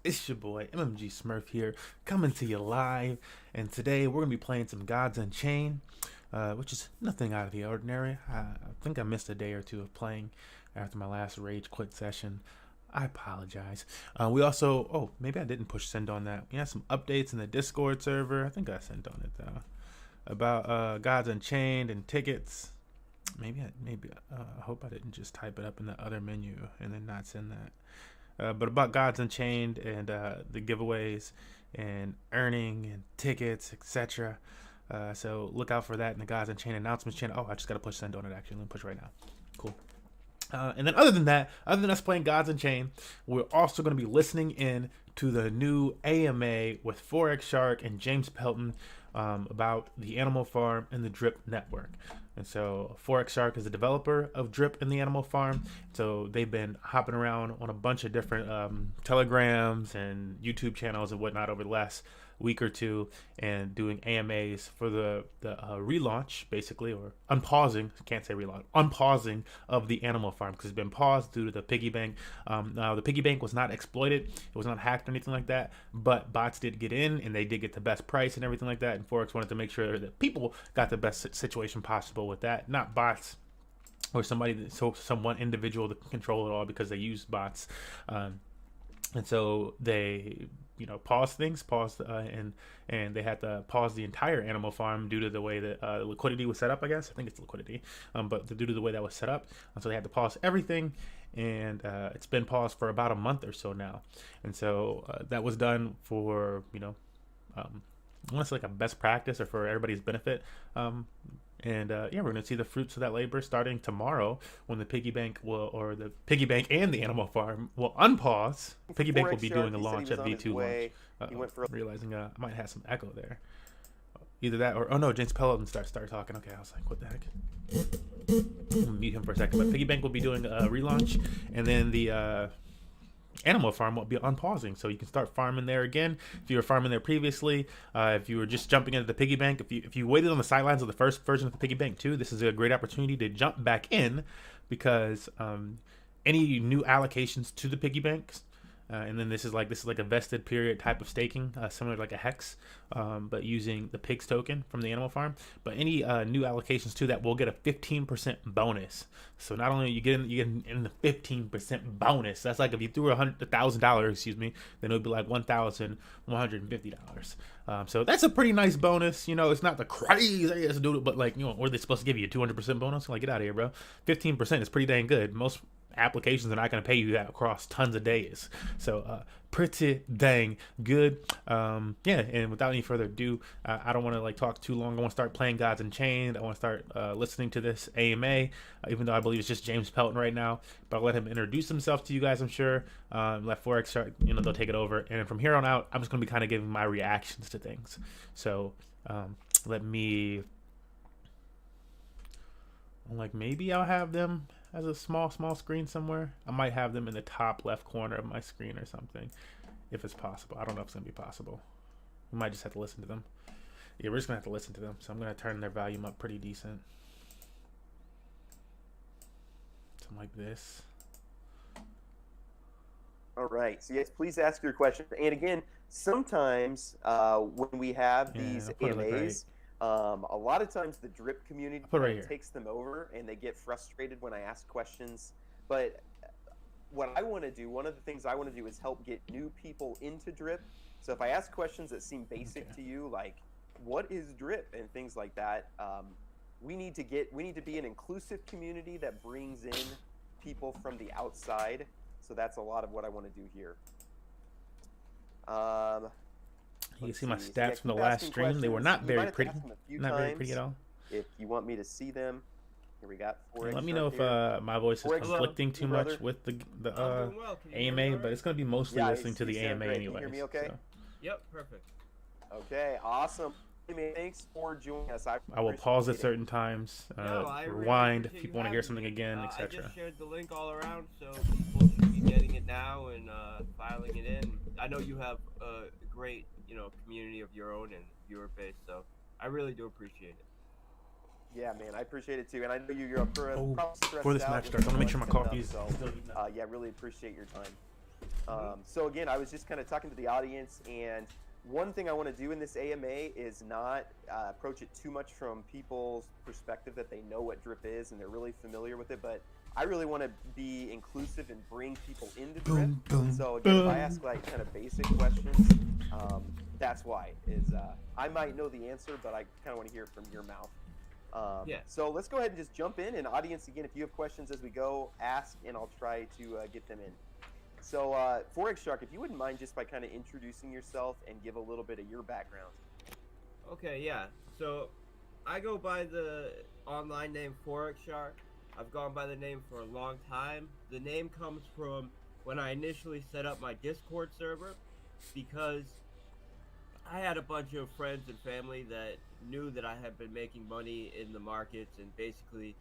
It's your boy MMG Smurf here, coming to you live, and today we're going to be playing some Gods Unchained, which is nothing out of the ordinary. I think I missed a day or two of playing after my last rage quit session. I apologize. We also, maybe I didn't push send on that. We had some updates in the Discord server. I think I sent on it though, about Gods Unchained and tickets. I hope I didn't just type it up in the other menu and then not send that. But about Gods Unchained and the giveaways and earning and tickets, etc. So look out for that in the Gods Unchained announcements channel. Oh, I just got to push send on it actually. Let me push right now. Cool. And then other than us playing Gods Unchained, we're also going to be listening in to the new AMA with Forex Shark and James Pelton about the Animal Farm and the Drip Network. And so Forex Shark is a developer of Drip in the Animal Farm. So they've been hopping around on a bunch of different telegrams and YouTube channels and whatnot over the last week or two and doing AMAs for the relaunch, basically, or unpausing, can't say relaunch, unpausing of the Animal Farm because it's been paused due to the piggy bank. Now, the piggy bank was not exploited. It was not hacked or anything like that, but bots did get in and they did get the best price and everything like that. And Forex wanted to make sure that people got the best situation possible with that, not bots or some one individual to control it all because they use bots. And so they, paused and they had to pause the entire Animal Farm due to the way that liquidity was set up, I guess. I think it's liquidity, but due to the way that was set up. And so they had to pause everything, and it's been paused for about a month or so now. And so that was done for, almost like a best practice or for everybody's benefit. And we're going to see the fruits of that labor starting tomorrow when the piggy bank and the Animal Farm will unpause. Piggy bank will be doing a launch at V2 launch. Realizing I might have some echo there. Either that or, no, James Pelton started talking. Okay, I was like, what the heck? I'll mute him for a second. But piggy bank will be doing a relaunch, and then the Animal Farm will be unpausing, so you can start farming there again. If you were farming there previously, if you were just jumping into the piggy bank, if you waited on the sidelines of the first version of the piggy bank too, this is a great opportunity to jump back in because any new allocations to the piggy banks, and then this is like a vested period type of staking, similar to like a hex, but using the pigs token from the Animal Farm. But any new allocations to that will get a 15% bonus. So not only are you getting in the 15% bonus, that's like if you threw $1,000, then it would be like $1,150. So that's a pretty nice bonus. It's not the craziest dude, but or they supposed to give you a 200% bonus? Like, get out of here, bro. 15% is pretty dang good. Most applications are not going to pay you that across tons of days, so pretty dang good. And without any further ado, I don't want to talk too long. I want to start playing Gods Unchained. I want to start listening to this AMA, even though I believe it's just James Pelton right now, but I'll let him introduce himself to you guys. I'm sure let Forex start, they'll take it over, and from here on out I'm just going to be kind of giving my reactions to things. So let me, maybe I'll have them as a small screen somewhere. I might have them in the top left corner of my screen or something, if it's possible. I don't know if it's gonna be possible. We might just have to listen to them. Yeah, we're just gonna have to listen to them. So I'm gonna turn their volume up pretty decent, something like this. All right. So yes, please ask your question. And again, sometimes when we have these AMAs, a lot of times the drip community takes them over and they get frustrated when I ask questions. But what I want to do, one of the things I want to do is help get new people into drip. So if I ask questions that seem basic to you, like what is drip and things like that, we need to be an inclusive community that brings in people from the outside. So that's a lot of what I want to do here. You can see my stats from the last stream. They were not very pretty. Not very pretty at all. If you want me to see them, here we got. Let me know if my voice is conflicting too much with the AMA, but it's going to be mostly listening to the AMA anyway. Can you hear me okay? So. Yep, perfect. Okay, awesome. Thanks for joining us. I will pause at certain times, rewind if people want to hear something again, etc. I just shared the link all around, so people should be getting it now and filing it in. I know you have a great, community of your own and viewer base, so I really do appreciate it. Yeah, man, I appreciate it too, and I know you're before this match starts, I want to make sure my coffee is. Yeah, really appreciate your time. So again, I was just kind of talking to the audience, and one thing I want to do in this AMA is not approach it too much from people's perspective that they know what drip is and they're really familiar with it, but I really want to be inclusive and bring people into drip. So again, if I ask like kind of basic questions, that's why I might know the answer, but I kind of want to hear it from your mouth. So let's go ahead and just jump in. And audience, again, if you have questions as we go, ask, and I'll try to get them in. So Forex Shark, if you wouldn't mind just by kind of introducing yourself and give a little bit of your background. Okay, yeah. So I go by the online name Forex Shark. I've gone by the name for a long time. The name comes from when I initially set up my Discord server, because I had a bunch of friends and family that knew that I had been making money in the markets and basically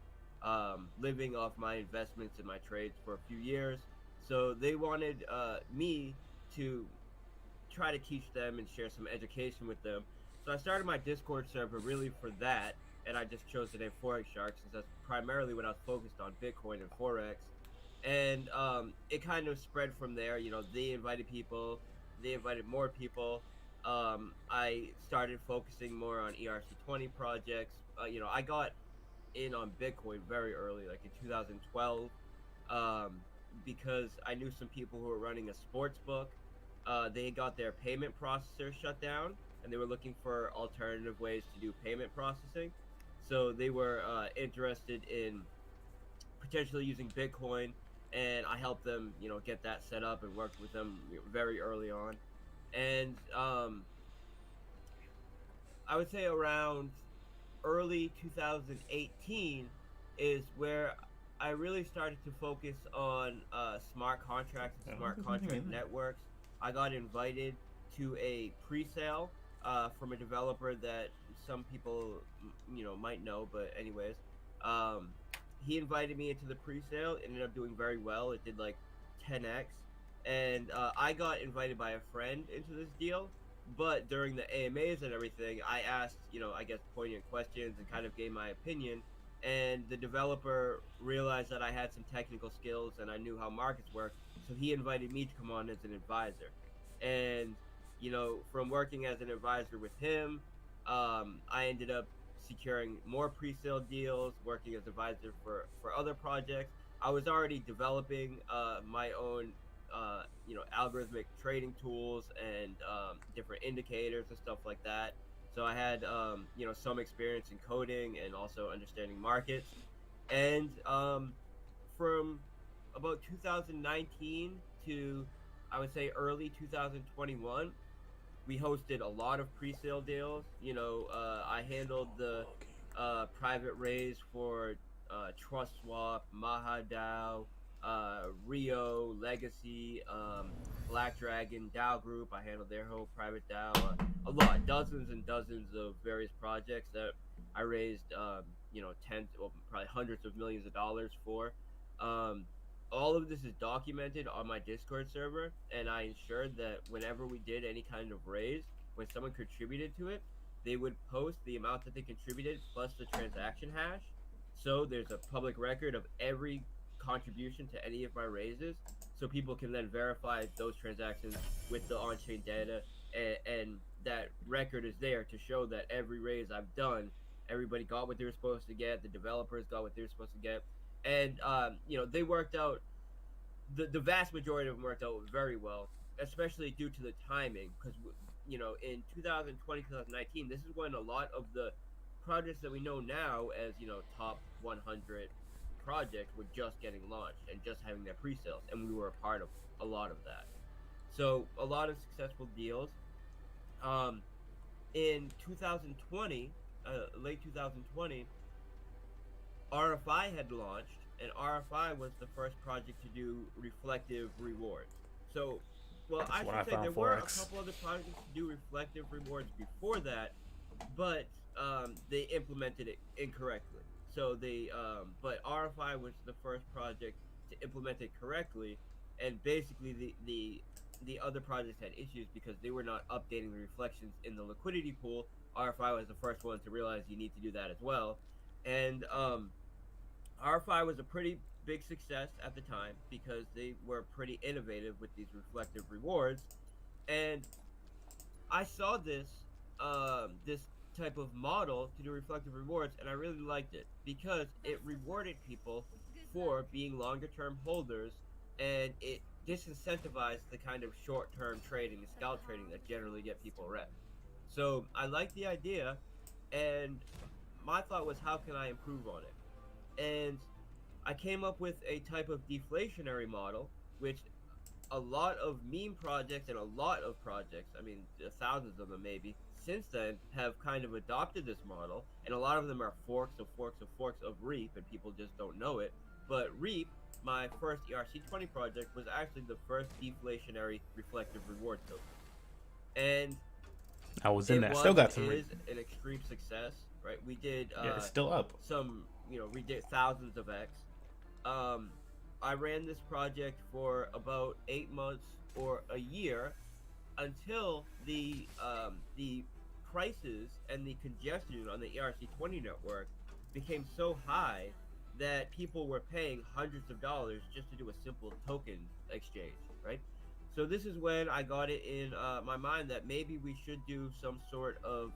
living off my investments and my trades for a few years. So they wanted me to try to teach them and share some education with them. So I started my Discord server really for that, and I just chose the name Forex Shark since that's primarily what I was focused on, Bitcoin and Forex. And it kind of spread from there. You know, they invited people, they invited more people. I started focusing more on ERC20 projects. You know, I got in on Bitcoin very early, like in 2012, because I knew some people who were running a sports book. They got their payment processor shut down, and they were looking for alternative ways to do payment processing. So they were interested in potentially using Bitcoin, and I helped them, you know, get that set up and worked with them very early on. And I would say around early 2018 is where I really started to focus on smart contracts and smart contract networks. I got invited to a pre-sale from a developer that some people, you know, might know, but anyways, he invited me into the pre-sale. It ended up doing very well. It did like 10x, and I got invited by a friend into this deal. But during the AMAs and everything, I asked, you know, I guess poignant questions and kind of gave my opinion. And the developer realized that I had some technical skills and I knew how markets work. So he invited me to come on as an advisor. And, you know, from working as an advisor with him, I ended up securing more pre-sale deals, working as advisor for other projects. I was already developing my own you know, algorithmic trading tools and different indicators and stuff like that. So I had you know, some experience in coding and also understanding markets. And from about 2019 to, I would say, early 2021, we hosted a lot of pre-sale deals. You know, I handled the private raise for Trust Swap, MahaDAO, Rio, Legacy, Black Dragon, DAO Group. I handled their whole private DAO. A lot, dozens and dozens of various projects that I raised, you know, tens, well, probably hundreds of millions of dollars for. All of this is documented on my Discord server, and I ensured that whenever we did any kind of raise, when someone contributed to it, they would post the amount that they contributed plus the transaction hash. So there's a public record of every contribution to any of my raises, so people can then verify those transactions with the on-chain data, and that record is there to show that every raise I've done, everybody got what they were supposed to get, the developers got what they were supposed to get. And you know, they worked out, the vast majority of them worked out very well, especially due to the timing, because, you know, in 2020, 2019, this is when a lot of the projects that we know now as, you know, top 100 projects were just getting launched and just having their pre-sales, and we were a part of a lot of that. So a lot of successful deals. In 2020, late 2020, RFI had launched, and RFI was the first project to do reflective rewards. So, well, I should say there were a couple other projects to do reflective rewards before that, but they implemented it incorrectly. So they, but RFI was the first project to implement it correctly, and basically the other projects had issues because they were not updating the reflections in the liquidity pool. RFI was the first one to realize you need to do that as well, and RFI was a pretty big success at the time because they were pretty innovative with these reflective rewards, and I saw this type of model to do reflective rewards, and I really liked it because it rewarded people for being longer term holders, and it disincentivized the kind of short term trading, the scalp trading that generally get people wrecked. So I liked the idea, and my thought was, how can I improve on it? And I came up with a type of deflationary model, which a lot of meme projects and a lot of projects, I mean, thousands of them maybe, since then have kind of adopted this model, and a lot of them are forks of forks of forks of REAP, and people just don't know it. But REAP, my first ERC20 project, was actually the first deflationary reflective reward token. And I was in that. Still got some. It is an extreme success, right? We did it's still up. We did thousands of X. I ran this project for about 8 months or a year until the prices and the congestion on the ERC20 network became so high that people were paying hundreds of dollars just to do a simple token exchange, right? So this is when I got it in my mind that maybe we should do some sort of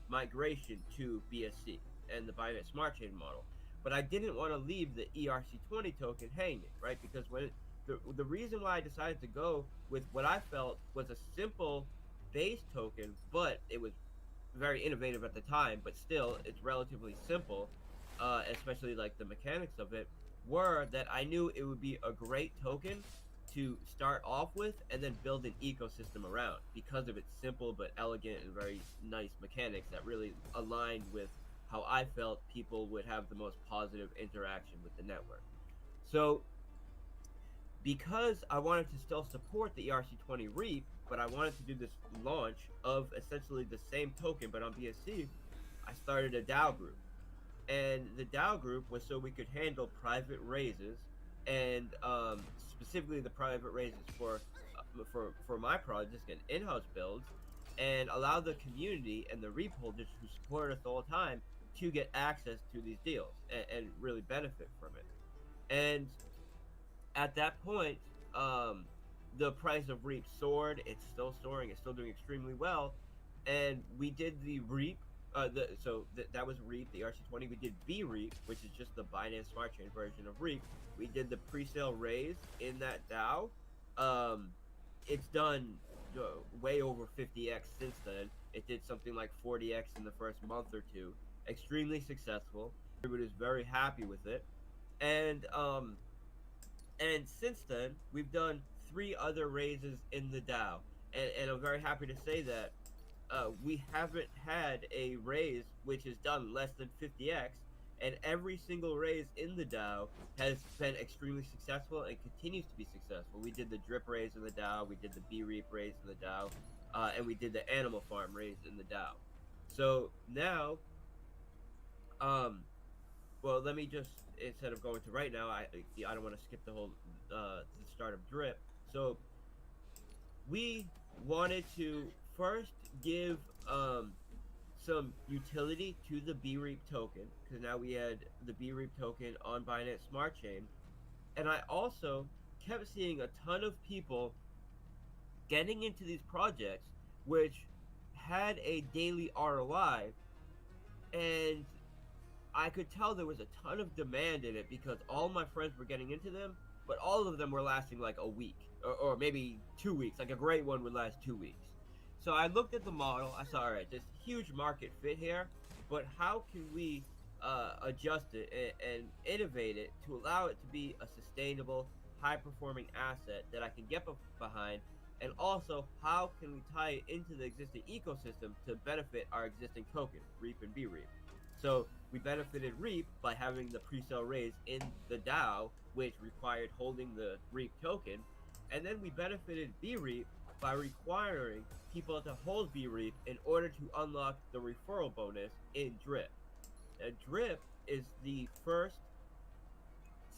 migration to BSC and the Binance Smart Chain model. But I didn't want to leave the ERC20 token hanging, right? Because when the reason why I decided to go with what I felt was a simple base token, but it was very innovative at the time, but still it's relatively simple, especially like the mechanics of it, were that I knew it would be a great token to start off with and then build an ecosystem around because of its simple but elegant and very nice mechanics that really aligned with how I felt people would have the most positive interaction with the network. So because I wanted to still support the ERC20 REAP, but I wanted to do this launch of essentially the same token but on BSC, I started a DAO group. And the DAO group was so we could handle private raises, and specifically the private raises for my projects and in-house builds, and allow the community and the REAP holders who support us all the time to get access to these deals and really benefit from it. And at that point, the price of REAP soared. It's still soaring. It's still doing extremely well. And we did the REAP. That was REAP, the ERC20. We did BREAP, which is just the Binance Smart Chain version of REAP. We did the pre-sale raise in that DAO. It's done way over 50x since then. It did something like 40x in the first month or two. Extremely successful. Everybody was very happy with it. And since then, we've done 3 other raises in the DAO. And I'm very happy to say that we haven't had a raise which has done less than 50x, and every single raise in the DAO has been extremely successful and continues to be successful. We did the DRIP raise in the DAO, we did the BREAP raise in the DAO, and we did the Animal Farm raise in the DAO. So now, well, let me just, instead of going to right now, I don't want to skip the whole the start of DRIP. So we wanted to first give some utility to the BREAP token, because now we had the BREAP token on Binance Smart Chain, and I also kept seeing a ton of people getting into these projects which had a daily ROI, and I could tell there was a ton of demand in it because all my friends were getting into them, but all of them were lasting like a week or maybe 2 weeks. Like a great one would last 2 weeks. So I looked at the model. I saw, all right, there's huge market fit here, but how can we adjust it and innovate it to allow it to be a sustainable, high-performing asset that I can get behind, and also how can we tie it into the existing ecosystem to benefit our existing token, REAP and BREAP. So we benefited REAP by having the pre-sale raise in the DAO, which required holding the REAP token, and then we benefited BREAP by requiring people to hold BREAP in order to unlock the referral bonus in DRIP. Now, DRIP is the first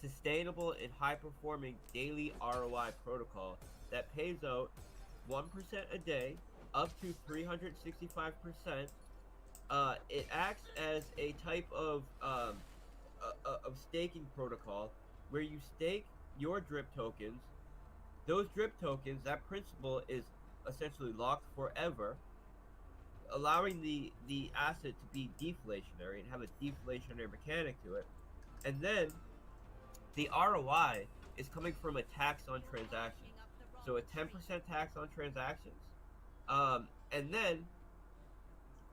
sustainable and high-performing daily ROI protocol that pays out 1% a day up to 365%. It acts as a type of staking protocol where you stake your drip tokens. Those drip tokens, that principal is essentially locked forever, allowing the asset to be deflationary and have a deflationary mechanic to it. And then the ROI is coming from a tax on transactions. So a 10% tax on transactions. And then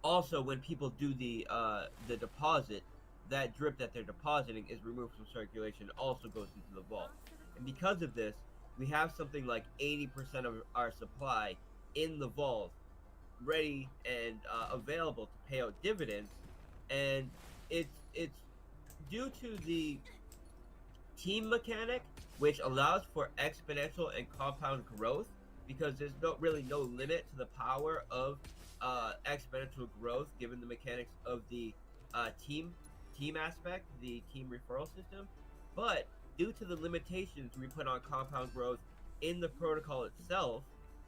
also when people do the deposit, that drip that they're depositing is removed from circulation, also goes into the vault. And because of this, we have something like 80% of our supply in the vault, ready and available to pay out dividends. And it's due to the team mechanic, which allows for exponential and compound growth, because there's really no limit to the power of exponential growth given the mechanics of the team aspect, the team referral system. But due to the limitations we put on compound growth in the protocol itself,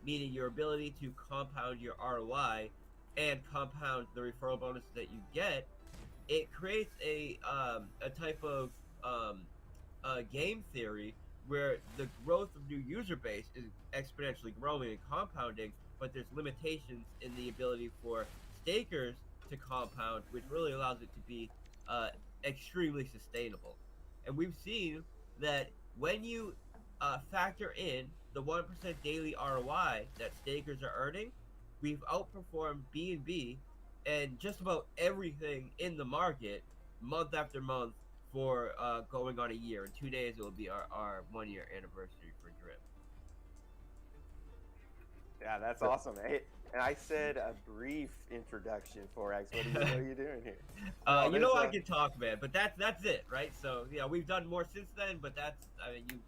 meaning your ability to compound your ROI and compound the referral bonuses that you get, it creates a type of game theory where the growth of new user base is exponentially growing and compounding, but there's limitations in the ability for stakers to compound, which really allows it to be extremely sustainable. And we've seen that when you factor in the 1% daily ROI that stakers are earning, we've outperformed BNB and just about everything in the market month after month for going on a year. In 2 days, it will be our 1 year anniversary for Drip. Yeah, that's awesome. Hey, and I said a brief introduction, Forex. What are you doing here? You know I can talk, man, but that's it, right? So yeah, we've done more since then, but I mean,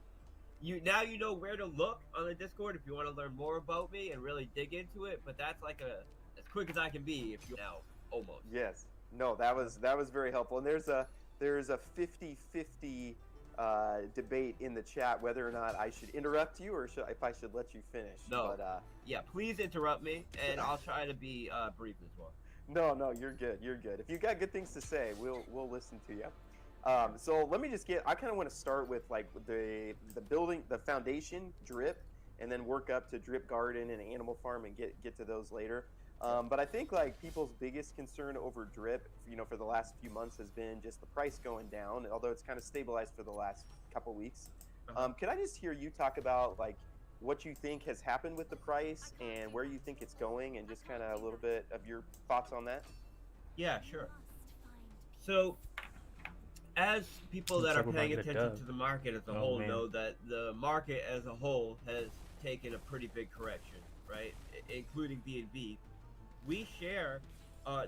you now you know where to look on the Discord if you want to learn more about me and really dig into it. But that's like as quick as I can be if you now almost. Yes. No, that was very helpful. And there's a 50-50 debate in the chat whether or not I should interrupt you or if I should let you finish. No. But, yeah, please interrupt me, and I'll try to be brief as well. No, you're good. You're good. If you got good things to say, we'll listen to you. So let me just I kind of want to start with like the building, the foundation, drip, and then work up to drip garden and animal farm and get to those later. But I think like people's biggest concern over drip, for the last few months has been just the price going down, although it's kind of stabilized for the last couple weeks. Could I just hear you talk about like what you think has happened with the price and where you think it's going, and just kind of a little bit of your thoughts on that? Yeah, sure. So as people that are paying attention to the market as a whole know that the market as a whole has taken a pretty big correction, right? Including BNB. We share a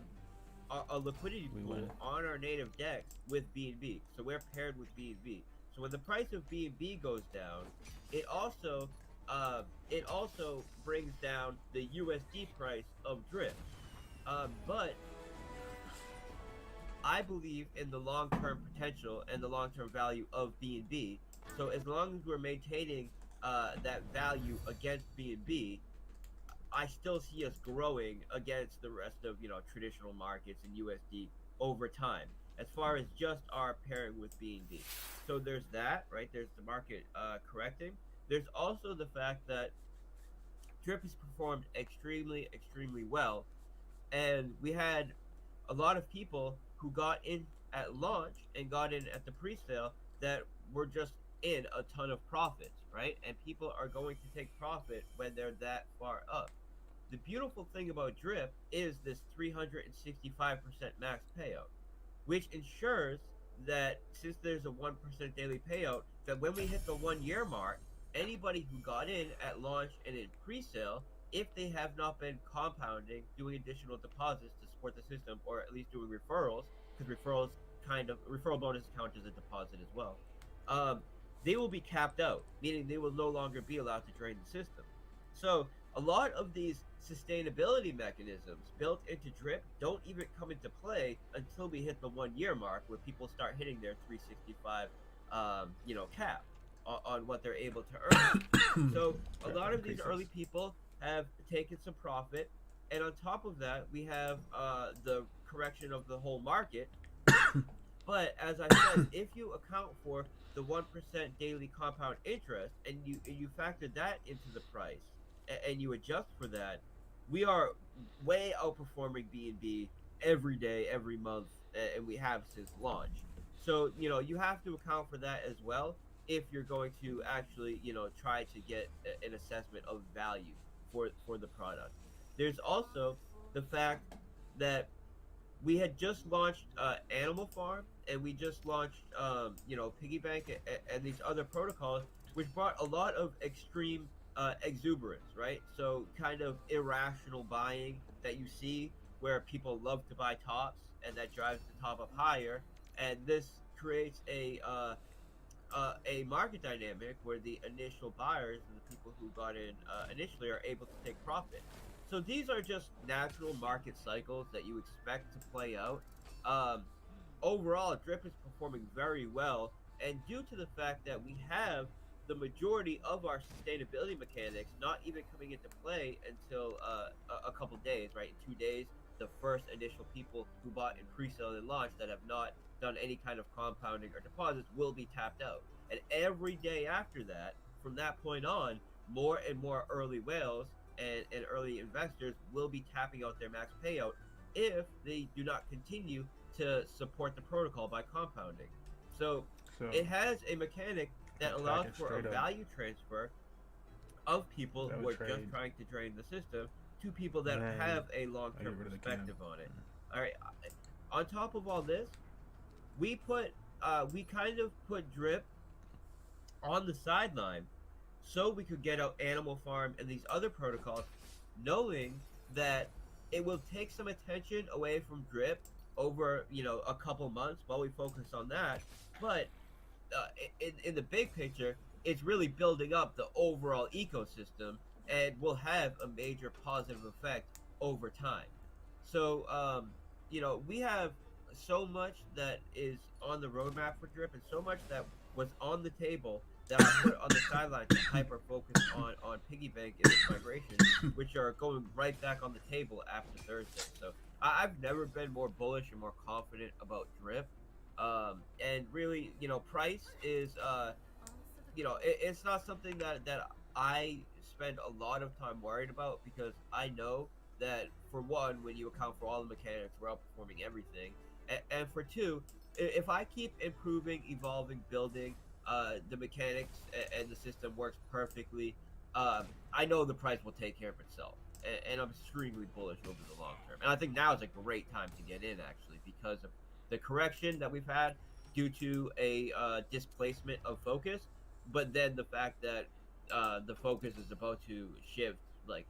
liquidity pool on our native DEX with BNB, so we're paired with BNB. So when the price of BNB goes down, it also brings down the USD price of drip. But I believe in the long-term potential and the long-term value of BNB. So as long as we're maintaining that value against BNB, I still see us growing against the rest of traditional markets and USD over time, as far as just our pairing with BNB. So there's that, right? There's the market correcting. There's also the fact that drip has performed extremely well, and we had a lot of people who got in at launch and got in at the pre-sale that were just in a ton of profits, right? And people are going to take profit when they're that far up. The beautiful thing about drip is this 365% max payout, which ensures that since there's a 1% daily payout, that when we hit the 1 year mark, anybody who got in at launch and in pre-sale, if they have not been compounding, doing additional deposits to support the system, or at least doing referrals, because referral bonus count as a deposit as well, they will be capped out, meaning they will no longer be allowed to drain the system. So a lot of these sustainability mechanisms built into drip don't even come into play until we hit the 1 year mark, where people start hitting their 365 cap on what they're able to earn. So a lot of these early people have taken some profit, and on top of that we have the correction of the whole market. But as I said, if you account for the 1% daily compound interest, and you factor that into the price, and you adjust for that, we are way outperforming BNB every day, every month, and we have since launch. So you have to account for that as well if you're going to actually try to get an assessment of value for the product. There's also the fact that we had just launched Animal Farm, and we just launched Piggy Bank, and these other protocols, which brought a lot of extreme exuberance, right? So kind of irrational buying that you see, where people love to buy tops, and that drives the top up higher, and this creates a market dynamic where the initial buyers and the people who got in initially are able to take profit. So these are just natural market cycles that you expect to play out. Um, Overall, Drip is performing very well, and due to the fact that we have the majority of our sustainability mechanics not even coming into play until a couple days, right? In 2 days, the first initial people who bought in pre-sale and launch that have not done any kind of compounding or deposits will be tapped out. And every day after that, from that point on, more and more early whales and early investors will be tapping out their max payout if they do not continue to support the protocol by compounding. So it has a mechanic that allows for a value transfer of people who are just trying to drain the system to people that have a long-term perspective on it. All right. On top of all this, we kind of put Drip on the sideline so we could get out Animal Farm and these other protocols, knowing that it will take some attention away from Drip over a couple months while we focus on that. But in the big picture, it's really building up the overall ecosystem and will have a major positive effect over time. So we have so much that is on the roadmap for Drip, and so much that was on the table that I put on the sideline to hyper focus on Piggy Bank and its migration, which are going right back on the table after Thursday. So I've never been more bullish and more confident about Drip. And really, price is, it's not something that I spend a lot of time worried about, because I know that, for one, when you account for all the mechanics, we're outperforming everything. And for two, if I keep improving, evolving, building, the mechanics and the system works perfectly, I know the price will take care of itself. And I'm extremely bullish over the long term. And I think now is a great time to get in, actually, because of the correction that we've had due to a displacement of focus, but then the fact that the focus is about to shift, like,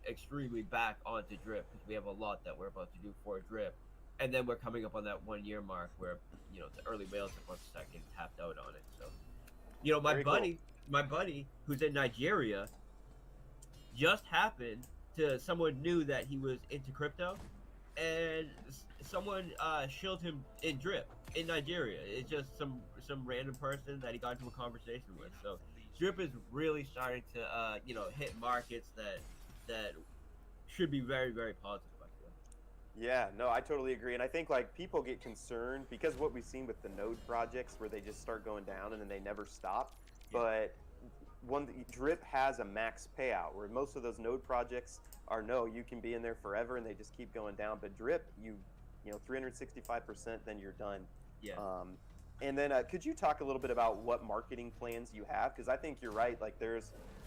extremely back onto Drip, because we have a lot that we're about to do for Drip. And then we're coming up on that 1 year mark where the early whales are going to start getting tapped out on it. So my buddy who's in Nigeria just happened to, someone knew that he was into crypto, and someone shilled him in Drip in Nigeria. It's just some random person that he got into a conversation with. So Drip is really starting to hit markets that should be very, very positive. Yeah, no, I totally agree. And I think, like, people get concerned because what we've seen with the node projects, where they just start going down and then they never stop. Yeah. But Drip has a max payout, where most of those node projects are, no, you can be in there forever and they just keep going down. But Drip, 365%, then you're done. Yeah. And then could you talk a little bit about what marketing plans you have? Because I think you're right. Like,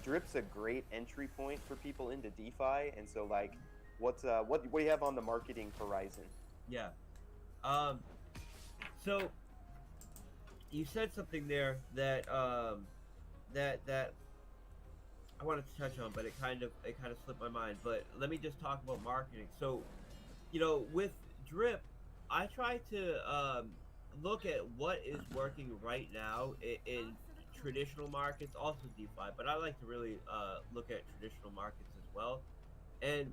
Drip's a great entry point for people into DeFi. And so, like, what do you have on the marketing horizon? Yeah. So you said something there that that I wanted to touch on, but it kind of slipped my mind. But let me just talk about marketing. So, with Drip, I try to look at what is working right now in traditional markets, also DeFi, but I like to really look at traditional markets as well. And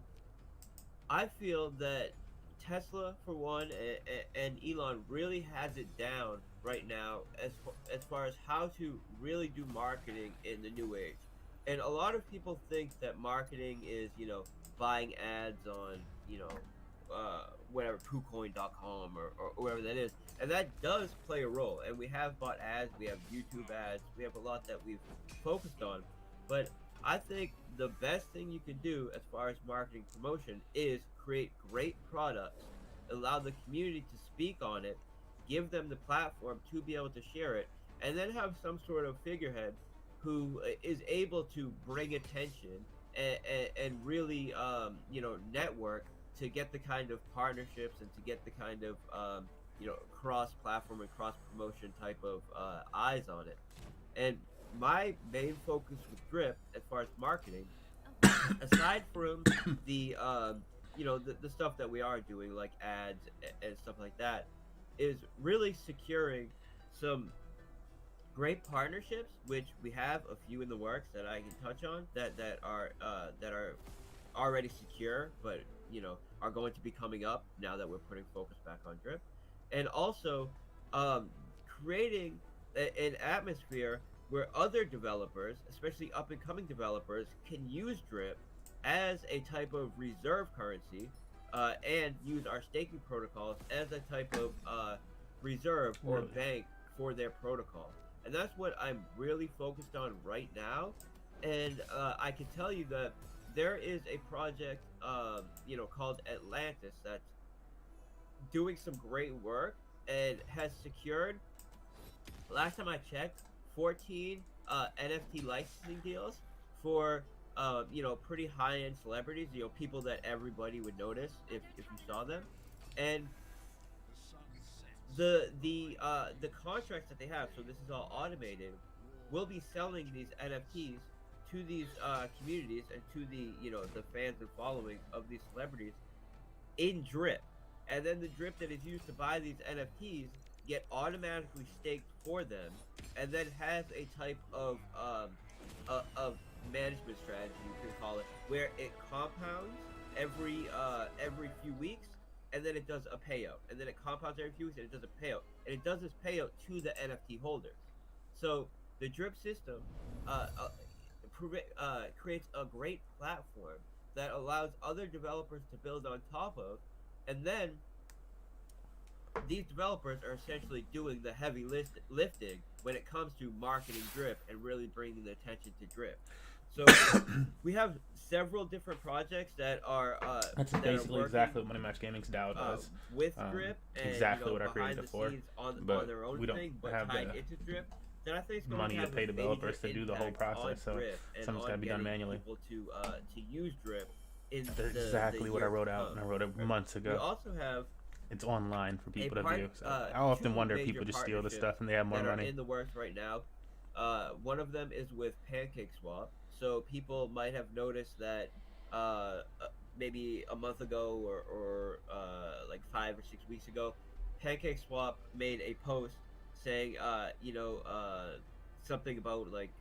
I feel that Tesla, for one, and Elon really has it down right now as far as how to really do marketing in the new age. And a lot of people think that marketing is, buying ads on, whatever, KuCoin.com or wherever that is. And that does play a role. And we have bought ads, we have YouTube ads, we have a lot that we've focused on. But I think the best thing you can do as far as marketing promotion is create great products, allow the community to speak on it, give them the platform to be able to share it, and then have some sort of figurehead who is able to bring attention and really, network to get the kind of partnerships and to get the kind of, cross-platform and cross-promotion type of eyes on it. And my main focus with Drip, as far as marketing, aside from the, the stuff that we are doing, like ads and stuff like that, is really securing some great partnerships, which we have a few in the works that I can touch on that are already secure, but are going to be coming up now that we're putting focus back on Drip, and also creating an atmosphere where other developers, especially up and coming developers, can use Drip as a type of reserve currency, and use our staking protocols as a type of reserve or bank for their protocol. And that's what I'm really focused on right now. And I can tell you that there is a project, called Atlantis that's doing some great work and has secured, last time I checked, 14 NFT licensing deals for pretty high-end celebrities, people that everybody would notice if you saw them. And the contracts that they have, so this is all automated, will be selling these NFTs to these communities and to the fans and following of these celebrities in Drip. And then the Drip that is used to buy these NFTs get automatically staked for them, and then has a type of management strategy, you can call it, where it compounds every few weeks, and then it does a payout, and then it compounds every few weeks, and it does a payout, and it does this payout to the NFT holders. So the Drip system creates a great platform that allows other developers to build on top of, and then these developers are essentially doing the heavy lifting when it comes to marketing Drip and really bringing the attention to Drip. So we have several different projects that are that's basically exactly what Money Match Gaming's DAO does with Drip, and exactly what I created it for. On their own we don't thing, but have tied the into Drip. Then I think it's money to pay developers to do the whole process, so something's got to be done manually. People to use Drip in that's exactly what I wrote out, and I wrote it months ago. We also have it's online for people to view. So I often wonder if people just steal the stuff and they have more money. In the works right now. One of them is with PancakeSwap. So people might have noticed that maybe a month ago or like 5 or 6 weeks ago, PancakeSwap made a post saying, something about like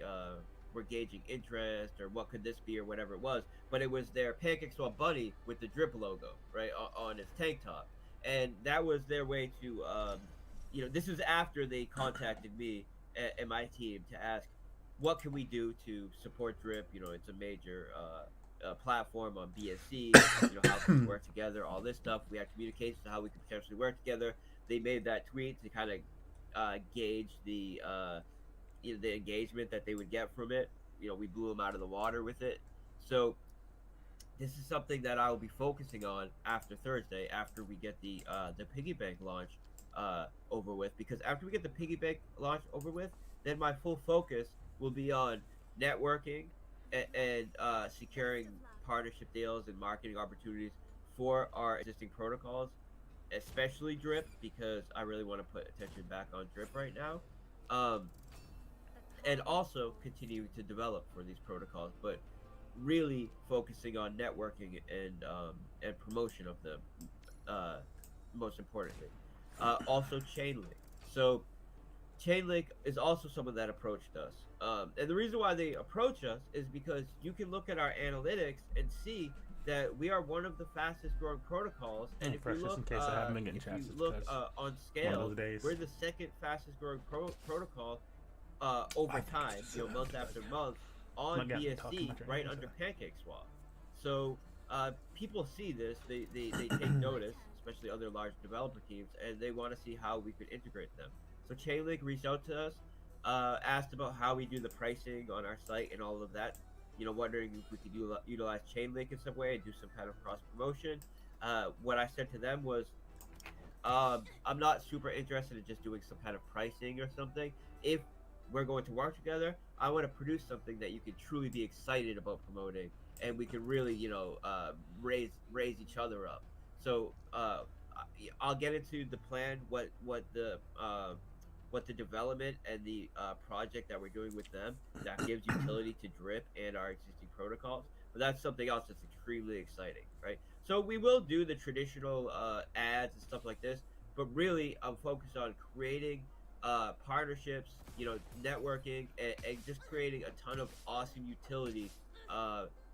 we're gauging interest or what could this be or whatever it was. But it was their PancakeSwap bunny with the Drip logo, right, on its tank top. And that was their way to, this was after they contacted me and my team to ask, what can we do to support Drip? It's a major platform on BSC. How can we work together? All this stuff. We had communications to how we could potentially work together. They made that tweet to kind of gauge the engagement that they would get from it. We blew them out of the water with it. So this is something that I will be focusing on after Thursday, after we get the piggy bank launch over with. Because after we get the piggy bank launch over with, then my full focus will be on networking and securing partnership deals and marketing opportunities for our existing protocols, especially Drip, because I really want to put attention back on Drip right now, and also continue to develop for these protocols, but really focusing on networking and promotion of them, most importantly. Also Chainlink. So Chainlink is also someone that approached us. And the reason why they approach us is because you can look at our analytics and see that we are one of the fastest growing protocols. And if you look, on scale, we're the second fastest growing protocol over time, month after month on BSC, right under PancakeSwap. So people see this, they take notice, especially other large developer teams, and they want to see how we could integrate them. So Chainlink reached out to us, asked about how we do the pricing on our site and all of that. Wondering if we could utilize Chainlink in some way and do some kind of cross promotion. What I said to them was, I'm not super interested in just doing some kind of pricing or something. If we're going to work together, I want to produce something that you can truly be excited about promoting, and we can really, raise each other up. So I'll get into the plan, what the development and the project that we're doing with them that gives utility to Drip and our existing protocols. But that's something else that's extremely exciting, right? So we will do the traditional ads and stuff like this, but really I'm focused on creating partnerships, networking, and just creating a ton of awesome utility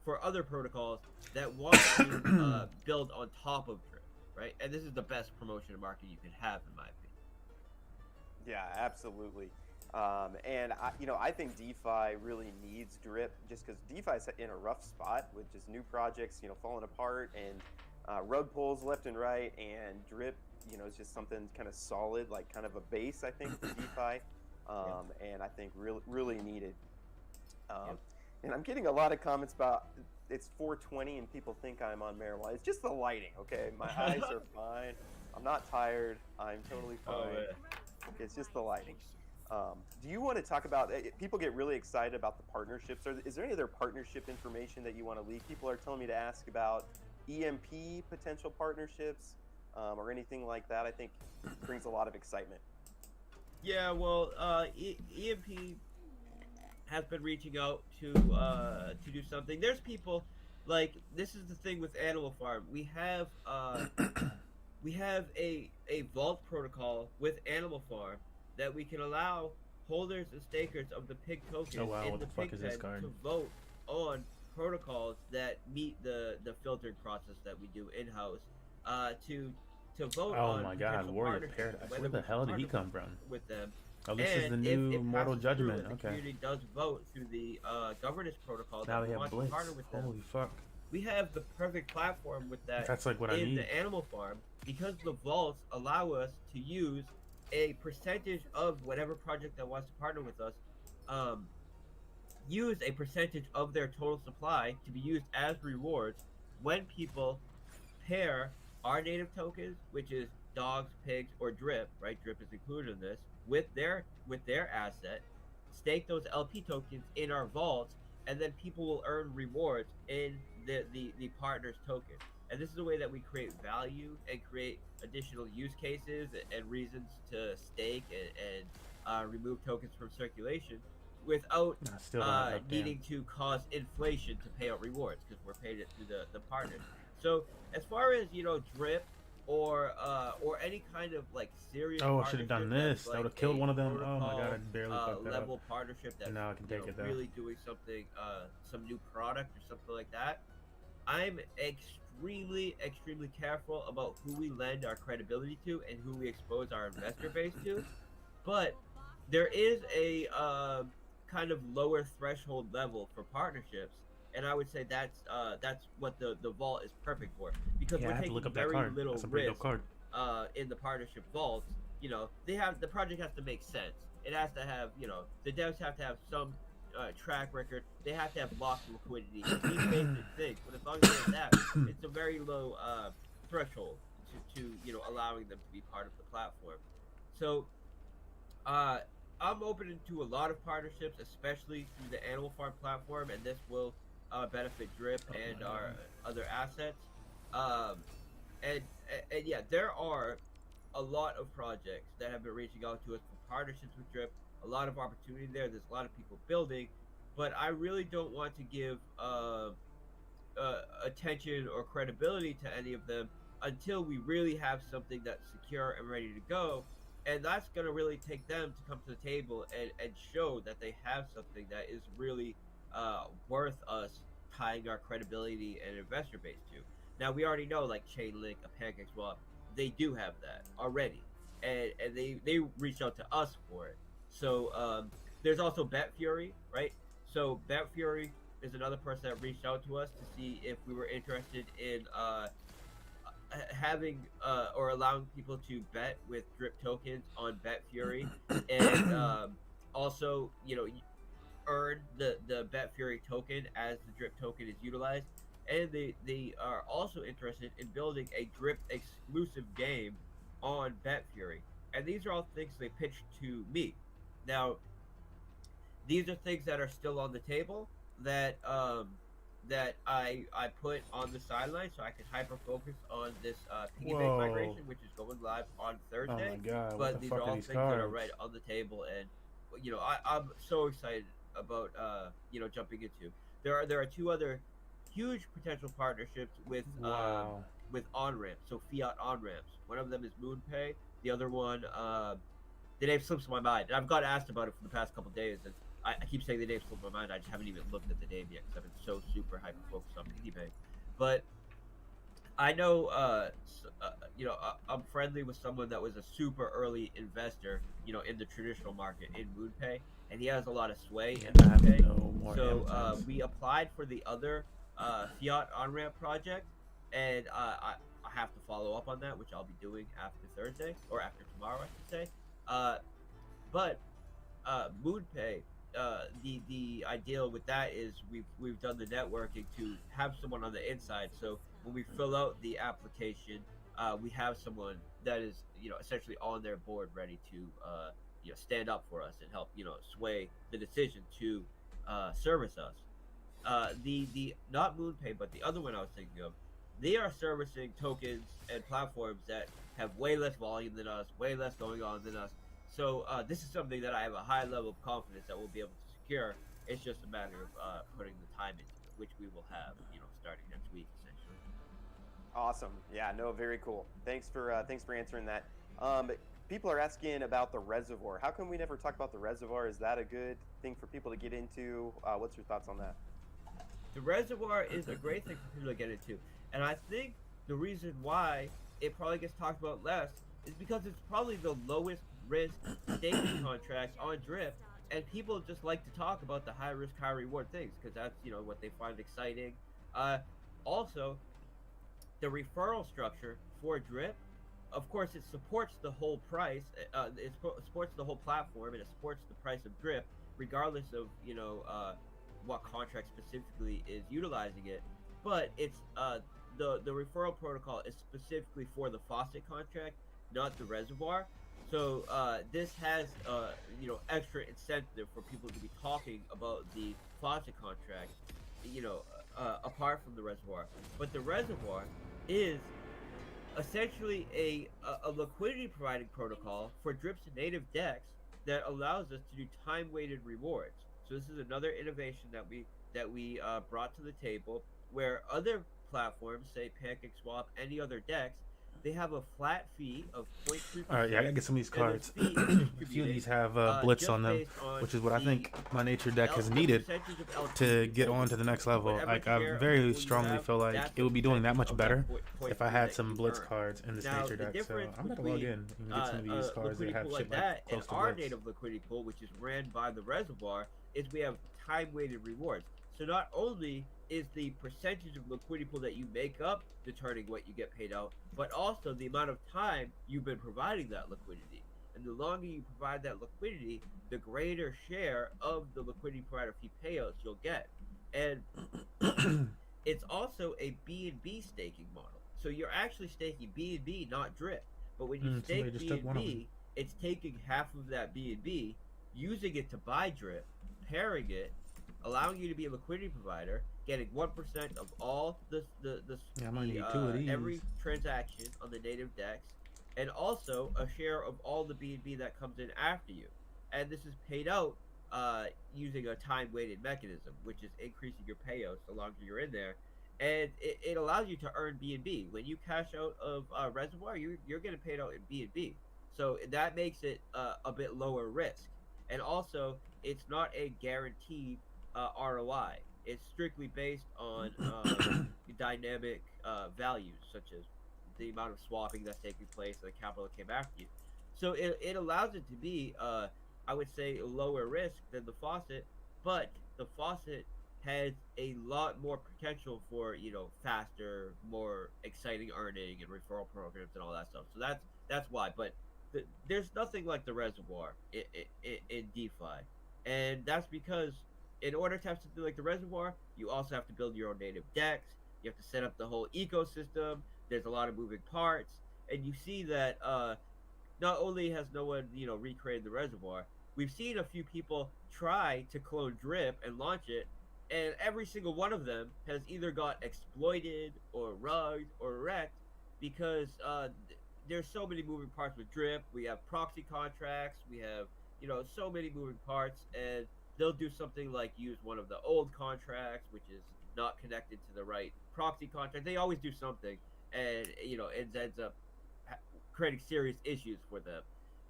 for other protocols that want to build on top of Drip, right? And this is the best promotion and marketing you can have, in my opinion. Yeah, absolutely. And I think DeFi really needs Drip, just because DeFi is in a rough spot with just new projects, falling apart, and rug pulls left and right, and Drip, is just something kind of solid, like kind of a base, I think, for DeFi, and I think really needed. And I'm getting a lot of comments about it's 4:20 and people think I'm on marijuana. It's just the lighting, okay? My eyes are fine. I'm not tired. I'm totally fine. Oh, yeah. It's just the lighting. Do you want to talk about, people get really excited about the partnerships. Is there any other partnership information that you want to leave? People are telling me to ask about EMP potential partnerships or anything like that. I think brings a lot of excitement. Yeah, well, EMP has been reaching out to do something. There's people, like, this is the thing with Animal Farm. We have a vault protocol with Animal Farm that we can allow holders and stakers of the pig tokens in the pig pen to vote on protocols that meet the filtering process that we do in-house to vote on. Oh my God, Warrior Paradise. Where the hell did he come from? With them. Oh, this is the new Mortal Judgment. The community does vote through the governance protocol now that they we want have Blitz. to partner with them. Holy fuck. We have the perfect platform with that. That's like what I need. In the Animal Farm, because the vaults allow us to use a percentage of whatever project that wants to partner with us, use a percentage of their total supply to be used as rewards when people pair our native tokens, which is dogs, pigs, or Drip, right? Drip is included in this, with their asset, stake those LP tokens in our vaults, and then people will earn rewards in the partner's token. And this is a way that we create value and create additional use cases and reasons to stake and remove tokens from circulation without needing to cause inflation to pay out rewards, because we're paid it through the partners. So as far as Drip or any kind of like serious I should have done this. That would have killed one of them. Oh my God, I barely fucked that level up. Partnership that now I can take it down. Really doing something, some new product or something like that. I'm extremely careful about who we lend our credibility to and who we expose our investor base to. But there is a kind of lower threshold level for partnerships, and I would say that's what the vault is perfect for, because we're taking very little risk in the partnership vaults. The project has to make sense. It has to have, the devs have to have some track record. They have to have locked liquidity. These basic things. But as long as they have that, it's a very low threshold to allowing them to be part of the platform. So I'm open to a lot of partnerships, especially through the Animal Farm platform, and this will benefit Drip and our other assets. And yeah, there are a lot of projects that have been reaching out to us for partnerships with Drip. A lot of opportunity there. There's a lot of people building, but I really don't want to give attention or credibility to any of them until we really have something that's secure and ready to go. And that's going to really take them to come to the table and show that they have something that is really worth us tying our credibility and investor base to. Now, we already know, like Chainlink, a PancakeSwap, they do have that already. And they reached out to us for it. So there's also BetFury, right? So BetFury is another person that reached out to us to see if we were interested in having or allowing people to bet with drip tokens on BetFury, and also earn the BetFury token as the drip token is utilized, and they are also interested in building a drip exclusive game on BetFury, and these are all things they pitched to me. Now, these are things that are still on the table that I put on the sideline so I can hyper focus on this piggy bank migration, which is going live on Thursday. Oh my god! But these are all things that are right on the table, and I'm so excited about jumping into. There are two other huge potential partnerships with on ramps, so fiat on ramps. One of them is MoonPay. The other one, the name slips my mind, and I've got asked about it for the past couple of days. And I keep saying the name slipped my mind. I just haven't even looked at the name yet because I've been so super hyper focused on piggy bank. But I know, I'm friendly with someone that was a super early investor, in the traditional market in MoonPay, and he has a lot of sway in MoonPay. So we applied for the other fiat on ramp project, and I have to follow up on that, which I'll be doing after Thursday or after tomorrow, I should say. But MoonPay, the ideal with that is we've done the networking to have someone on the inside. So when we fill out the application, we have someone that is essentially on their board, ready to stand up for us and help sway the decision to service us. The not MoonPay, but the other one I was thinking of, they are servicing tokens and platforms that have way less volume than us, way less going on than us. So this is something that I have a high level of confidence that we'll be able to secure. It's just a matter of putting the time into it, which we will have, starting next week, essentially. Awesome. Yeah. No. Very cool. Thanks for answering that. People are asking about the reservoir. How come we never talk about the reservoir? Is that a good thing for people to get into? What's your thoughts on that? The reservoir is a great thing for people to get into, and I think the reason why it probably gets talked about less is because it's probably the lowest risk staking contract on Drip, and people just like to talk about the high risk, high reward things because that's what they find exciting. Also, the referral structure for Drip, of course, it supports the whole price. It supports the whole platform, and it supports the price of Drip, regardless of what contract specifically is utilizing it. But it's the referral protocol is specifically for the faucet contract, not the reservoir. So this has extra incentive for people to be talking about the faucet contract, apart from the reservoir. But the reservoir is essentially a liquidity providing protocol for Drip's native DEX that allows us to do time weighted rewards. So this is another innovation that we brought to the table, where other platforms, say PancakeSwap, any other DEX, they have a flat fee of 0.3%. All right, yeah, I gotta get some of these cards. A few of these have blitz on them, which is what I think my nature deck has needed to get on to the next level. Like, I very strongly feel like it would be doing that much better if I had some blitz cards in this nature deck. So I'm gonna log in and get some of these cards that have shit like close to blitz. Our native liquidity pool, which is ran by the reservoir, is we have time-weighted rewards. So not only is the percentage of liquidity pool that you make up determining what you get paid out, but also the amount of time you've been providing that liquidity. And the longer you provide that liquidity, the greater share of the liquidity provider fee payouts you'll get. And it's also a B&B staking model. So you're actually staking B&B, not Drip. But when you stake B&B, it's taking half of that B&B, using it to buy Drip, pairing it, allowing you to be a liquidity provider, getting 1% of all every transaction on the native DEX, and also a share of all the BNB that comes in after you. And this is paid out using a time-weighted mechanism, which is increasing your payouts the longer you're in there. And it allows you to earn BNB. When you cash out of Reservoir, you're getting paid out in BNB. So that makes it a bit lower risk. And also, it's not a guaranteed ROI. It's strictly based on dynamic values, such as the amount of swapping that's taking place and the capital that came after you. So it allows it to be, I would say, lower risk than the faucet, but the faucet has a lot more potential for, you know, faster, more exciting earning and referral programs and all that stuff. So that's why. But there's nothing like the reservoir in DeFi, and that's because in order to have something like the reservoir, you also have to build your own native DEX. You have to set up the whole ecosystem. There's a lot of moving parts, and you see that not only has no one, you know, recreated the reservoir, we've seen a few people try to clone Drip and launch it, and every single one of them has either got exploited or rugged or wrecked because there's so many moving parts with Drip. We have proxy contracts. We have, you know, so many moving parts, and they'll do something like use one of the old contracts, which is not connected to the right proxy contract. They always do something, and you know, it ends up creating serious issues for them.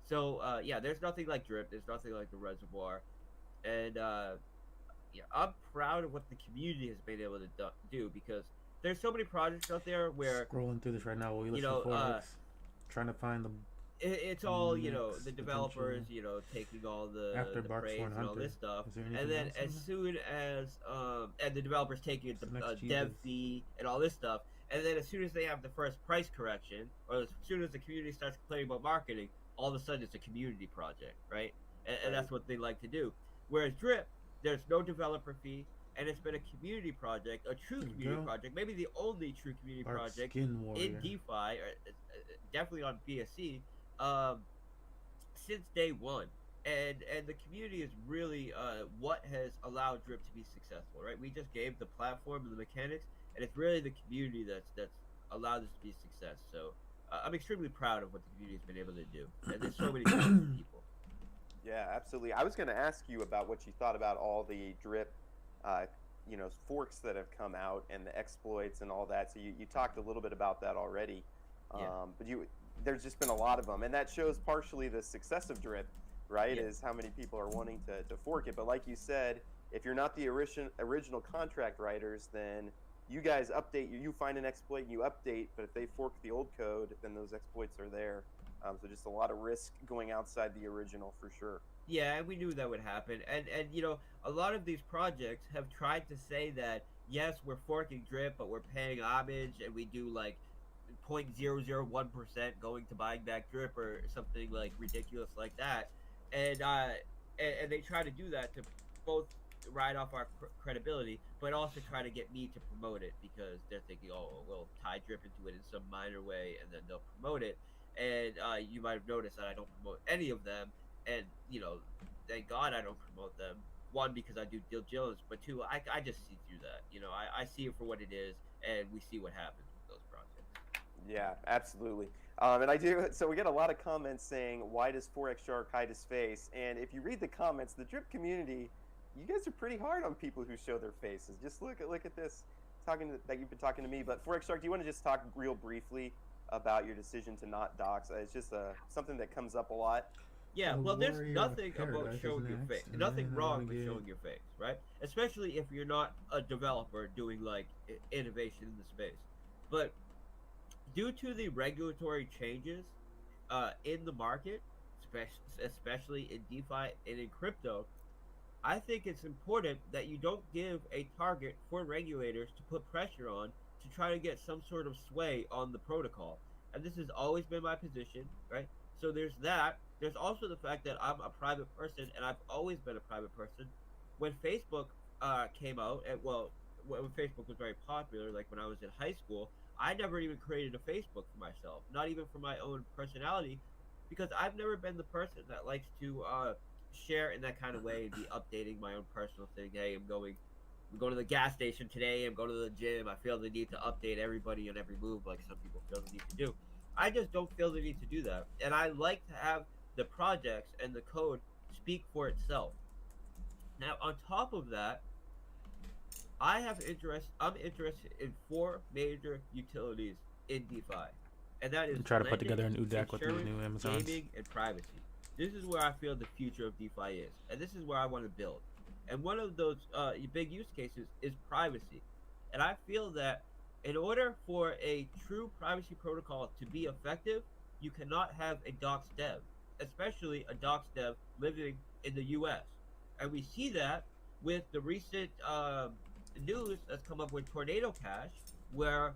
So yeah, there's nothing like Drip. There's nothing like the reservoir, and yeah, I'm proud of what the community has been able to do because there's so many projects out there where scrolling through this right now while we listen to Forex, trying to find them. It's all, you know, the developers, you know, taking all the praise and all this stuff, and then as soon as and the developers taking a dev fee and all this stuff, and then as soon as they have the first price correction, or as soon as the community starts complaining about marketing, all of a sudden it's a community project, right? And that's what they like to do. Whereas Drip, there's no developer fee, and it's been a community project, a true community project, maybe the only true community project in DeFi, or definitely on BSC, since day one. And the community is really what has allowed Drip to be successful, right? We just gave the platform and the mechanics, and it's really the community that's allowed this to be a success. So I'm extremely proud of what the community has been able to do, and there's so many talented people. Yeah, absolutely. I was going to ask you about what you thought about all the Drip, you know, forks that have come out and the exploits and all that. So you talked a little bit about that already, but there's just been a lot of them, and that shows partially the success of Drip, right? Is how many people are wanting to fork it. But like you said, if you're not the original contract writers, then you guys update, you find an exploit and you update, but if they fork the old code, then those exploits are there. So just a lot of risk going outside the original for sure. Yeah, and we knew that would happen. And you know, a lot of these projects have tried to say that, yes, we're forking Drip, but we're paying homage, and we do like 0.001% going to buying back Drip or something like ridiculous like that. And they try to do that to both ride off our credibility, but also try to get me to promote it because they're thinking, oh, we'll tie Drip into it in some minor way, and then they'll promote it. And you might have noticed that I don't promote any of them, and you know, thank God I don't promote them. One, because I do due diligence, but two, I just see through that. You know, I see it for what it is, and we see what happens with those projects. Yeah, absolutely. And I do. So we get a lot of comments saying, "Why does Forex Shark hide his face?" And if you read the comments, the Drip community, you guys are pretty hard on people who show their faces. Just look at this, that you've been talking to me. But Forex Shark, do you want to just talk real briefly about your decision to not dox? It's just something that comes up a lot. Yeah, well, there's nothing about showing your face. Nothing wrong with showing your face, right? Especially if you're not a developer doing like innovation in the space. But due to the regulatory changes in the market, especially in DeFi and in crypto, I think it's important that you don't give a target for regulators to put pressure on to try to get some sort of sway on the protocol. And this has always been my position, right? So there's that. There's also the fact that I'm a private person, and I've always been a private person. When Facebook came out, when Facebook was very popular, like when I was in high school, I never even created a Facebook for myself, not even for my own personality, because I've never been the person that likes to share in that kind of way and be updating my own personal thing. Hey, I'm going to the gas station today. I'm going to the gym. I feel the need to update everybody on every move, like some people feel the need to do. I just don't feel the need to do that, and I like to have the projects and the code speak for itself. Now, on top of that, I'm interested in 4 major utilities in DeFi, and that is try to put together an UDAC with these new Amazons. Gaming, and privacy. This is where I feel the future of DeFi is, and this is where I want to build. And one of those big use cases is privacy, and I feel that in order for a true privacy protocol to be effective, you cannot have a docs dev, especially a docs dev living in the U.S. And we see that with the recent news that's come up with Tornado Cash, where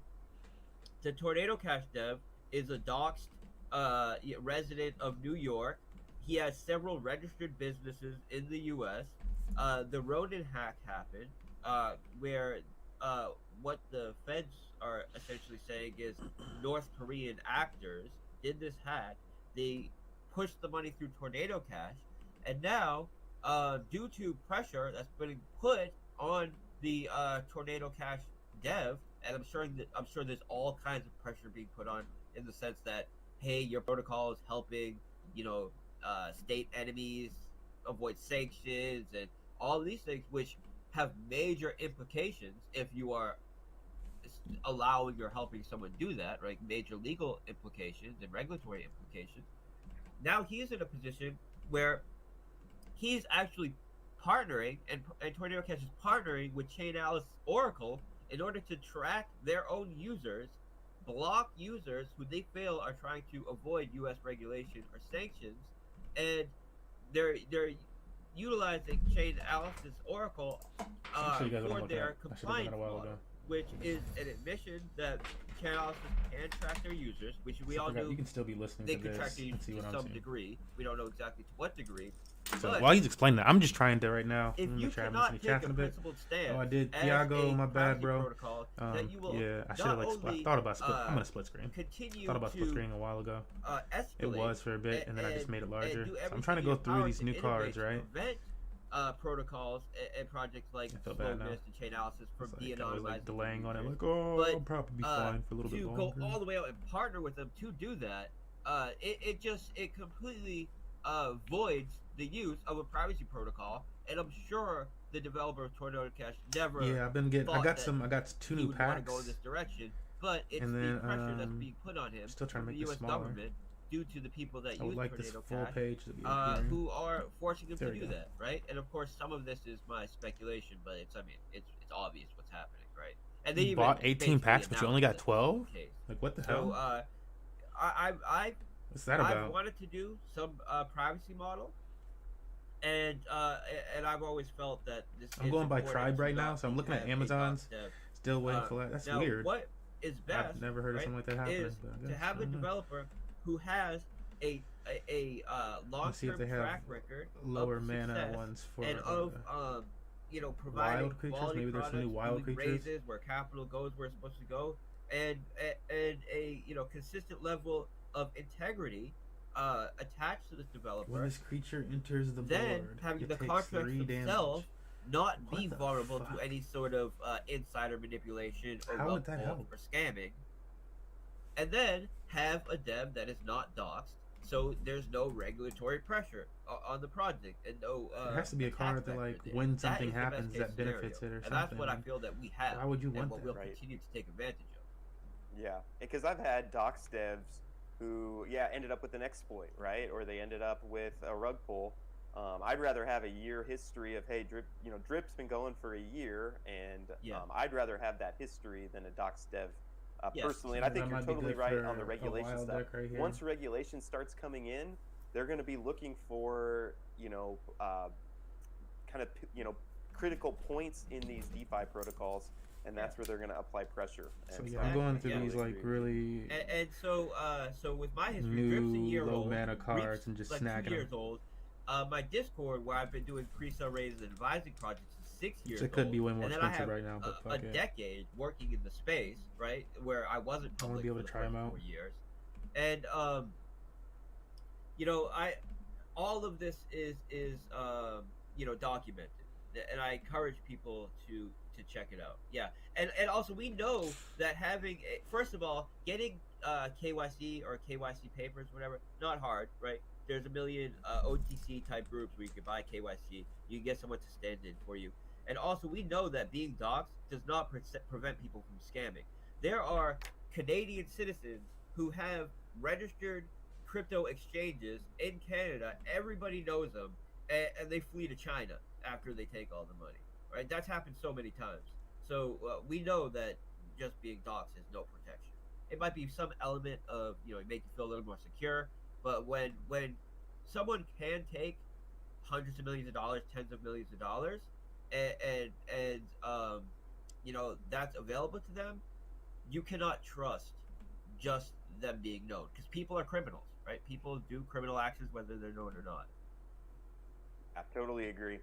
the Tornado Cash dev is a doxed resident of New York. He has several registered businesses in the U.S. The Ronin hack happened, where what the feds are essentially saying is North Korean actors did this hack. They pushed the money through Tornado Cash, and now, due to pressure that's being put on the Tornado Cash dev, and I'm sure there's all kinds of pressure being put on in the sense that, hey, your protocol is helping, state enemies avoid sanctions and all these things, which have major implications if you are allowing or helping someone do that, right? Major legal implications and regulatory implications. Now he's in a position where he's actually partnering, and Tornado Cash is partnering with Chainalysis Oracle in order to track their own users, block users who they feel are trying to avoid U.S. regulation or sanctions, and they're utilizing Chainalysis Oracle for their compliance model, which is an admission that Chainalysis can track their users, which we all know. You can still be listening they to can this track their users and see what to I'm some seeing. degree. We don't know exactly to what degree. So But while he's explaining that, I'm just trying to right now. if you cannot take a principled stand, Oh, I did. as Thiago, a my bad, privacy bro. protocol, that you will Yeah, I should have thought about split. I'm gonna split screen. Continue Thought about split to screen a while ago. escalate. It was for a bit, and then I just made it larger. Do So I'm everything trying to go in your through power these to new innovate cards, to right? Prevent protocols and projects like I feel bad now. Slowness and Chainalysis from It's like I was de-anonymizing delaying on it, users. like, oh, But, I'll probably be fine for a little bit to longer. go all the way out and partner with them to do that, it completely voids the use of a privacy protocol, and I'm sure the developer of Tornado Cash never. Yeah, I've been getting. I got 2 new packs. Want to packs. go in this direction, but it's And then, the pressure that's being put on him still trying from to the make this U.S. smaller. government due to the people that I would use like this Tornado full Cash, page to be appearing. who are forcing them There to we do go. that, right? And of course, some of this is my speculation, but it's obvious what's happening, right? And they You bought 18 packs, but you only got 12. Like, what the hell? So, What's that I've about? wanted to do some privacy model, and I've always felt that this. I'm is going by important tribe to right now, not so I'm looking at have a Amazon's. dev. Still waiting for that. That's Now, weird. what is best? I've never heard of right, something like that happening. is But I to guess, have I a don't know. developer who has a Let's see if long-term they have track record lower of mana success ones for and of providing wild creatures. quality Maybe there's some new products, wild doing creatures. raises where capital goes where it's supposed to go, and a consistent level of integrity attached to this developer. When this creature enters the Then board, having it the takes contracts 3 themselves damage. not What be the vulnerable fuck? to any sort of insider manipulation or How would that wealth help? or scamming, and then have a dev that is not doxed, so there's no regulatory pressure on the project and no. There has to be a tax card that, factor like, there. when That something is the happens best-case that benefits scenario. it or and that's what I something. feel that we have. Why would you and want what that? we'll Right. continue to take advantage of. Yeah, because I've had docs devs who, ended up with an exploit, right? Or they ended up with a rug pull. I'd rather have a year history of, hey, Drip's been going for a year, and I'd rather have that history than a docs dev personally. And I think you're totally right on the regulation stuff. Right, once regulation starts coming in, they're going to be looking for, critical points in these DeFi protocols, and that's where they're going to apply pressure. So And yeah, I'm going through these totally like agree. really And so with my history, Drip's a new year low old. mana cards and just like snagging 2 them. years old. My Discord, where I've been doing pre-sale raises and advising projects, is 6 years It could old. be way more and then I expensive have right now, but a fuck it. decade working in the space, right, where I wasn't I wanna public be able for to the try first 'em out. 4 years, and all of this is documented, and I encourage people to check it out. Yeah, and also we know that having first of all getting KYC or KYC papers, whatever, not hard, right? There's a million OTC type groups where you can buy KYC. You can get someone to stand in for you. And also, we know that being doxxed does not prevent people from scamming. There are Canadian citizens who have registered crypto exchanges in Canada. Everybody knows them, and they flee to China after they take all the money. Right? That's happened so many times. So we know that just being doxxed is no protection. It might be some element of make you feel a little more secure. But when someone can take hundreds of millions of dollars, tens of millions of dollars, and you know, that's available to them, you cannot trust just them being known, because people are criminals, right? People do criminal actions whether they're known or not. I totally agree.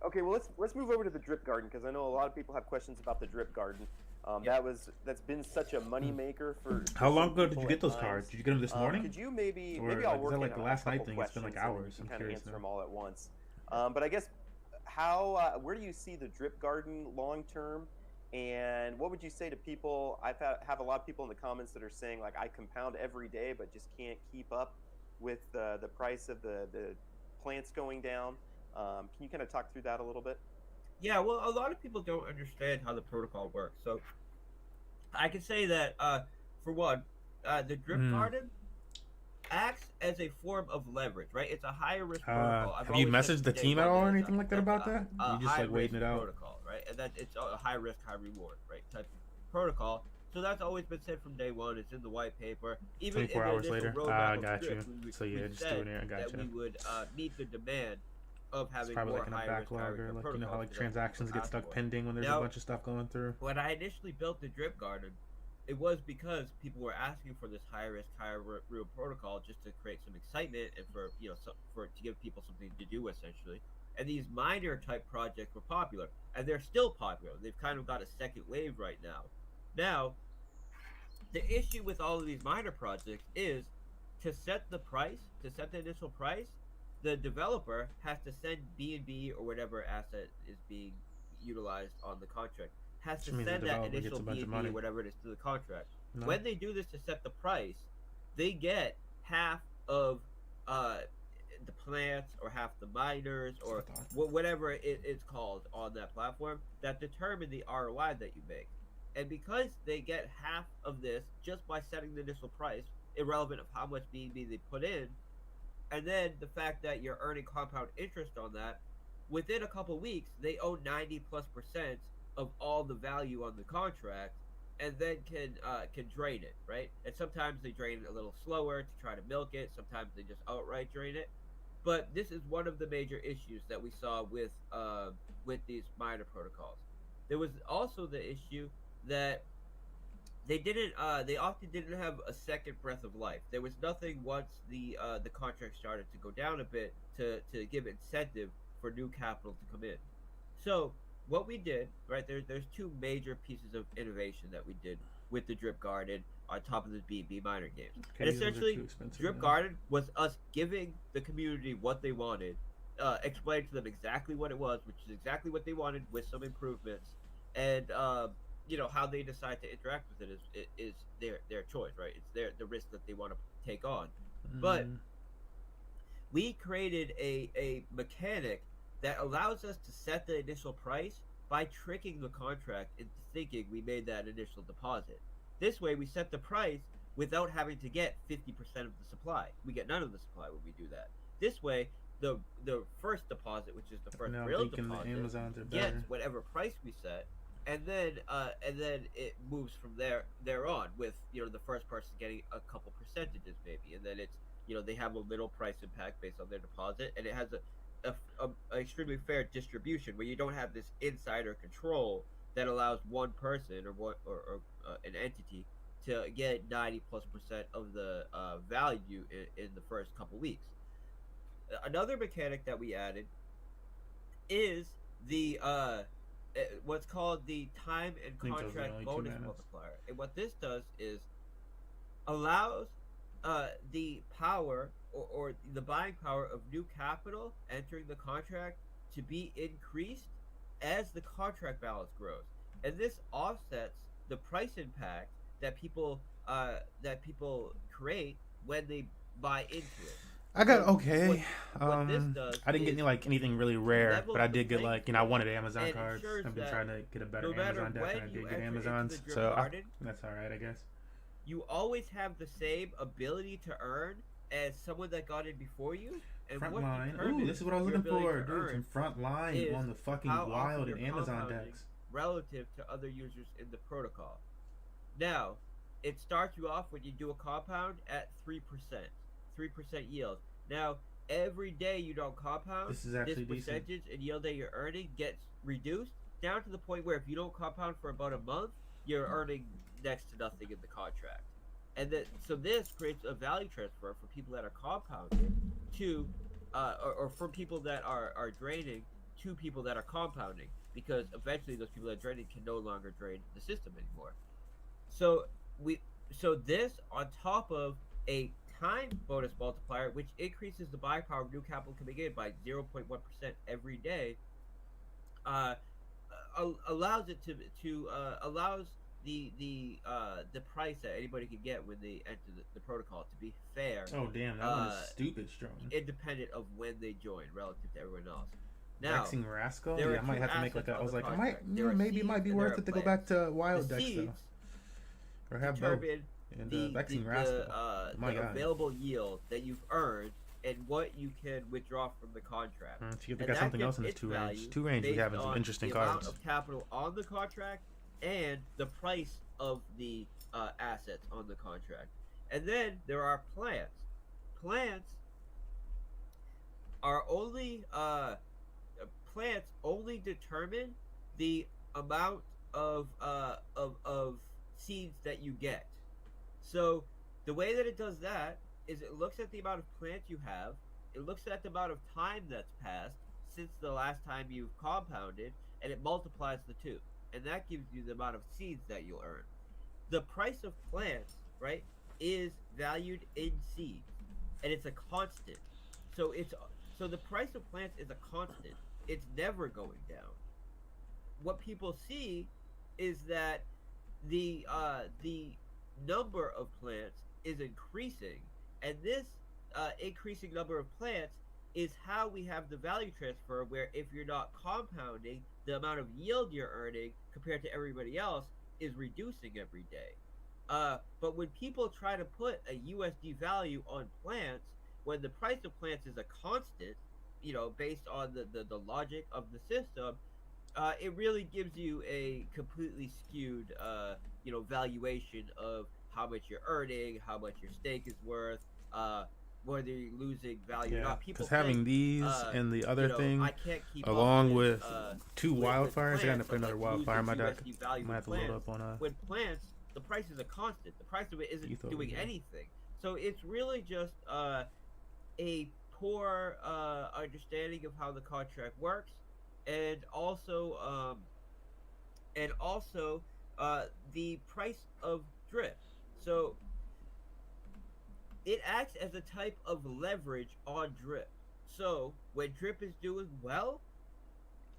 Okay, well let's move over to the drip garden, because I know a lot of people have questions about the drip garden. That's been such a money maker for How long ago did people you get at those times. cards? Did you get them this morning? Could you maybe Or, I'll like, work is that, like, in the a last night couple thing? It's been, like, questions, and hours. you I'm can kind of curious answer now. them all at once. But I guess how where do you see the drip garden long term? And what would you say to people? Have a lot of people in the comments that are saying, like, I compound every day but just can't keep up with the price of the plants going down. Can you kind of talk through that a little bit? Yeah, well, a lot of people don't understand how the protocol works. So I can say that, for one, the drip garden acts as a form of leverage, right? It's a higher risk protocol. Have you messaged the team at all or anything like that about that? You just, like, waiting it out? Protocol, right? And that it's a high risk, high reward, right? Type of protocol. So that's always been said from day one. It's in the white paper. Even 24 in the hours initial later. roadmap I of got drip, you. So yeah, just doing it. I got that you. we would meet the demand of It's having probably more like in a high risk, high backlog, or return like, you know how, like, protocols transactions get stuck pending when there's a bunch of stuff going through. When I initially built the drip garden, it was because people were asking for this high risk, high real protocol just to create some excitement and for, you know, to give people something to do, essentially. And these miner type projects were popular, and they're still popular. They've kind of got a second wave right now. Now, the issue with all of these miner projects is to set the initial price, the developer has to send BNB or whatever asset is being utilized on the contract, has to send that initial BNB or whatever it is to the contract. No. When they do this to set the price, they get half of the plants or half the miners or whatever it's called on that platform that determine the ROI that you make. And because they get half of this just by setting the initial price, irrelevant of how much BNB they put in, and then the fact that you're earning compound interest on that, within a couple weeks, they own 90+% of all the value on the contract, and then can drain it, right? And sometimes they drain it a little slower to try to milk it. Sometimes they just outright drain it. But this is one of the major issues that we saw with these miner protocols. There was also the issue that they often didn't have a second breath of life. There was nothing once the contract started to go down a bit to give incentive for new capital to come in. So what we did, right, there's two major pieces of innovation that we did with the drip garden on top of the BNB miner games. Okay, and essentially, drip garden was us giving the community what they wanted, explain to them exactly what it was, which is exactly what they wanted with some improvements, and you know, how they decide to interact with it is their choice, right? It's the risk that they want to take on. But we created a mechanic that allows us to set the initial price by tricking the contract into thinking we made that initial deposit. This way, we set the price without having to get 50% of the supply. We get none of the supply when we do that. This way, the first deposit, which is the first real deposit, gets whatever price we set, and then it moves from there on with, you know, the first person getting a couple percentages maybe, and then it's, you know, they have a little price impact based on their deposit, and it has a extremely fair distribution where you don't have this insider control that allows one person or an entity to get 90+% of the value in the first couple weeks. Another mechanic that we added is the what's called the time and contract bonus multiplier. And what this does is allows the power or the buying power of new capital entering the contract to be increased as the contract balance grows. And this offsets the price impact that people create when they buy into it. I got okay. What this does, I didn't get anything really rare, but I did get, like, you know, I wanted Amazon cards. I've been trying to get a better Amazon deck, and I did get Amazons, so that's all right, I guess. You always have the same ability to earn as someone that got in before you. And front line. Ooh, this is what I was looking for, dude. Some front line on the fucking wild and Amazon decks relative to other users in the protocol. Now, it starts you off when you do a compound at 3%. 3% yield. Now, every day you don't compound, this is actually this percentage and yield that you're earning gets reduced down to the point where if you don't compound for about a month, you're earning next to nothing in the contract. And then, so this creates a value transfer for people that are compounding to, or for people that are draining to people that are compounding, because eventually those people that are draining can no longer drain the system anymore. So this on top of a time bonus multiplier, which increases the buying power of new capital coming in by 0.1% every day, allows it to allows the price that anybody can get when they enter the protocol to be fair. Oh damn, that one is stupid strong. Independent of when they join relative to everyone else. Now, Vexing Rascal? Yeah, I might have to make like a. I was like, maybe it might be worth it to go back to Wild Decks though, or have both. And Vexing Rascal, the available yield that you've earned and what you can withdraw from the contract. So you got something else in this 2 range. 2 range we have some interesting cards. The amount of capital on the contract and the price of the assets on the contract. And then there are plants. Plants are only determine the amount of seeds that you get. So the way that it does that is it looks at the amount of plants you have, it looks at the amount of time that's passed since the last time you've compounded, and it multiplies the two. And that gives you the amount of seeds that you'll earn. The price of plants, right, is valued in seeds, and it's a constant. So the price of plants is a constant. It's never going down. What people see is that the number of plants is increasing, and this increasing number of plants is how we have the value transfer, where if you're not compounding, the amount of yield you're earning compared to everybody else is reducing every day. But when people try to put a USD value on plants, when the price of plants is a constant, based on the logic of the system, it really gives you a completely skewed, valuation of how much you're earning, how much your stake is worth, whether you're losing value or not. Because having these and the other thing, along with 2 wildfires, I gotta put another wildfire in my deck. I might have to load up on When plants, the price is a constant. The price of it isn't doing anything. So it's really just a poor understanding of how the contract works, and also the price of drip. So it acts as a type of leverage on drip. So when drip is doing well,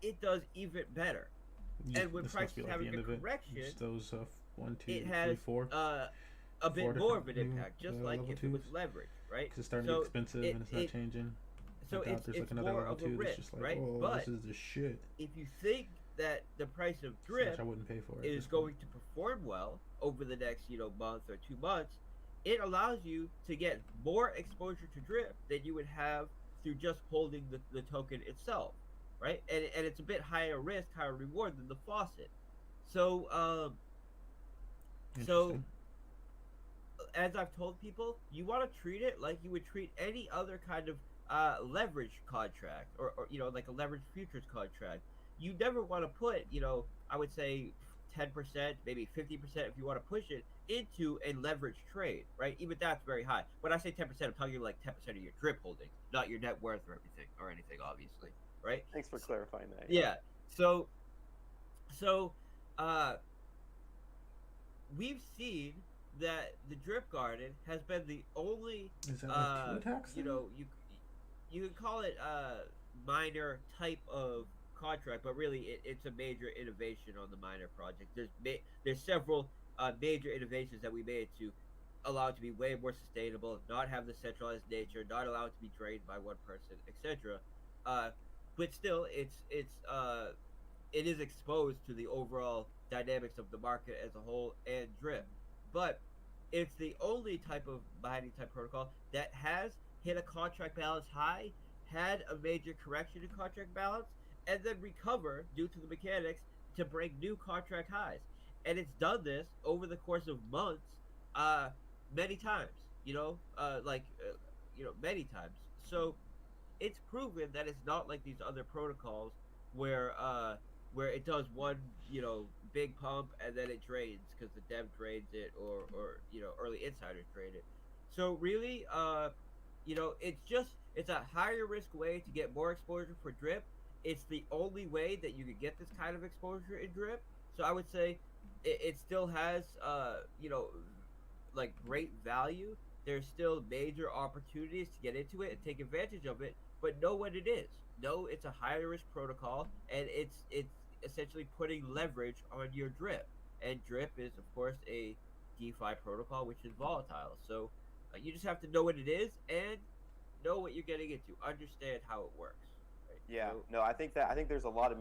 it does even better. And when price is having a correction, those 1, 2, it has 3, 4, a bit more of an impact, just like if it was leverage, right? Because it's starting to get expensive and it's not changing. So it's more of a risk, right? But this is the shit. If you think that the price of drip I wouldn't pay for it, is going to perform well over the next month or 2 months, it allows you to get more exposure to drip than you would have through just holding the token itself, right? And it's a bit higher risk, higher reward than the faucet. So as I've told people, you want to treat it like you would treat any other kind of leverage contract, or like a leverage futures contract. You never want to put, I would say 10%, maybe 50% if you want to push it into a leverage trade, right? Even that's very high. When I say 10%, I'm talking like 10% of your drip holdings, not your net worth or anything, obviously, right? Thanks for clarifying that. Yeah. So we've seen that the drip garden has been the only, is that like 2 attacks? You can call it minor type of contract, but really it's a major innovation on the miner project. There's several major innovations that we made to allow it to be way more sustainable, not have the centralized nature, not allow it to be drained by one person, etc. But still, it is exposed to the overall dynamics of the market as a whole and drip. But it's the only type of mining type protocol that has hit a contract balance high, had a major correction in contract balance, and then recover due to the mechanics to break new contract highs. And it's done this over the course of months, many times, many times. So it's proven that it's not like these other protocols where it does one, big pump and then it drains because the dev drains it, or early insiders drain it. So really, it's a higher risk way to get more exposure for drip. It's the only way that you could get this kind of exposure in drip. So I would say it still has like great value. There's still major opportunities to get into it and take advantage of it, but know what it is. Know it's a higher risk protocol, and it's essentially putting leverage on your drip. And drip is, of course, a DeFi protocol, which is volatile. So you just have to know what it is and know what you're getting into. Understand how it works. Right? Yeah. So, No, I think there's a lot of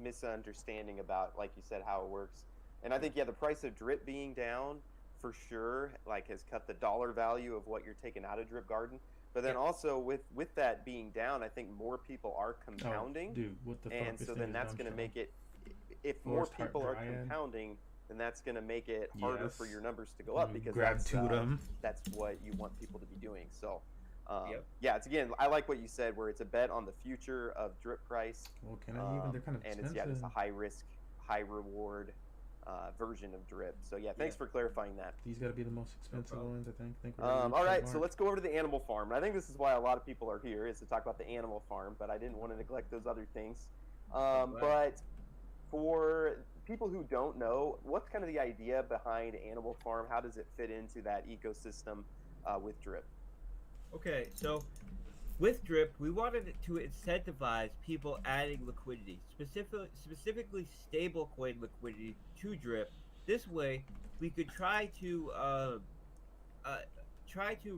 misunderstanding about, like you said, how it works. And I think, the price of drip being down for sure, like, has cut the dollar value of what you're taking out of Drip Garden. But then also with that being down, I think more people are compounding. Oh, dude, what the fuck? And so then that's going to make it, if more people are compounding, then that's going to make it harder for your numbers to go up, because that's what you want people to be doing. So it's, again, I like what you said, where it's a bet on the future of drip price. Well, can I even? They're kind of expensive. And it's a high risk, high reward version of drip. So thanks for clarifying that. These got to be the most expensive ones, I think. All right, so let's go over to the animal farm. And I think this is why a lot of people are here, is to talk about the animal farm, but I didn't want to neglect those other things. But for people who don't know, what's kind of the idea behind Animal Farm? How does it fit into that ecosystem with drip? Okay, so with drip, we wanted to incentivize people adding liquidity, specifically stablecoin liquidity to drip. This way, we could try to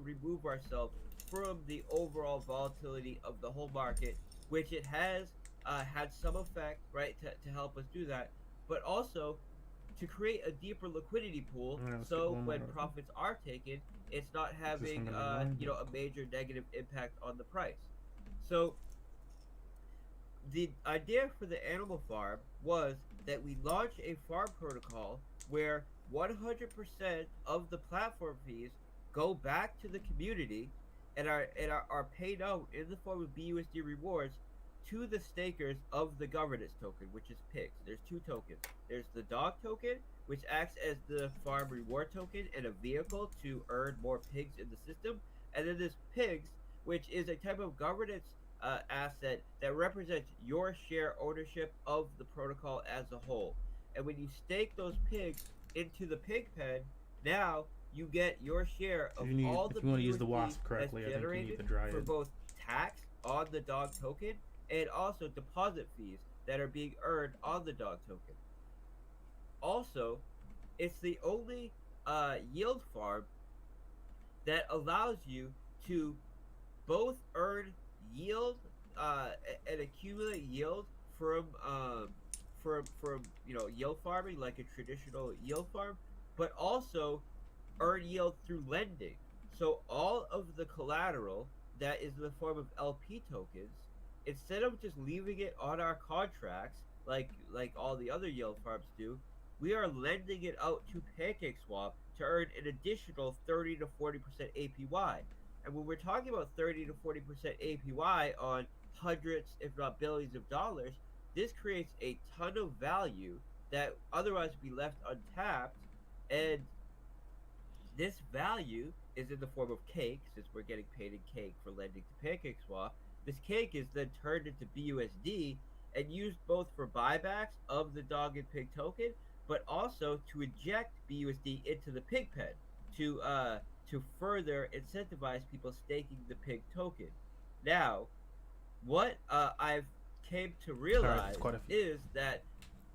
remove ourselves from the overall volatility of the whole market, which it has had some effect, right, to help us do that, but also to create a deeper liquidity pool, so when profits are taken, it's not having a major negative impact on the price. So the idea for the Animal Farm was that we launch a farm protocol where 100% of the platform fees go back to the community and are paid out in the form of BUSD rewards to the stakers of the governance token, which is pigs. There's two tokens. There's the dog token, which acts as the farm reward token and a vehicle to earn more pigs in the system. And then there's pigs, which is a type of governance asset that represents your share ownership of the protocol as a whole. And when you stake those pigs into the pig pen, now you get your share of all the BUSD that's generated for both tax on the dog token and also deposit fees that are being earned on the dog token. Also, it's the only yield farm that allows you to both earn yield and accumulate yield from yield farming like a traditional yield farm, but also earn yield through lending. So all of the collateral that is in the form of LP tokens, instead of just leaving it on our contracts like all the other yield farms do, we are lending it out to PancakeSwap to earn an additional 30 to 40% APY. And when we're talking about 30 to 40% APY on hundreds, if not billions of dollars, this creates a ton of value that otherwise would be left untapped. And this value is in the form of cake, since we're getting paid in cake for lending to PancakeSwap. This cake is then turned into BUSD and used both for buybacks of the dog and pig token, but also to inject BUSD into the pig pen to further incentivize people staking the pig token. Now, what I've came to realize is that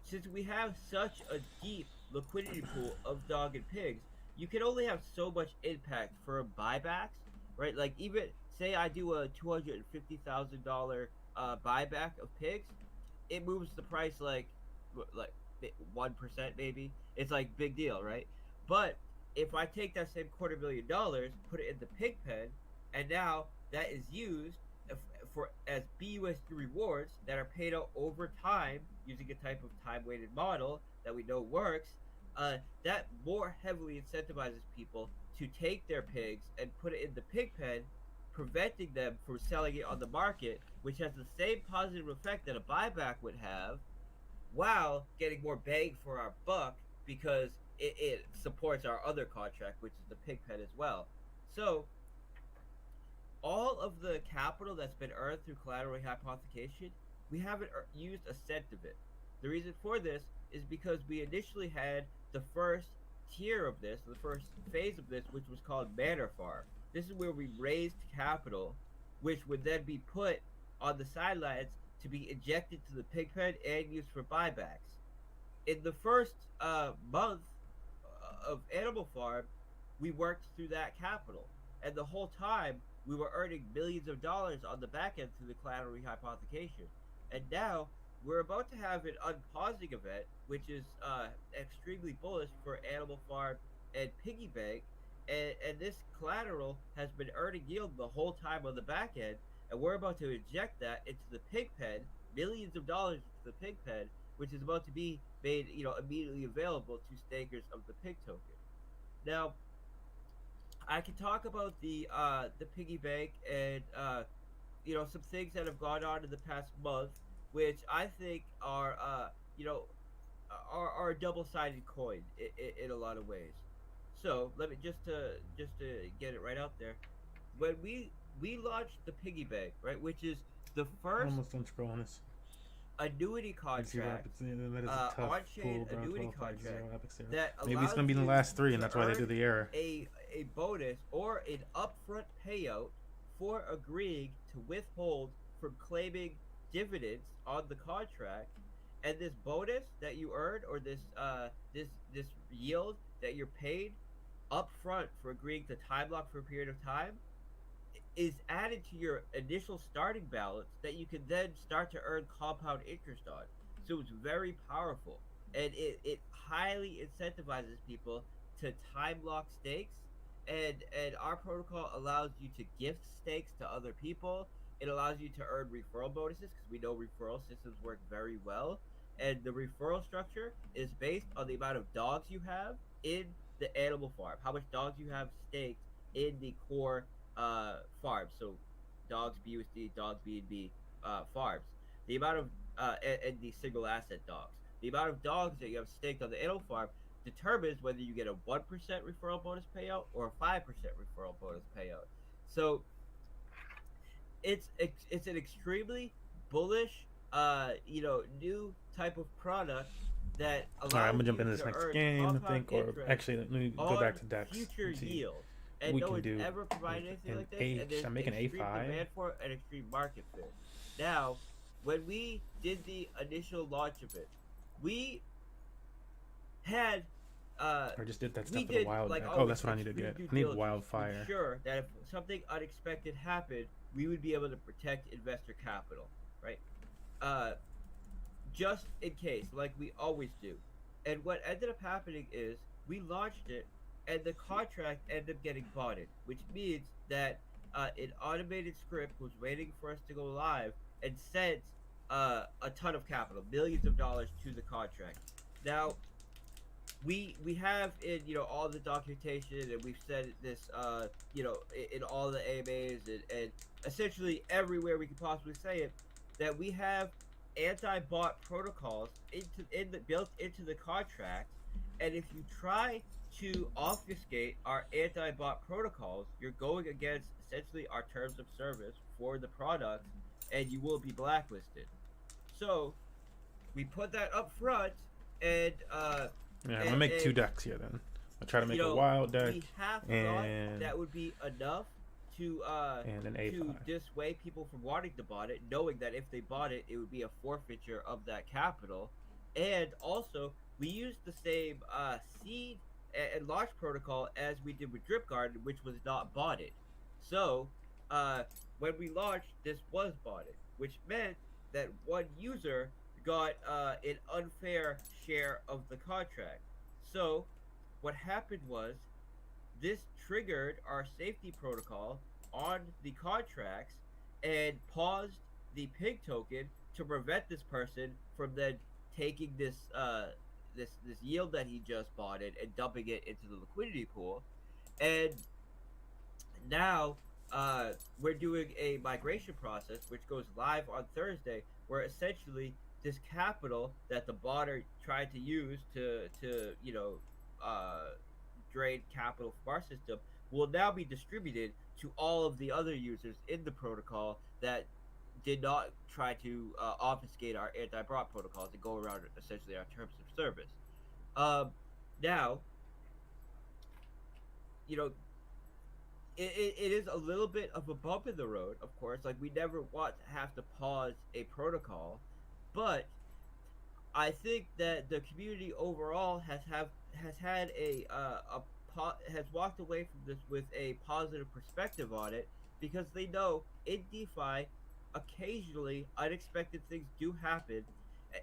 since we have such a deep liquidity pool of dog and pigs, you can only have so much impact for buybacks, right? Like, even say I do a $250,000 buyback of pigs, it moves the price like 1% maybe. It's like big deal, right? But if I take that same $250,000, put it in the pig pen, and now that is used as BUSD rewards that are paid out over time using a type of time-weighted model that we know works, that more heavily incentivizes people to take their pigs and put it in the pig pen, preventing them from selling it on the market, which has the same positive effect that a buyback would have, while getting more bang for our buck because it supports our other contract, which is the pig pen as well. So all of the capital that's been earned through collateral hypothecation, we haven't used a cent of it. The reason for this is because we initially had the first tier of this, the first phase of this, which was called Manor Farm. This is where we raised capital, which would then be put on the sidelines to be injected to the pig pen and used for buybacks. In the first month of Animal Farm, we worked through that capital, and the whole time we were earning millions of dollars on the back end through the collateral hypothecation. And now we're about to have an unpausing event, which is extremely bullish for Animal Farm and Piggy Bank, and this collateral has been earning yield the whole time on the back end, and we're about to inject that into the pig pen, millions of dollars into the pig pen, which is about to be made, immediately available to stakers of the pig token. Now, I can talk about the piggy bank and some things that have gone on in the past month, which I think are are a double-sided coin in a lot of ways. So let me just to get it right out there. When we launched the piggy bank, right, which is the first almost done scrolling this annuity contract, on-chain annuity contract that maybe it's gonna be in the last three, and that's why they do the error. A bonus or an upfront payout for agreeing to withhold from claiming dividends on the contract, and this bonus that you earn, or this yield that you're paid upfront for agreeing to time lock for a period of time, is added to your initial starting balance that you can then start to earn compound interest on. So it's very powerful, and it highly incentivizes people to time lock stakes, and our protocol allows you to gift stakes to other people. It allows you to earn referral bonuses, because we know referral systems work very well, and the referral structure is based on the amount of dogs you have in the animal farm, how much dogs you have staked in the core farms. So dogs BUSD, dogs B&B farms, the amount of and the single asset dogs, the amount of dogs that you have staked on the animal farm determines whether you get a 1% referral bonus payout or a 5% referral bonus payout. So it's an extremely bullish new type of product that allows. All right, I'm gonna jump into this next game, I think, or actually let me go back to Dex. Future yield. And no one's ever provided anything like this. And there's I'm making extreme A5 demand for it and extreme market fit. Now, when we did the initial launch of it, we had I just did that stuff with a wild. That's what I need to get. I need wildfire. Sure that if something unexpected happened, we would be able to protect investor capital, right? Just in case, like we always do. And what ended up happening is we launched it, and the contract ended up getting botted, which means that an automated script was waiting for us to go live and sent a ton of capital, millions of dollars, to the contract. Now, we have in all the documentation, and we've said this in all the AMAs and essentially everywhere we can possibly say it, that we have anti-bot protocols built into the contract, and if you try to obfuscate our anti-bot protocols, you're going against essentially our terms of service for the product, and you will be blacklisted. So we put that up front, and I'm gonna make 2 decks here then. I'll try to make a wild deck, we have thought that would be enough to and an A5. to dissuade people from wanting to bot it, knowing that if they bought it, it would be a forfeiture of that capital. And also, we used the same seed and launch protocol as we did with Drip Garden, which was not botted. So when we launched, this was botted, which meant that one user got an unfair share of the contract. So what happened was, this triggered our safety protocol on the contracts and paused the pig token to prevent this person from then taking this this yield that he just bought it and dumping it into the liquidity pool. And now we're doing a migration process which goes live on Thursday, where essentially this capital that the bot tried to use to drain capital from our system will now be distributed to all of the other users in the protocol that did not try to obfuscate our anti-bot protocols and go around essentially our terms of service. Now, you know, it is a little bit of a bump in the road, of course. Like, we never want to have to pause a protocol, but I think that the community overall has had has walked away from this with a positive perspective on it, because they know in DeFi, occasionally unexpected things do happen.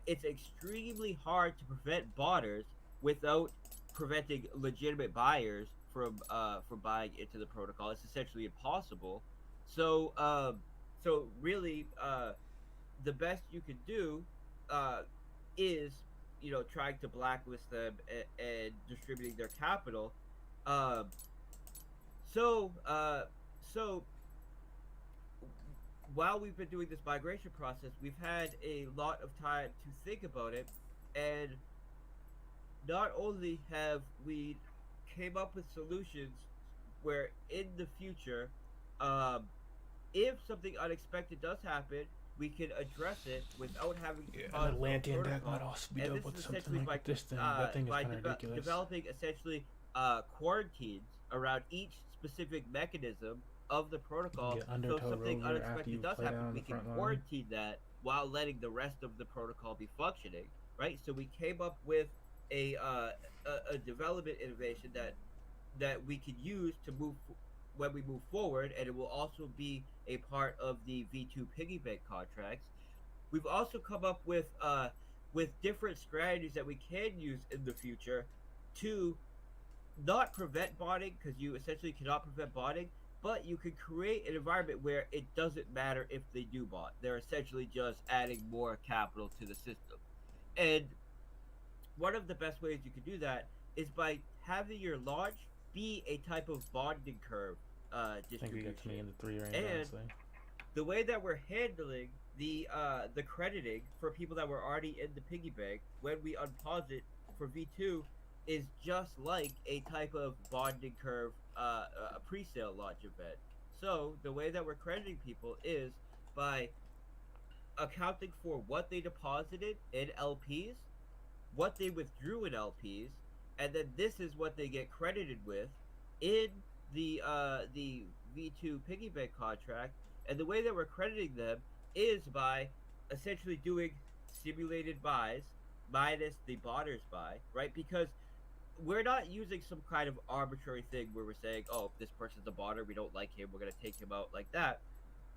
It's extremely hard to prevent botters without preventing legitimate buyers from buying into the protocol. It's essentially impossible. So so really, the best you can do uh, is, trying to blacklist them and distributing their capital. Um, so so while we've been doing this migration process, we've had a lot of time to think about it, and not only have we came up with solutions where in the future, um, if something unexpected does happen, we can address it without having to an Atlantean deck might also be dope with something like this thing. That thing is kind of ridiculous. Developing essentially quarantines around each specific mechanism of the protocol. So if something unexpected does happen, we can quarantine that while letting the rest of the protocol be functioning, right? So we came up with a development innovation that we can use to move when we move forward, and it will also be a part of the V2 piggy bank contracts. We've also come up with different strategies that we can use in the future to not prevent botting, because you essentially cannot prevent botting, but you can create an environment where it doesn't matter if they do bot. They're essentially just adding more capital to the system. And one of the best ways you can do that is by having your launch be a type of bonding curve distribution. I think we get to me in the 3 range, and honestly. The way that we're handling the crediting for people that were already in the piggy bank when we unpause it for V2 is just like a type of bonding curve a pre-sale launch event. So the way that we're crediting people is by accounting for what they deposited in LPs, what they withdrew in LPs, and then this is what they get credited with in the V2 piggy bank contract. And the way that we're crediting them is by essentially doing simulated buys minus the botter's buy, right? Because we're not using some kind of arbitrary thing where we're saying, oh, if this person's a botter, we don't like him, we're going to take him out like that.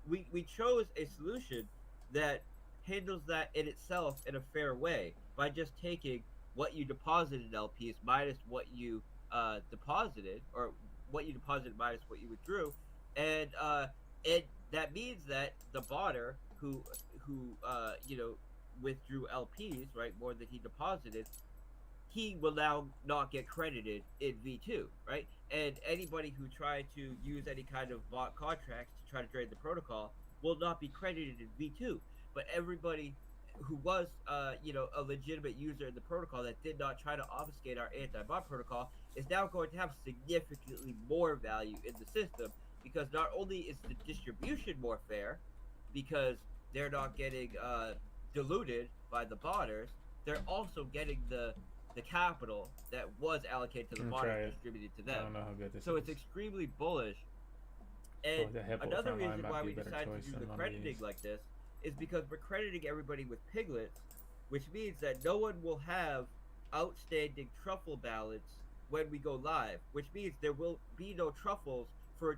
We chose a solution that handles that in itself in a fair way by just taking what you deposited in LPs minus what you deposited, or what you deposited minus what you withdrew, and that means that the botter who withdrew LPs, right, more than he deposited, he will now not get credited in V2, right? And anybody who tried to use any kind of bot contracts to try to drain the protocol will not be credited in V2. But everybody who was, a legitimate user in the protocol that did not try to obfuscate our anti-bot protocol is now going to have significantly more value in the system, because not only is the distribution more fair, because they're not getting diluted by the botters, they're also getting the capital that was allocated to the botters distributed to them. I don't know how good this so is. It's extremely bullish. And another reason why we decided to do the crediting like this is because we're crediting everybody with piglets, which means that no one will have outstanding truffle balance when we go live, which means there will be no truffles for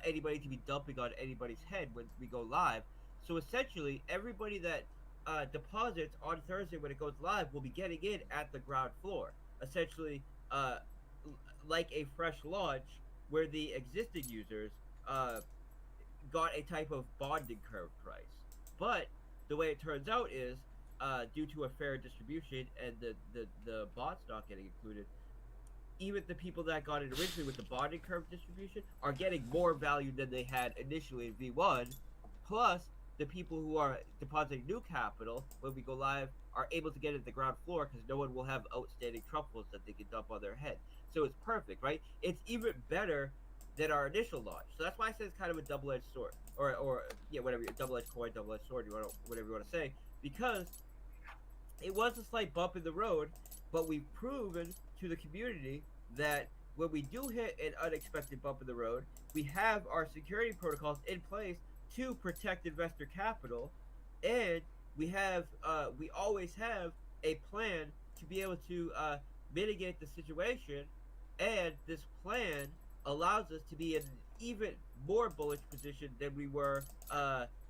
anybody to be dumping on anybody's head when we go live. So essentially, everybody that deposits on Thursday when it goes live will be getting in at the ground floor, essentially like a fresh launch where the existing users got a type of bonding curve price. But the way it turns out is, due to a fair distribution and the bots not getting included, even the people that got it originally with the bonding curve distribution are getting more value than they had initially in V1. Plus, the people who are depositing new capital when we go live are able to get it at the ground floor because no one will have outstanding truffles that they can dump on their head. So it's perfect, right? It's even better than our initial launch. So that's why I say it's kind of a double-edged sword, or yeah, whatever, double-edged coin, double-edged sword, whatever you want to say, because it was a slight bump in the road, but we've proven to the community that when we do hit an unexpected bump in the road, we have our security protocols in place to protect investor capital, and we always have a plan to be able to mitigate the situation, and this plan allows us to be in an even more bullish position than we were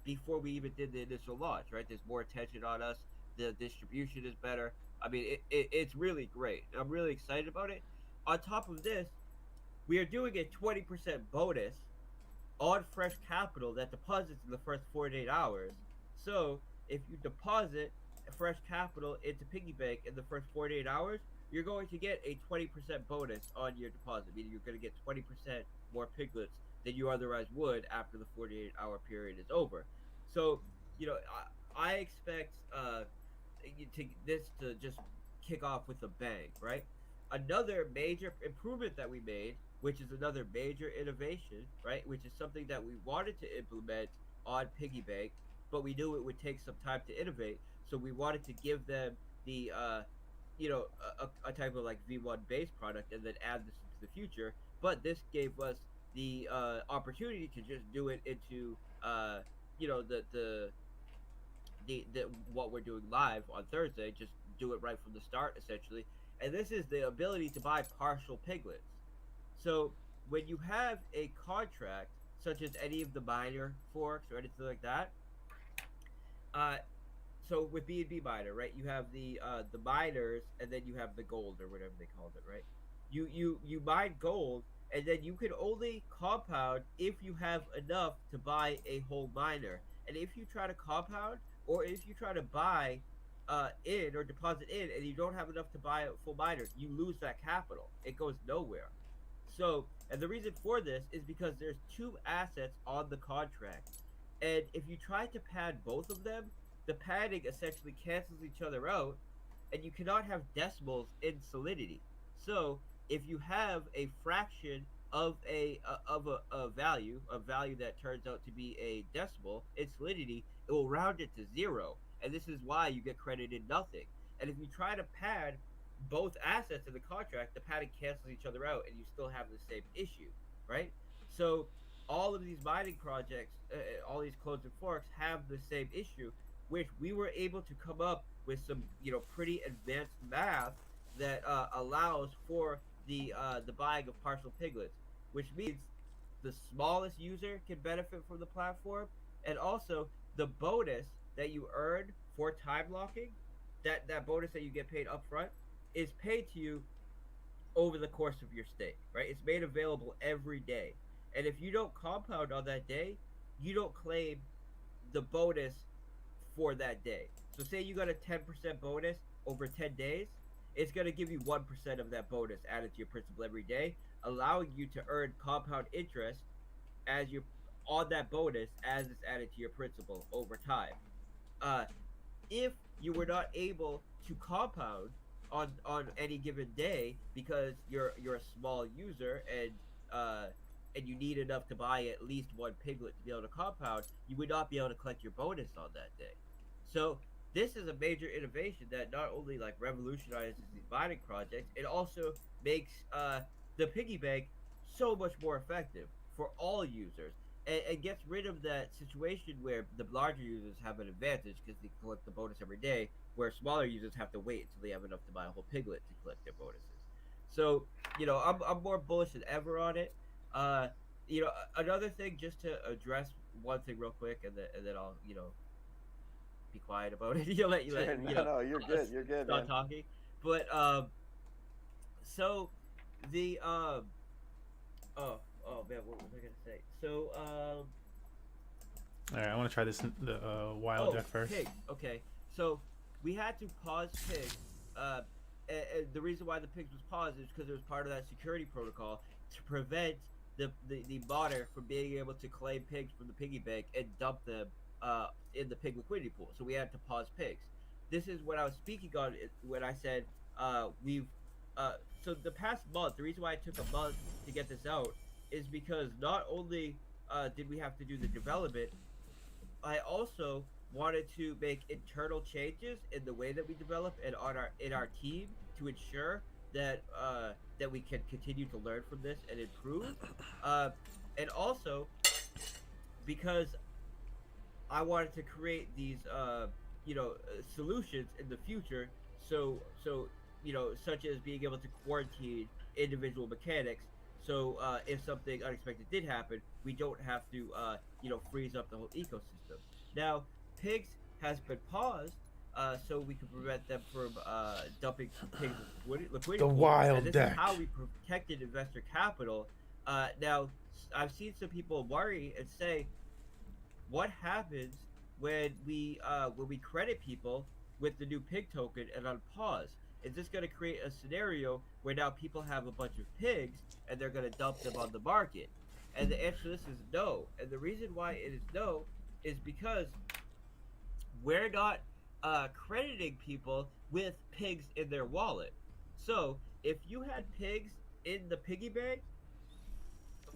before we even did the initial launch, right? There's more attention on us. The distribution is better. I mean, it's really great. I'm really excited about it. On top of this, we are doing a 20% bonus on fresh capital that deposits in the first 48 hours. So if you deposit fresh capital into piggy bank in the first 48 hours, you're going to get a 20% bonus on your deposit, meaning you're going to get 20% more piglets than you otherwise would after the 48-hour period is over. So, I expect this to just kick off with a bang, right? Another major improvement that we made, which is another major innovation, right? Which is something that we wanted to implement on Piggy Bank, but we knew it would take some time to innovate. So we wanted to give them the, a type of like V1 base product and then add this into the future. But this gave us the opportunity to just do it into, the what we're doing live on Thursday, just do it right from the start, essentially. And this is the ability to buy partial piglets. So when you have a contract, such as any of the miner forks or anything like that, so with BNB miner, right, you have the miners, and then you have the gold or whatever they called it, right? You mine gold, and then you can only compound if you have enough to buy a whole miner. And if you try to compound, or if you try to buy in or deposit in, and you don't have enough to buy a full miner, you lose that capital. It goes nowhere. So, and the reason for this is because there's two assets on the contract, and if you try to pad both of them, the padding essentially cancels each other out, and you cannot have decimals in solidity. So, if you have a fraction of a value that turns out to be a decimal in solidity, it will round it to 0, and this is why you get credited nothing. And if you try to pad both assets in the contract, the padding cancels each other out, and you still have the same issue, right? So all of these mining projects, all these clones and forks have the same issue, which we were able to come up with some, pretty advanced math that allows for the buying of partial piglets, which means the smallest user can benefit from the platform, and also the bonus that you earn for time locking, that bonus that you get paid upfront, is paid to you over the course of your stake, right? It's made available every day. And if you don't compound on that day, you don't claim the bonus for that day. So say you got a 10% bonus over 10 days, it's going to give you 1% of that bonus added to your principal every day, allowing you to earn compound interest as you on that bonus as it's added to your principal over time. If you were not able to compound on any given day because you're a small user and you need enough to buy at least one piglet to be able to compound, you would not be able to collect your bonus on that day. So this is a major innovation that not only like revolutionizes these mining projects, it also makes the piggy bank so much more effective for all users, and gets rid of that situation where the larger users have an advantage because they collect the bonus every day, where smaller users have to wait until they have enough to buy a whole piglet to collect their bonuses. So, I'm more bullish than ever on it. Another thing, just to address one thing real quick, and then I'll, be quiet about it. No, you're good. You're good, stop man. talking. But so the oh man, what was I gonna say? So all right, I want to try this wild deck first. Pig. Okay, so we had to pause pig, the reason why the pigs was paused is because it was part of that security protocol to prevent the modder from being able to claim pigs from the piggy bank and dump them in the pig liquidity pool. So we had to pause pigs. This is what I was speaking on when I said we've. So the past month, the reason why it took a month to get this out is because not only did we have to do the development, I also wanted to make internal changes in the way that we develop and in our team to ensure that that we can continue to learn from this and improve, and also because I wanted to create these solutions in the future, so such as being able to quarantine individual mechanics. So if something unexpected did happen, we don't have to freeze up the whole ecosystem. Now, pigs has been paused, so we can prevent them from dumping pigs liquidity. The wild and this deck. is how we protected investor capital. Now, I've seen some people worry and say, what happens when we credit people with the new pig token and on pause? Is this going to create a scenario where now people have a bunch of pigs and they're going to dump them on the market? And the answer to this is no. And the reason why it is no is because we're not crediting people with pigs in their wallet. So if you had pigs in the piggy bank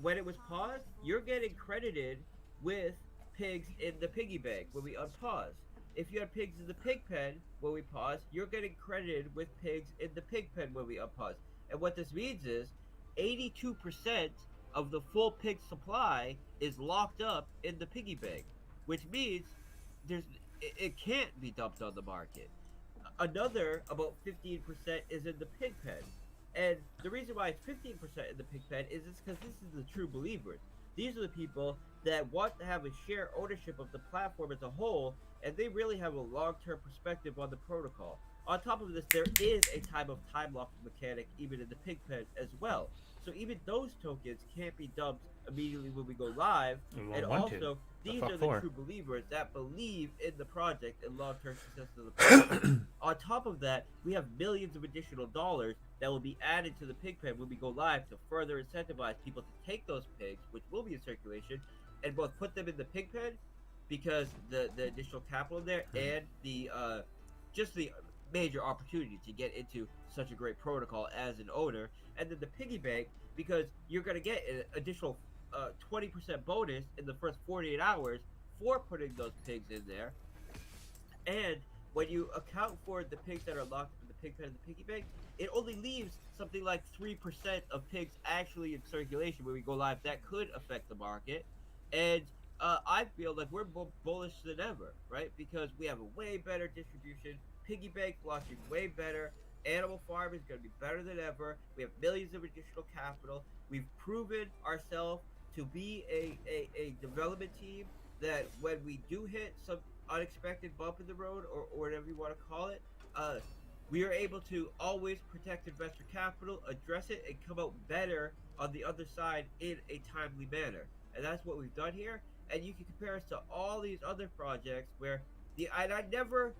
when it was paused, you're getting credited with pigs in the piggy bank when we unpause. If you have pigs in the pig pen when we pause, you're getting credited with pigs in the pig pen when we unpause. And what this means is 82% of the full pig supply is locked up in the piggy bank, which means it can't be dumped on the market. Another about 15% is in the pig pen. And the reason why it's 15% in the pig pen is because this is the true believers. These are the people that want to have a share ownership of the platform as a whole, and they really have a long-term perspective on the protocol. On top of this, there is a time lock mechanic even in the pig pen as well. So even those tokens can't be dumped immediately when we go live. And also, these are the true believers that believe in the project and long-term success of the project. On top of that, we have millions of additional dollars that will be added to the pig pen when we go live to further incentivize people to take those pigs, which will be in circulation, and both put them in the pig pen because the additional capital there and the just the major opportunity to get into such a great protocol as an owner, and then the piggy bank because you're going to get an additional 20% bonus in the first 48 hours for putting those pigs in there. And when you account for the pigs that are locked up in the pig pen and the piggy bank, it only leaves something like 3% of pigs actually in circulation when we go live. That could affect the market. And I feel like we're more bullish than ever, right? Because we have a way better distribution. Piggy bank launching way better. Animal farm is going to be better than ever. We have millions of additional capital. We've proven ourselves to be a development team that when we do hit some unexpected bump in the road or whatever you want to call it, we are able to always protect investor capital, address it, and come out better on the other side in a timely manner. And that's what we've done here. And you can compare us to all these other projects where I never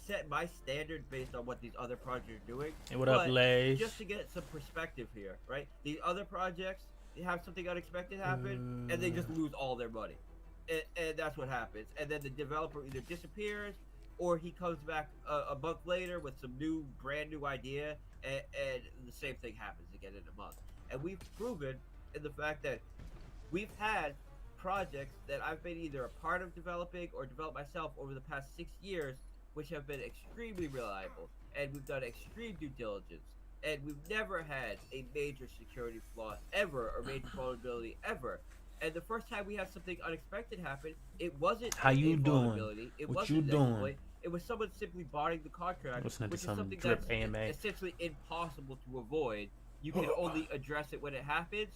set my standard based on what these other projects are doing. And what up, Lays? Just to get some perspective here, right? These other projects, they have something unexpected happen, and they just lose all their money. And that's what happens. And then the developer either disappears, or he comes back a month later with some brand new idea, and the same thing happens again in a month. And we've proven in the fact that we've had projects that I've been either a part of developing or developed myself over the past 6 years, which have been extremely reliable, and we've done extreme due diligence, and we've never had a major security flaw ever or major vulnerability ever. And the first time we had something unexpected happen, it wasn't how you doing? Vulnerability. It what wasn't you doing? It was someone simply botting the contract, Listening which to is some something drip that's AMA. essentially impossible to avoid. You can only address it when it happens,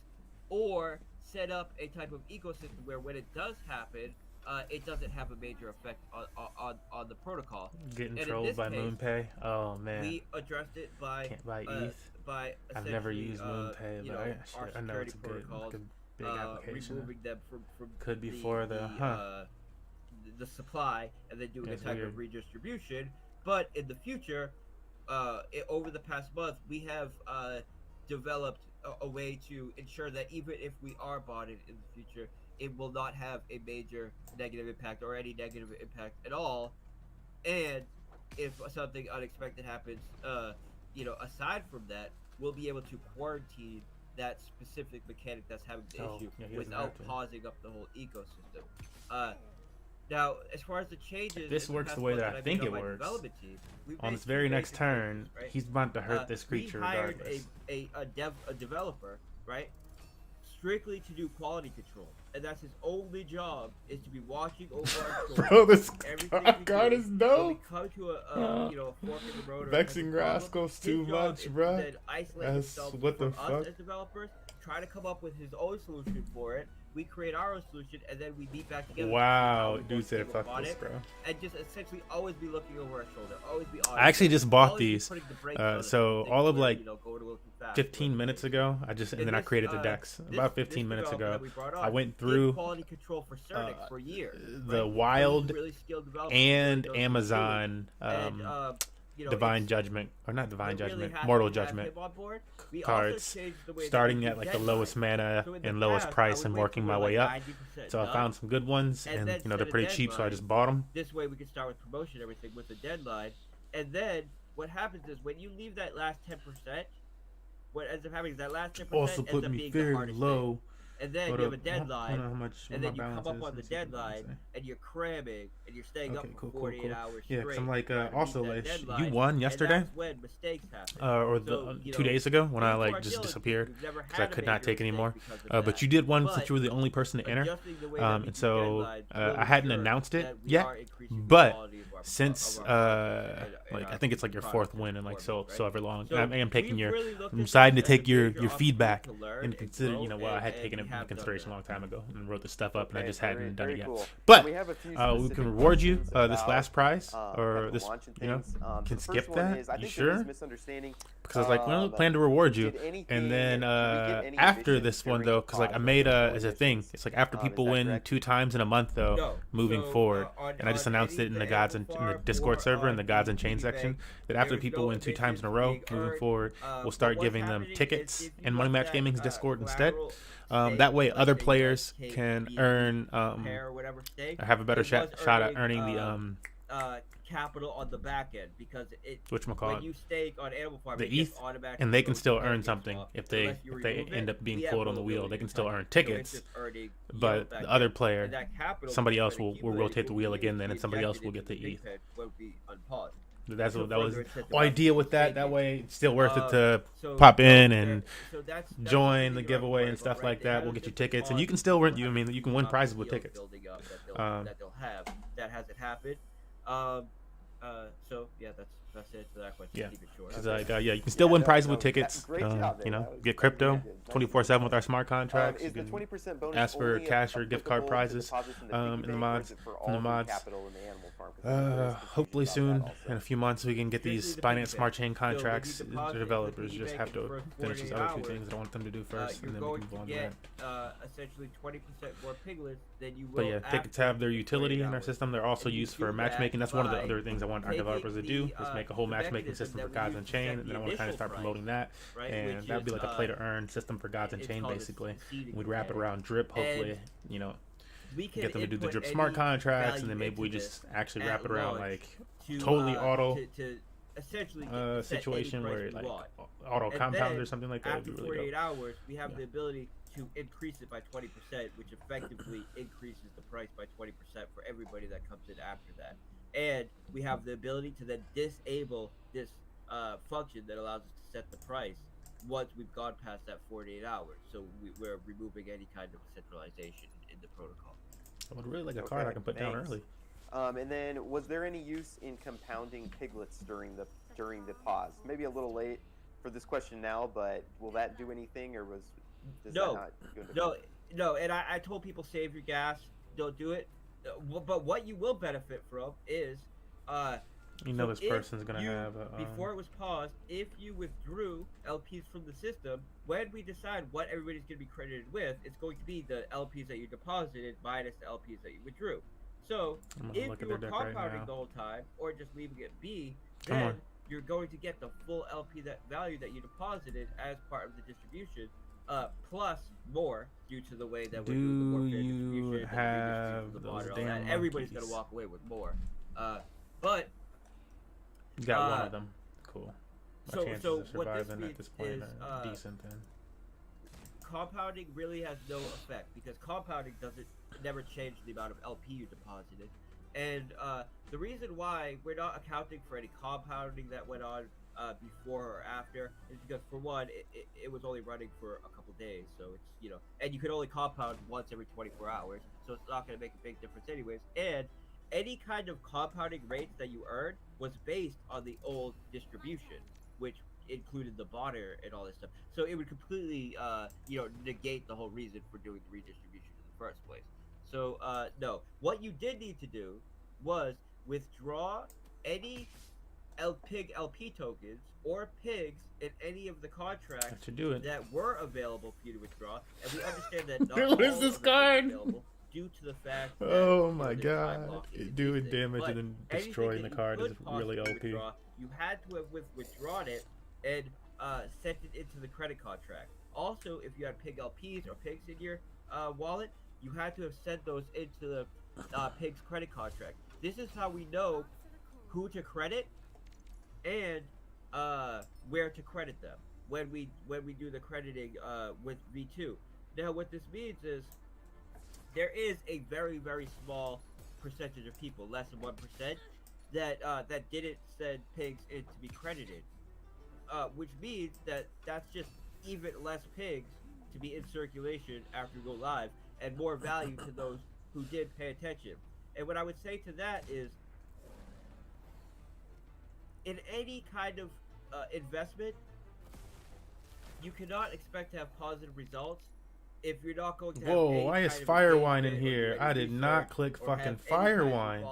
or set up a type of ecosystem where when it does happen, it doesn't have a major effect on the protocol. Getting trolled by MoonPay. Oh man. We addressed it by can't buy ETH. By I've never used MoonPay, but I know it's a good, like a big application. Removing them from could be for the supply and then doing That's a type weird. of redistribution. But in the future, over the past month, we have developed a way to ensure that even if we are botted in the future, it will not have a major negative impact or any negative impact at all. And if something unexpected happens, aside from that, we'll be able to quarantine that specific mechanic that's having the issue without pausing up the whole ecosystem. Now, as far as the changes, this works the way that I think it works. On this very next turn, right? He's about to hurt this creature. We hired regardless. a developer, right, strictly to do quality control, and that's his only job, is to be watching over our store. Bro, this card is dope. We come to a fork in the road. Vexing Rascals too much, bro. That's what the fuck. Us as developers, try to come up with his own solution for it. We create our own solution, and then we meet back together. Wow, dude said fuck this, bro. And just essentially always be looking over our shoulder. Always be honest. I actually just bought these. So all of like 15 minutes ago, and then I created the decks. About 15 minutes ago, I went through quality control for Cernix for years. The Wild and Amazon Divine Judgment, or not Divine Judgment, Mortal Judgment cards, starting at like the lowest mana and lowest price and working my way up. So I found some good ones, and they're pretty cheap, so I just bought them. This way we can start with promotion and everything with the deadline. And then what happens is when you leave that last 10%, what ends up happening is that last 10% also put ends up me being very the hardest low. thing. And then you have a deadline, and then you come up on the is. deadline, and you're cramming, and you're staying up for 48 hours straight. Yeah, because I'm like, also, like, you won yesterday? And that's when mistakes happen. Or 2 days ago, when I, like, just disappeared, because I could not take anymore. But you did one since you were the only person to enter. And so, I hadn't announced it yet, but since, like, I think it's, like, your 4th win in, like, so ever long. I am taking I'm deciding to take your feedback and consider, I had taken it into consideration a long time ago and wrote the stuff up, and I just hadn't done it yet. But we can reward you this last prize, or this, can skip that. You sure? Because I was like, we don't plan to reward you. And then after this one, though, because like I made as a thing, it's like after people win 2 times in a month, though, moving forward, and I just announced it in the Gods in the Discord server in the Gods and Chain section, that after people win 2 times in a row, moving forward, we'll start giving them tickets in Money Match Gaming's Discord instead. That way, other players can earn, or have a better shot at earning the capital on the back end, because when you stake on Animal Farm, the ETH, and they can still earn something if they end up being pulled on the wheel. They can still earn tickets, but the other player, somebody else will rotate the wheel again, then, and somebody else will get the ETH. That was the idea with that. That way, it's still worth it to pop in and join the giveaway and stuff like that. We'll get you tickets, and you can still win. You can win prizes with tickets. That hasn't happened. So yeah, that's it for that question. Yeah, keep it short. Cause like, you can still win prizes with tickets. Get crypto 24/7 with our smart contracts. Is the 20% bonus ask for cash or gift card prizes in the mods. Hopefully soon, in a few months, we can get these Binance Smart Chain contracts. The developers just have to finish these other 2 things that I want them to do first, and then we can move on to that. Essentially 20% more piglets than you will. But yeah, tickets have their utility in our system. They're also used for matchmaking. That's one of the other things I want our developers to do, is make a whole matchmaking system for Gods and Chain, and then I want to kind of start promoting that, and that would be like a play to earn system for Gods and Chain, basically. We'd wrap it around drip, hopefully, get them to do the drip smart contracts, and then maybe we just actually wrap it around like totally auto situation where like auto compounds or something like that. After 48 hours, we have the ability to increase it by 20%, which effectively increases the price by 20% for everybody that comes in after that. And we have the ability to then disable this function that allows us to set the price once we've gone past that 48 hours. So we're removing any kind of centralization in the protocol. I would really like a card I can put down early. And then, was there any use in compounding piglets during the pause? Maybe a little late for this question now, but will that do anything, or no? And I told people, save your gas, don't do it. But what you will benefit from is, this person's gonna have before it was paused, if you withdrew LPs from the system, when we decide what everybody's gonna be credited with, it's going to be the LPs that you deposited minus the LPs that you withdrew. So if you were compounding the whole time, or just leaving it be, then you're going to get the full LP value that you deposited as part of the distribution, plus more due to the way that we're doing the more fair distribution, have the those all damn that. Everybody's going to walk away with more. But you got one of them. Cool. My chances so of surviving what at this point are decent then. Compounding really has no effect because compounding never change the amount of LP you deposited. And the reason why we're not accounting for any compounding that went on before or after is because, for one, it was only running for a couple days, so it's, and you could only compound once every 24 hours, so it's not going to make a big difference anyways. And any kind of compounding rates that you earned was based on the old distribution, which included the botter and all this stuff. So it would completely, negate the whole reason for doing the redistribution in the first place. So, no. What you did need to do was withdraw any pig LP tokens or pigs in any of the contracts that were available for you to withdraw. And we understand that not all is this card? Available due to the fact that, oh my god, doing damage and then destroying the card is really OP. You had to have withdrawn it and sent it into the credit contract. Also, if you had pig LPs or pigs in your wallet, you had to have sent those into the pig's credit contract. This is how we know who to credit and where to credit them when we do the crediting with V2. Now, what this means is there is a very, very small percentage of people, less than 1%, that didn't send pigs in to be credited, which means that that's just even less pigs to be in circulation after you go live, and more value to those who did pay attention. And what I would say to that is, in any kind of investment, you cannot expect to have positive results if you're not going to have why is Firewine in here? I did not click fucking Firewine.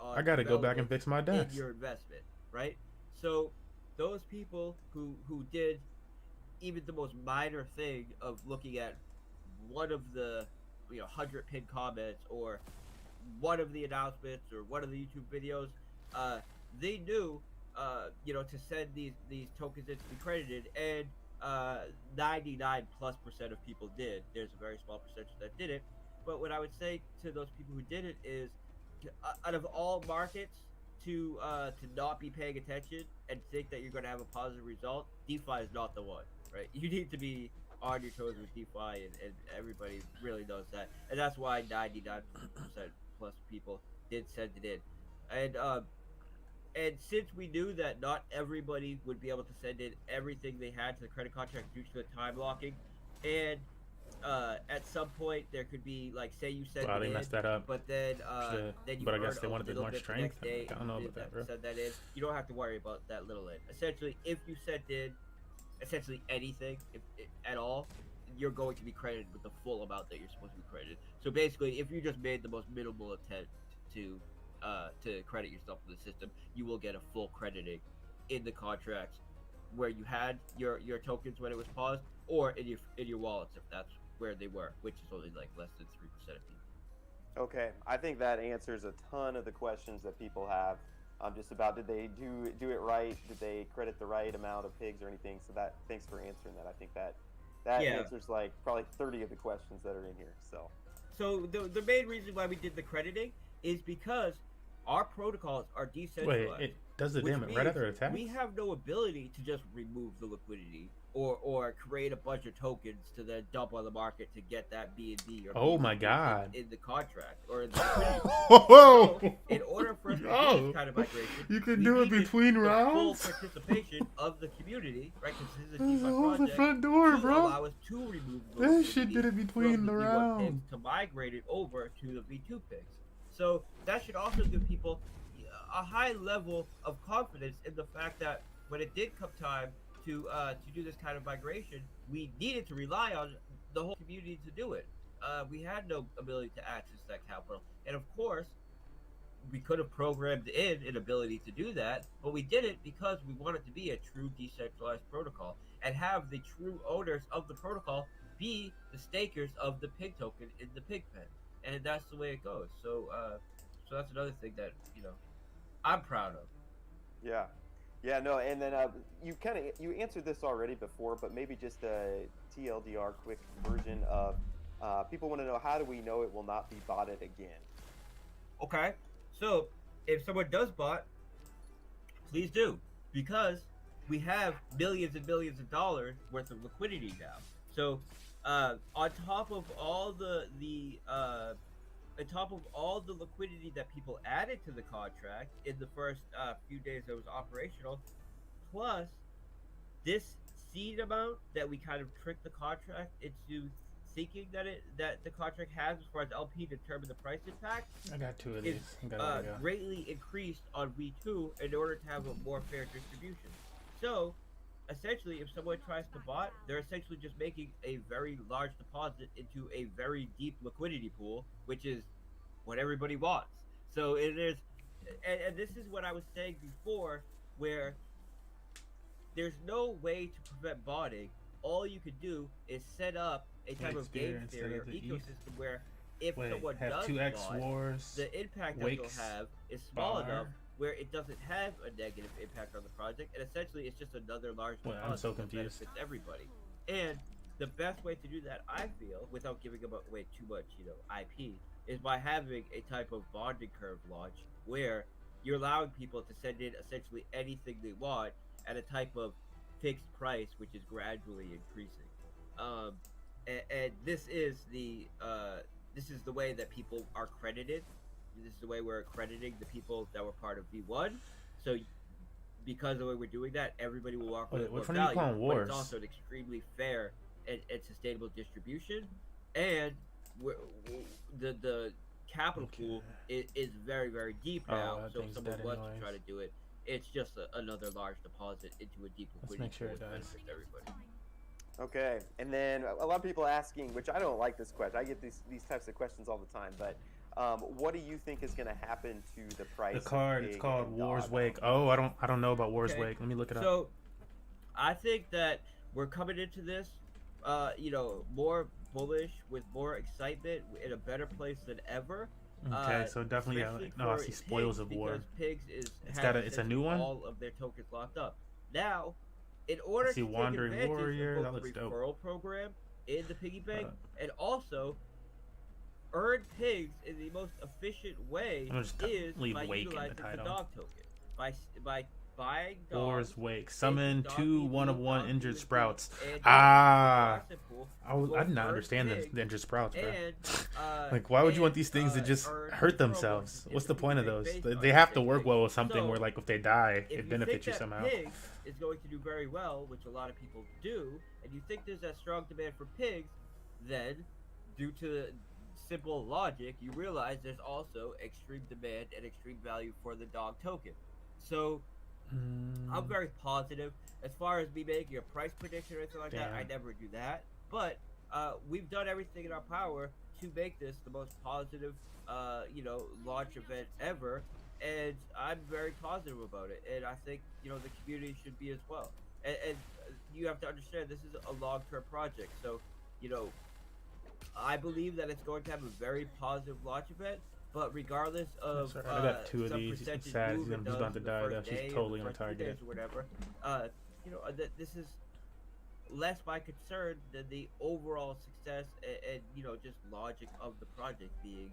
I gotta go back and fix my desk. In your investment, right? So those people who did even the most minor thing of looking at one of the 100 pinned comments or one of the announcements or one of the YouTube videos, they knew to send these tokens in to be credited, and 99+% of people did. There's a very small percentage that didn't. But what I would say to those people who did it is, out of all markets, to not be paying attention and think that you're going to have a positive result, DeFi is not the one, right? You need to be on your toes with DeFi, and everybody really knows that. And that's why 99% plus people did send it in. And since we knew that not everybody would be able to send in everything they had to the credit contract due to the time locking, and at some point there could be, like, say you send they messed that up. but then you but I guess they wanted more strength. I don't know about that, bro. Send that in. You don't have to worry about that little in. Essentially, if you sent in essentially anything at all, you're going to be credited with the full amount that you're supposed to be credited. So basically, if you just made the most minimal attempt to credit yourself in the system, you will get a full crediting in the contracts where you had your tokens when it was paused, or in your wallets if that's where they were, which is only like less than 3% of people. Okay, I think that answers a ton of the questions that people have. Just about, did they do it right? Did they credit the right amount of pigs or anything? So thanks for answering that. I think that answers like probably 30 of the questions that are in here. So the main reason why we did the crediting is because our protocols are decentralized. Wait, it does the damage right after attack? We have no ability to just remove the liquidity or create a bunch of tokens to then dump on the market to get that BNB or my god in the contract or in the liquidity. Whoa! So, in order for us to do this kind of migration, you can do it between rounds. Full participation of the community, right? Because this is a DeFi project. The front door, bro. Allow us to remove that shit did it between the rounds to migrate it over to the V2 pigs. So that should also give people a high level of confidence in the fact that when it did come time to do this kind of migration, we needed to rely on the whole community to do it. We had no ability to access that capital, and of course, we could have programmed in an ability to do that, but we did it because we wanted to be a true decentralized protocol and have the true owners of the protocol be the stakers of the pig token in the pig pen, and that's the way it goes. So that's another thing that I'm proud of. Yeah. Yeah, no, and then you answered this already before, but maybe just a TLDR quick version of people want to know, how do we know it will not be botted again? Okay, so if someone does bot, please do, because we have millions and millions of dollars worth of liquidity now. So on top of all the liquidity that people added to the contract in the first few days that it was operational, plus this seed amount that we kind of tricked the contract into thinking that the contract has as far as LP to determine the price impact. I got two of is these. greatly increased on V2 in order to have a more fair distribution. So essentially, if someone tries to bot, they're essentially just making a very large deposit into a very deep liquidity pool, which is what everybody wants. So it is, and this is what I was saying before, where there's no way to prevent botting. All you could do is set up a type of game theory or ecosystem where if someone does 2X bot, wars, the impact that they'll have is small enough where it doesn't have a negative impact on the project, and essentially it's just another large deposit I'm so confused. that benefits everybody. And the best way to do that, I feel, without giving away too much, IP, is by having a type of bonding curve launch where you're allowing people to send in essentially anything they want at a type of fixed price, which is gradually increasing. And this is the way that people are credited. This is the way we're accrediting the people that were part of V1. So because of the way we're doing that, everybody will walk away with more value. But it's also an extremely fair and sustainable distribution. And the capital pool is very, very deep now. So if someone wants to try to do it, it's just another large deposit into a deep liquidity pool that benefits everybody. Okay, and then a lot of people asking, which I don't like this question. I get these types of questions all the time, but what do you think is going to happen to the price? The card, it's called War's Wake. Oh, I don't know about War's Wake. Let me look it up. So, I think that we're coming into this, more bullish, with more excitement, in a better place than ever. Okay, so definitely, I see Spoils of War. Pigs it's a new one. All of their tokens locked up. Now, in order to take advantage of the referral program in the piggy bank, and also earn pigs in the most efficient way is by utilizing the dog token. By buying dogs. War's Wake. Summon 2 1/1 injured sprouts. I did not understand the injured sprouts, bro. Like, why would you want these things to just hurt themselves? What's the point of those? They have to work well with something where, like, if they die, it benefits you somehow. Pigs is going to do very well, which a lot of people do, and you think there's that strong demand for pigs, then, due to simple logic, you realize there's also extreme demand and extreme value for the dog token. So I'm very positive. As far as me making a price prediction or anything like that, I never do that. But we've done everything in our power to make this the most positive, launch event ever, and I'm very positive about it. And I think the community should be as well. And you have to understand, this is a long-term project, so I believe that it's going to have a very positive launch event. But regardless of I got 2 of these. It's sad. He's about to die. Though. She's totally gonna target it. Or whatever. This is less my concern than the overall success and just logic of the project being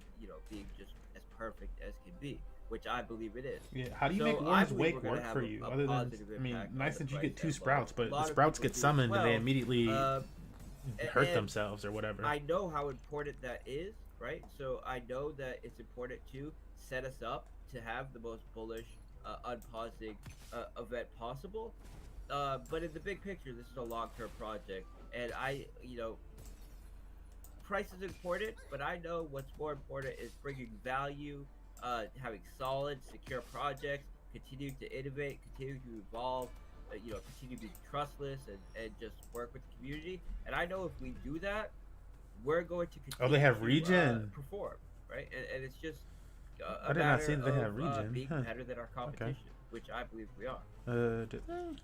just as perfect as can be, which I believe it is. Yeah. How do you make War's Wake work for you? Other than, nice that you get 2 sprouts, but the sprouts get summoned and they immediately hurt themselves or whatever. I know how important that is. Right, so I know that it's important to set us up to have the most bullish, unpausing event possible. But in the big picture, this is a long-term project, and price is important, but I know what's more important is bringing value, having solid, secure projects, continue to innovate, continue to evolve, continue to be trustless, and just work with the community. And I know if we do that, we're going to continue they have regen perform, right? And it's just I did not see that they have regen. Being better than our competition, which I believe we are. Did they?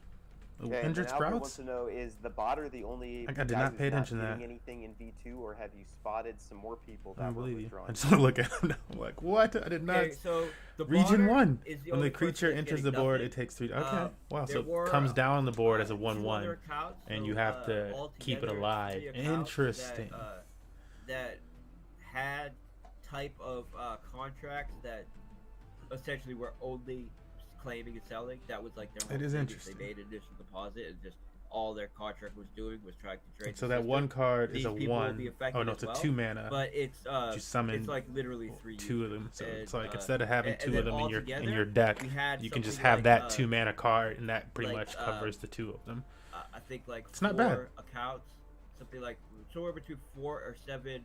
Okay, and then Alfred wants to know, is the botter the only I did not pay attention to that. anything in V2, or have you spotted some more people that I were believe you. withdrawn? I just want to look at him now. I'm like, what? I did not. Okay, so the Region 1. Is the when the creature enters the board, it takes 3. Okay. Wow. So it comes down on the board as a 1/1, and you have to keep it alive. Interesting. That had type of contracts that essentially were only claiming and selling. That was like their whole thing. Interesting. They made initial deposit, and just all their contract was doing was trying to trade. So that one card is a 1. Oh no, it's a 2 mana. But it's you summon it's like literally 3. 2 of them. So it's like instead of having 2 of them in your deck, you can just have that 2 mana card, and that pretty much covers the 2 of them. I think like it's not bad. Accounts, something like somewhere between 4 or 7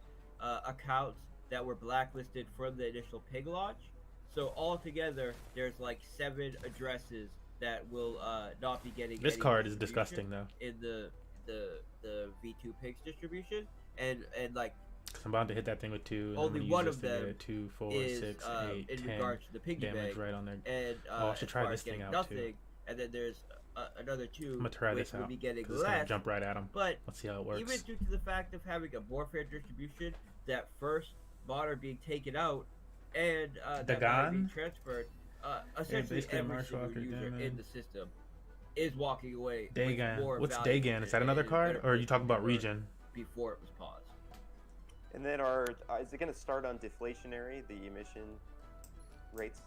accounts that were blacklisted from the initial pig launch. So altogether, there's like 7 addresses that will not be getting. This card is disgusting though. In the V2 pigs distribution, and like. I'm about to hit that thing with 2. Only one of them 2, 4, is 6, 8, in 10 regards to the piggy damage bag, right on there. And I should try this thing out nothing, too. And then there's another 2 I'm gonna try which this will out. be getting It's gonna less. jump right at them. But let's see how it works. Even due to the fact of having a more fair distribution, that first botter being taken out and that botter being transferred, essentially every single user in the system is walking away. Dagan. What's Dagan? Is that another card, or are you talking about region? Before it was paused. And then is it going to start on deflationary, the emission rates?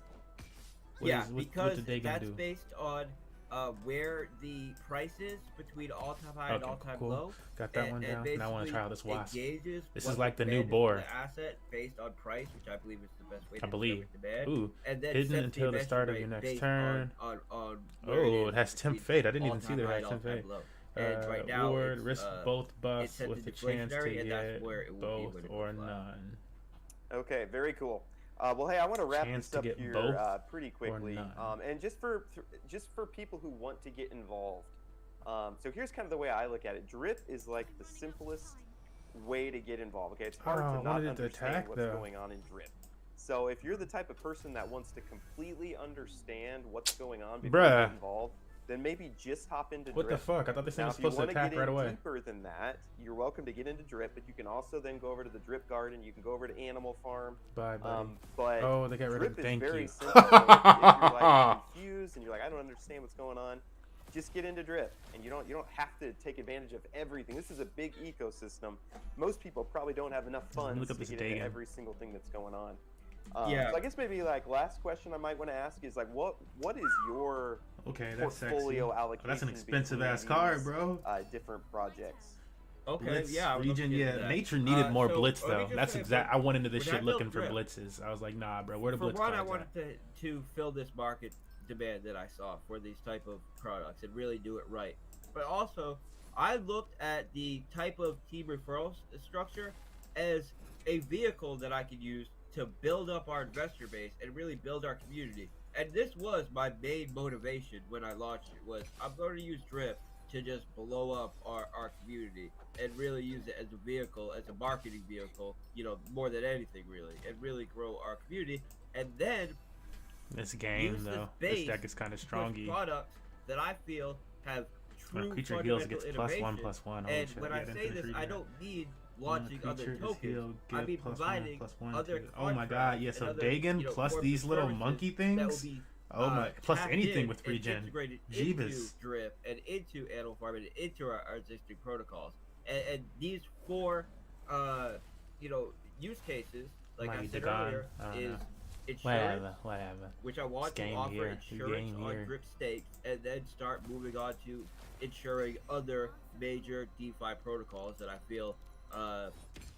Because that's based on where the price is between all-time high and all-time low. Got that one down. Now I want to try out this wasp. This is like the the new board. The asset based on price, which I believe is the best way to demand. Ooh, and then hidden until the start of your next turn. On it has temp fate. I didn't even see that it has temp fate. And right now, Ward, risk both buffs with the chance to get both or none. Okay, very cool. Well, hey, I want to wrap this up here pretty quickly, and just for people who want to get involved. So here's kind of the way I look at it. Drip is like the simplest way to get involved. Okay, it's hard to not understand what's going on in Drip. So if you're the type of person that wants to completely understand what's going on before you get involved, then maybe just hop into Drip. What the fuck? I thought this thing was supposed to attack right away. If you want to get in deeper than that, you're welcome to get into Drip, but you can also then go over to the Drip Garden. You can go over to Animal Farm. Bye, buddy. But they got rid of it. Thank you. Drip is very simple. So if you're like confused and you're like, I don't understand what's going on, just get into Drip, and you don't have to take advantage of everything. This is a big ecosystem. Most people probably don't have enough funds to get into every single thing that's going on. So I guess maybe like last question I might want to ask is like, what is your portfolio allocation? That's an expensive ass card, bro. Different projects. Okay, Blitz, region, Nature needed more blitz though. That's exact. I went into this shit looking for blitzes. I was like, nah, bro. Where the blitz cards I wanted to fill this market demand that I saw for these type of products and really do it right. But also, I looked at the type of team referral structure as a vehicle that I could use to build up our investor base and really build our community. And this was my main motivation when I launched it, was I'm going to use Drip to just blow up our community and really use it as a vehicle, as a marketing vehicle, more than anything really, and really grow our community. And then this game though, this deck is kind of strongy. Products that I feel have true creature heals gets innovation. +1/+1. And when I say this, I don't mean launching other tokens. I mean providing other oh my god, yeah, so Dagan plus these little monkey things. Oh my, plus anything with regen. Jeebus. Drip and into Animal Farm and into our existing protocols. And these 4 use cases, like I said earlier, is insurance, whatever. Which I want to offer insurance on Drip stakes, and then start moving on to insuring other major DeFi protocols that I feel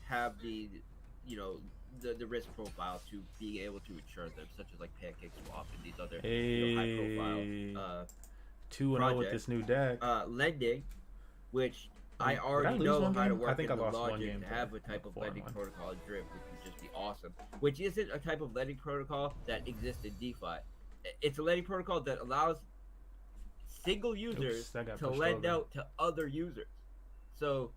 have the risk profile to being able to insure them, such as like Pancake Swap and these other high profile 2-0 with this new deck. Lending, which I already know how to work in the logic to have a type of lending protocol in Drip, which would just be awesome. Which isn't a type of lending protocol that exists in DeFi. It's a lending protocol that allows single users to lend out to other users. So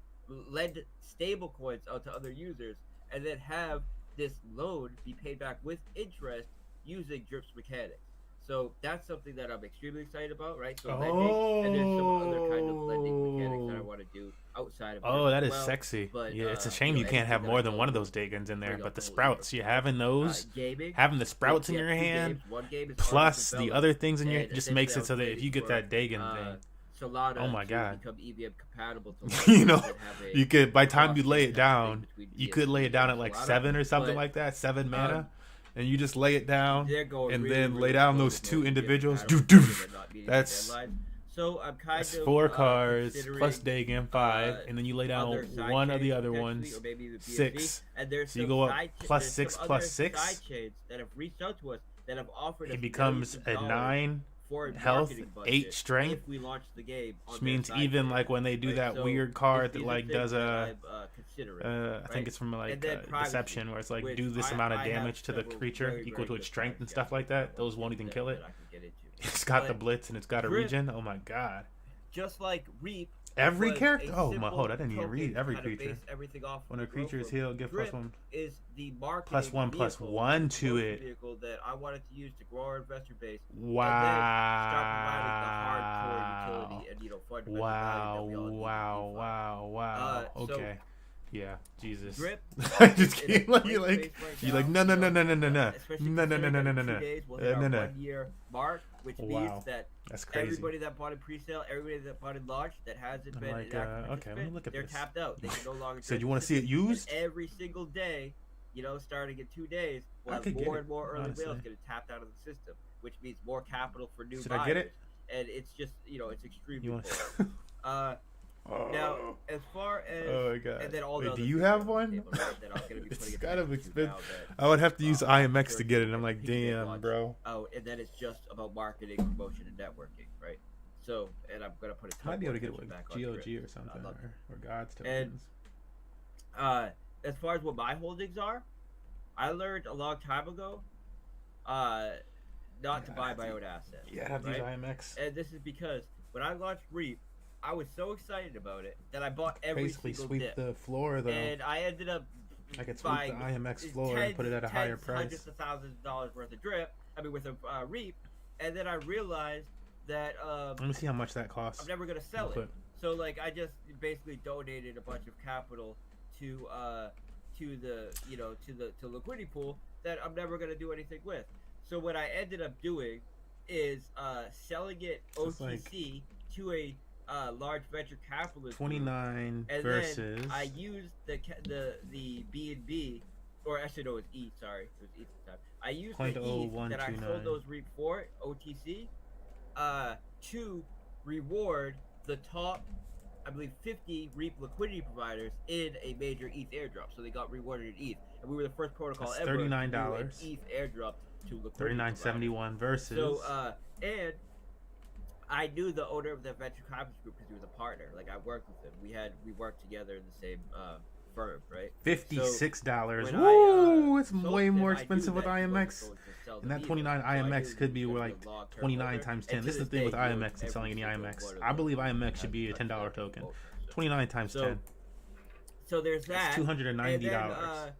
lend stable coins out to other users and then have this loan be paid back with interest using Drip's mechanics. So that's something that I'm extremely excited about, right? So lending, and there's some other kind of lending mechanics that I want to do outside of. Oh, that is well. sexy. But, yeah, it's a shame you can't have more than one of those day guns in there. But the sprouts, you having those, gaming, having the sprouts in your hand, plus the other things in your, just makes it so that if you get that day gun thing. Solana oh my god! Become EVM compatible to you know, you could by the time you lay it down, you could lay it down at like Solana, 7 or something like that, 7 mana. And you just lay it down, and then lay down those 2 individuals. That's so I'm kind that's of 4 cards plus Dagan 5, and then you lay down one of the other ones, 6. And there's so you go up plus 6 plus 6. Side chains that have reached out to us that have offered. It becomes a 9 health, 8 strength. If we launch the game, which means even like when they do that weird card that like does a, I think it's from like Deception, where it's like do this amount of damage to the creature equal to its strength and stuff like that. Those won't even kill it. It's got the blitz and it's got a regen. Oh my god! Just like Reap. Every character? Oh my hold! I didn't even read every creature. When a creature is healed, give +1. Is the +1/+1 to it. Vehicle that I wanted to use to grow our investor base. Wow! And then start providing the hardcore utility and fundamental value that we all need. Wow! Okay. Yeah, Jesus. Drip. I just keep like you like no. Especially no. 2 days, we'll hit our 1 year mark, which means that that's crazy. Everybody that bought in pre-sale, everybody that bought in launch that hasn't been like, okay, let me look at they're this. tapped out. They can no longer. So you want to see it used? And every single day, starting in 2 days, we'll have more and more early whales getting tapped out of the system, which means more capital for new buyers. I get it? And it's just it's extremely important. Now, as far as and then all do you have one? It's kind of expensive. I would have to use IMX to get it. And I'm like, damn, bro. Oh, and then it's just marketing, promotion, and networking, right? So, and I'm gonna put a might be able to get it with GOG or something, or God's tokens. And as far as what my holdings are, I learned a long time ago, not to buy my own assets. Yeah, I have to use IMX. And this is because when I launched Reap, I was so excited about it that I bought every single sweep dip. the floor though. And I ended up I could sweep the IMX floor and put it at a higher price. Hundreds of thousands of dollars worth of drip. Worth of Reap, and then I realized that let me see how much that costs. I'm never gonna sell it. So like I just basically donated a bunch of capital to the liquidity pool that I'm never gonna do anything with. So what I ended up doing is selling it OTC to a large venture capitalist 29 and versus then I used the BNB, or actually no, it was ETH. Sorry, it was ETH at the time. I used the ETH that I sold those Reap for OTC to reward the top, I believe, 50 Reap liquidity providers in a major ETH airdrop. So they got rewarded in ETH, and we were the first protocol ever $39 to do an ETH airdrop to liquidity. $39.71 versus. So and I knew the owner of the venture capital group because he was a partner. Like I worked with him. We worked together in the same firm, right? $56. Woo! It's way more expensive with IMX. And that 29 IMX could be like 29 times 10. This is the thing with IMX and selling any IMX. I believe IMX should be a $10 token. 29 times 10. So there's that. It's $290.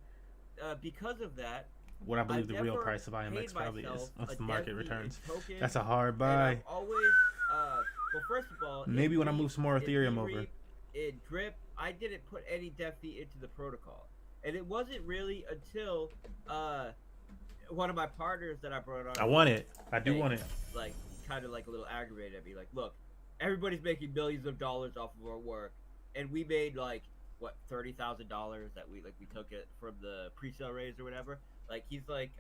Because of that, what I believe the real price of IMX probably is once the market returns. That's a hard buy. Always, well, first of all, maybe when I move some more Ethereum over. In Drip, I didn't put any dev fee into the protocol, and it wasn't really until one of my partners that I brought on. I want it. I do want it. Like, kind of like a little aggravated at me. Like, look, everybody's making millions of dollars off of our work, and we made like what $30,000 that we took it from the pre-sale raise or whatever. Like he's like,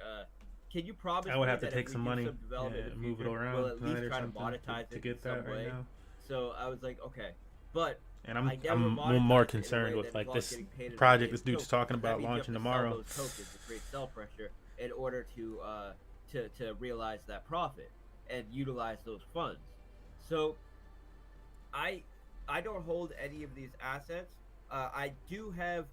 can you promise? I would have to take some money, and move it around, we'll at least try to monetize to get that right now. So I was like, okay, but and I'm more concerned with like this project this dude's talking about launching tomorrow. Those tokens to create sell pressure in order to realize that profit and utilize those funds. So I don't hold any of these assets. I do have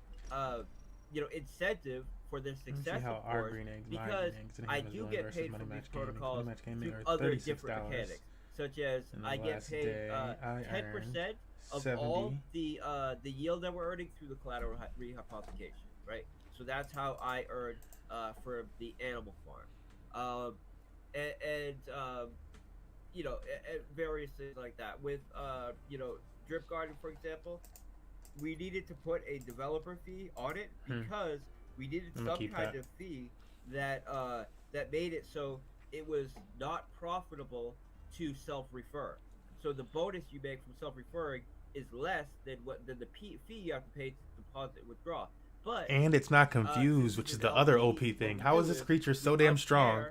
incentive for their success, of course, because I do get paid from these protocols through other different mechanics, such as I get paid 10% of all the yield that we're earning through the collateral rehypothecation, right? So that's how I earn for the animal farm. and various things like that. With Drip Garden, for example, we needed to put a developer fee on it because we needed some kind of fee that that made it so it was not profitable to self-refer. So the bonus you make from self-referring is less than the fee you have to pay to deposit and withdraw. But and it's not confused, which is the other OP thing. How is this creature so damn strong?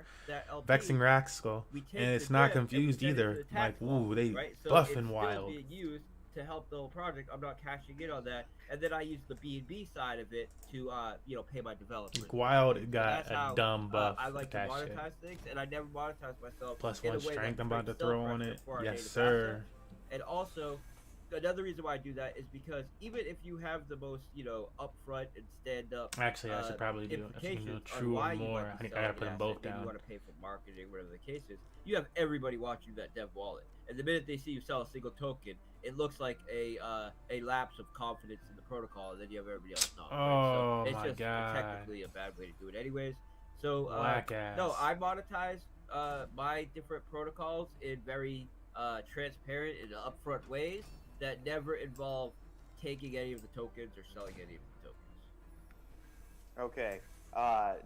Vexing Raxkull, and it's not confused either. Like, ooh, they buffing wild. Being used to help the whole project. I'm not cashing in on that, and then I use the B&B side of it to pay my developers. Like Wild got a dumb buff. I like to monetize things, and I never monetize myself. +1 strength I'm about to throw on it. Yes, sir. And also, another reason why I do that is because even if you have the most, upfront and stand-up, actually, I should probably do true or more. I gotta put them both down. You want to pay for marketing, whatever the case is. You have everybody watching that dev wallet, and the minute they see you sell a single token, it looks like a lapse of confidence in the protocol, and then you have everybody else not. Oh, so it's my just God. technically a bad way to do it, anyways. So Whack-ass. no, I monetize my different protocols in very transparent and upfront ways that never involve taking any of the tokens or selling any of the tokens. Okay.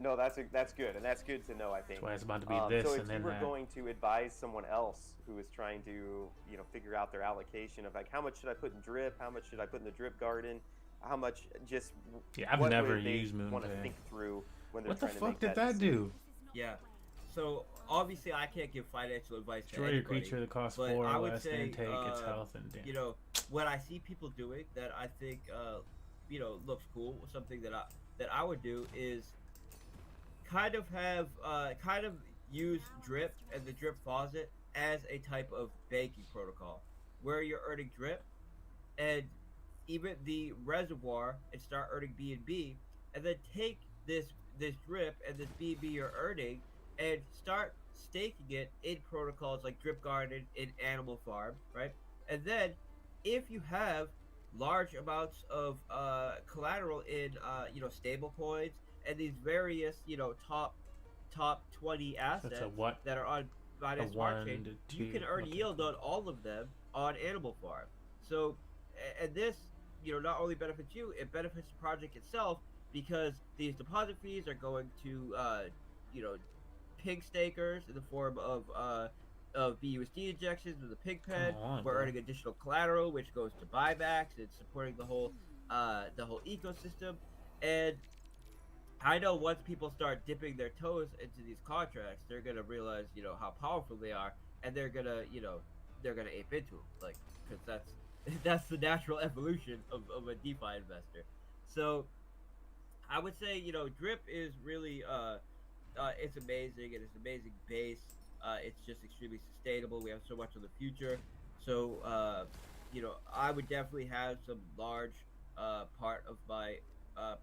No, that's good, and that's good to know, I think. That's why it's about to be this, so if and then you were going to advise someone else who is trying to, figure out their allocation of, like, how much should I put in drip, how much should I put in the drip garden, how much just... Yeah, I've never used Moonpay. Want to think through when they're what the trying fuck to make did that do? Yeah. So, obviously, I can't give financial advice to anybody. Destroy your creature that costs 4 or less and take its health and damage. What I see people doing that I think, looks cool, something that I would do is kind of use drip and the drip faucet as a type of banking protocol where you're earning drip and even the reservoir and start earning B&B, and then take this drip and this B&B you're earning and start staking it in protocols like Drip Garden in Animal Farm, right? And then if you have large amounts of collateral in stable coins and these various top 20 assets that are on Binance Smart Chain, you can earn yield on all of them on Animal Farm. So, and this not only benefits you, it benefits the project itself because these deposit fees are going to pig stakers in the form of BUSD injections with the pig pen. We're earning additional collateral, which goes to buybacks and supporting the whole ecosystem. And I know once people start dipping their toes into these contracts, they're gonna realize how powerful they are, and they're gonna ape into them, like, because that's the natural evolution of a DeFi investor. So I would say Drip is really it's amazing, and it's an amazing base. It's just extremely sustainable. We have so much in the future. So, I would definitely have some large part of my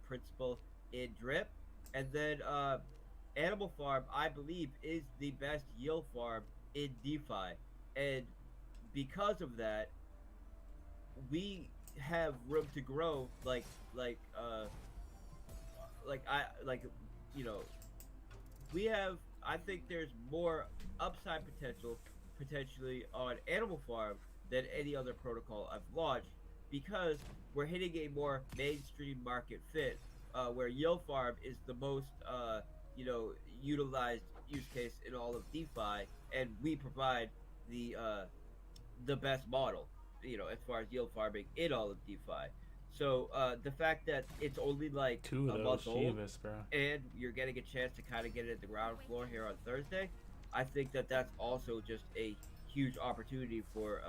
principal in Drip. And then Animal Farm, I believe, is the best yield farm in DeFi. And because of that, we have room to grow we have, I think there's more upside potentially on Animal Farm than any other protocol I've launched because we're hitting a more mainstream market fit where Yield Farm is the most utilized use case in all of DeFi, and we provide the best model as far as yield farming in all of DeFi. So the fact that it's only like a month old, and you're getting a chance to kind of get it at the ground floor here on Thursday, I think that that's also just a huge opportunity for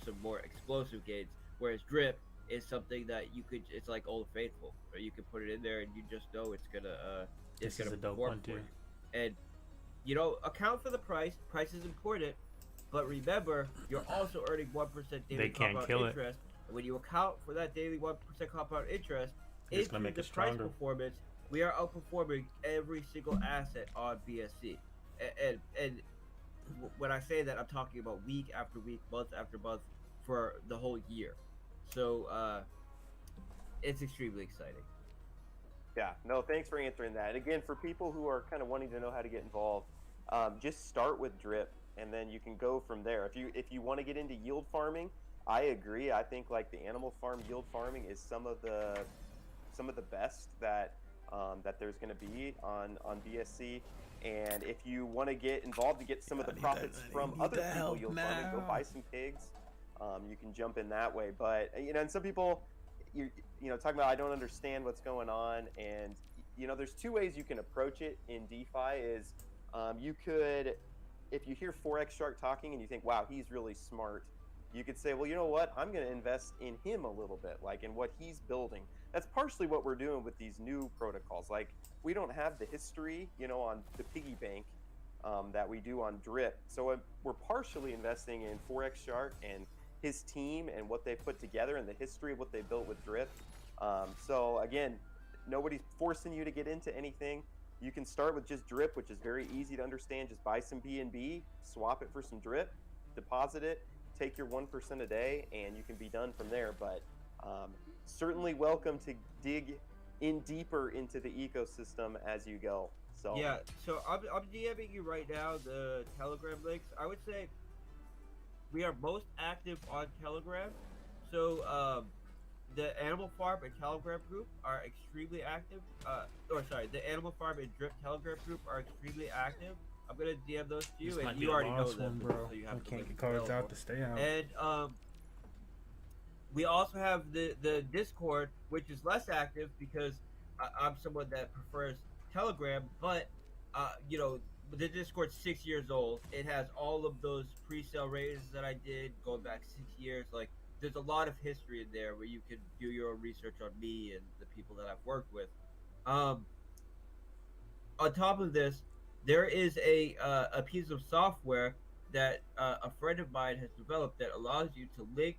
some more explosive gains. Whereas Drip is something that it's like Old Faithful, or you can put it in there and you just know it's gonna perform for you. And account for the price. Price is important, but remember you're also earning 1% daily compound interest. And when you account for that daily 1% compound interest into the price performance, we are outperforming every single asset on BSC. And when I say that, I'm talking about week after week, month after month for the whole year. So it's extremely exciting. Yeah, no, thanks for answering that. And again, for people who are kind of wanting to know how to get involved, just start with drip, and then you can go from there. If you want to get into yield farming, I agree. I think like the animal farm yield farming is some of the best that there's going to be on BSC. And if you want to get involved to get some of the profits from other people yield farming, go buy some pigs. You can jump in that way. But and some people, talking about I don't understand what's going on, and there's two ways you can approach it in DeFi. Is you could, if you hear Forex Shark talking and you think, wow, he's really smart, you could say, well, you know what? I'm going to invest in him a little bit, like in what he's building. That's partially what we're doing with these new protocols. Like, we don't have the history, on the piggy bank that we do on Drip. So we're partially investing in Forex Shark and his team and what they put together and the history of what they built with Drip. So again, nobody's forcing you to get into anything. You can start with just Drip, which is very easy to understand. Just buy some BNB, swap it for some Drip, deposit it, take your 1% a day, and you can be done from there. But certainly welcome to dig in deeper into the ecosystem as you go. So yeah, so I'm DMing you right now the Telegram links. I would say we are most active on Telegram. So the Animal Farm and Telegram group are extremely active. The Animal Farm and Drip Telegram group are extremely active. I'm gonna DM those to you, this and you already know them, bro. so you have I can't get cards out to stay out. And we also have the Discord, which is less active because I'm someone that prefers Telegram, but the Discord's 6 years old. It has all of those pre-sale raises that I did going back 6 years. Like, there's a lot of history in there where you can do your own research on me and the people that I've worked with. On top of this, there is a piece of software that a friend of mine has developed that allows you to link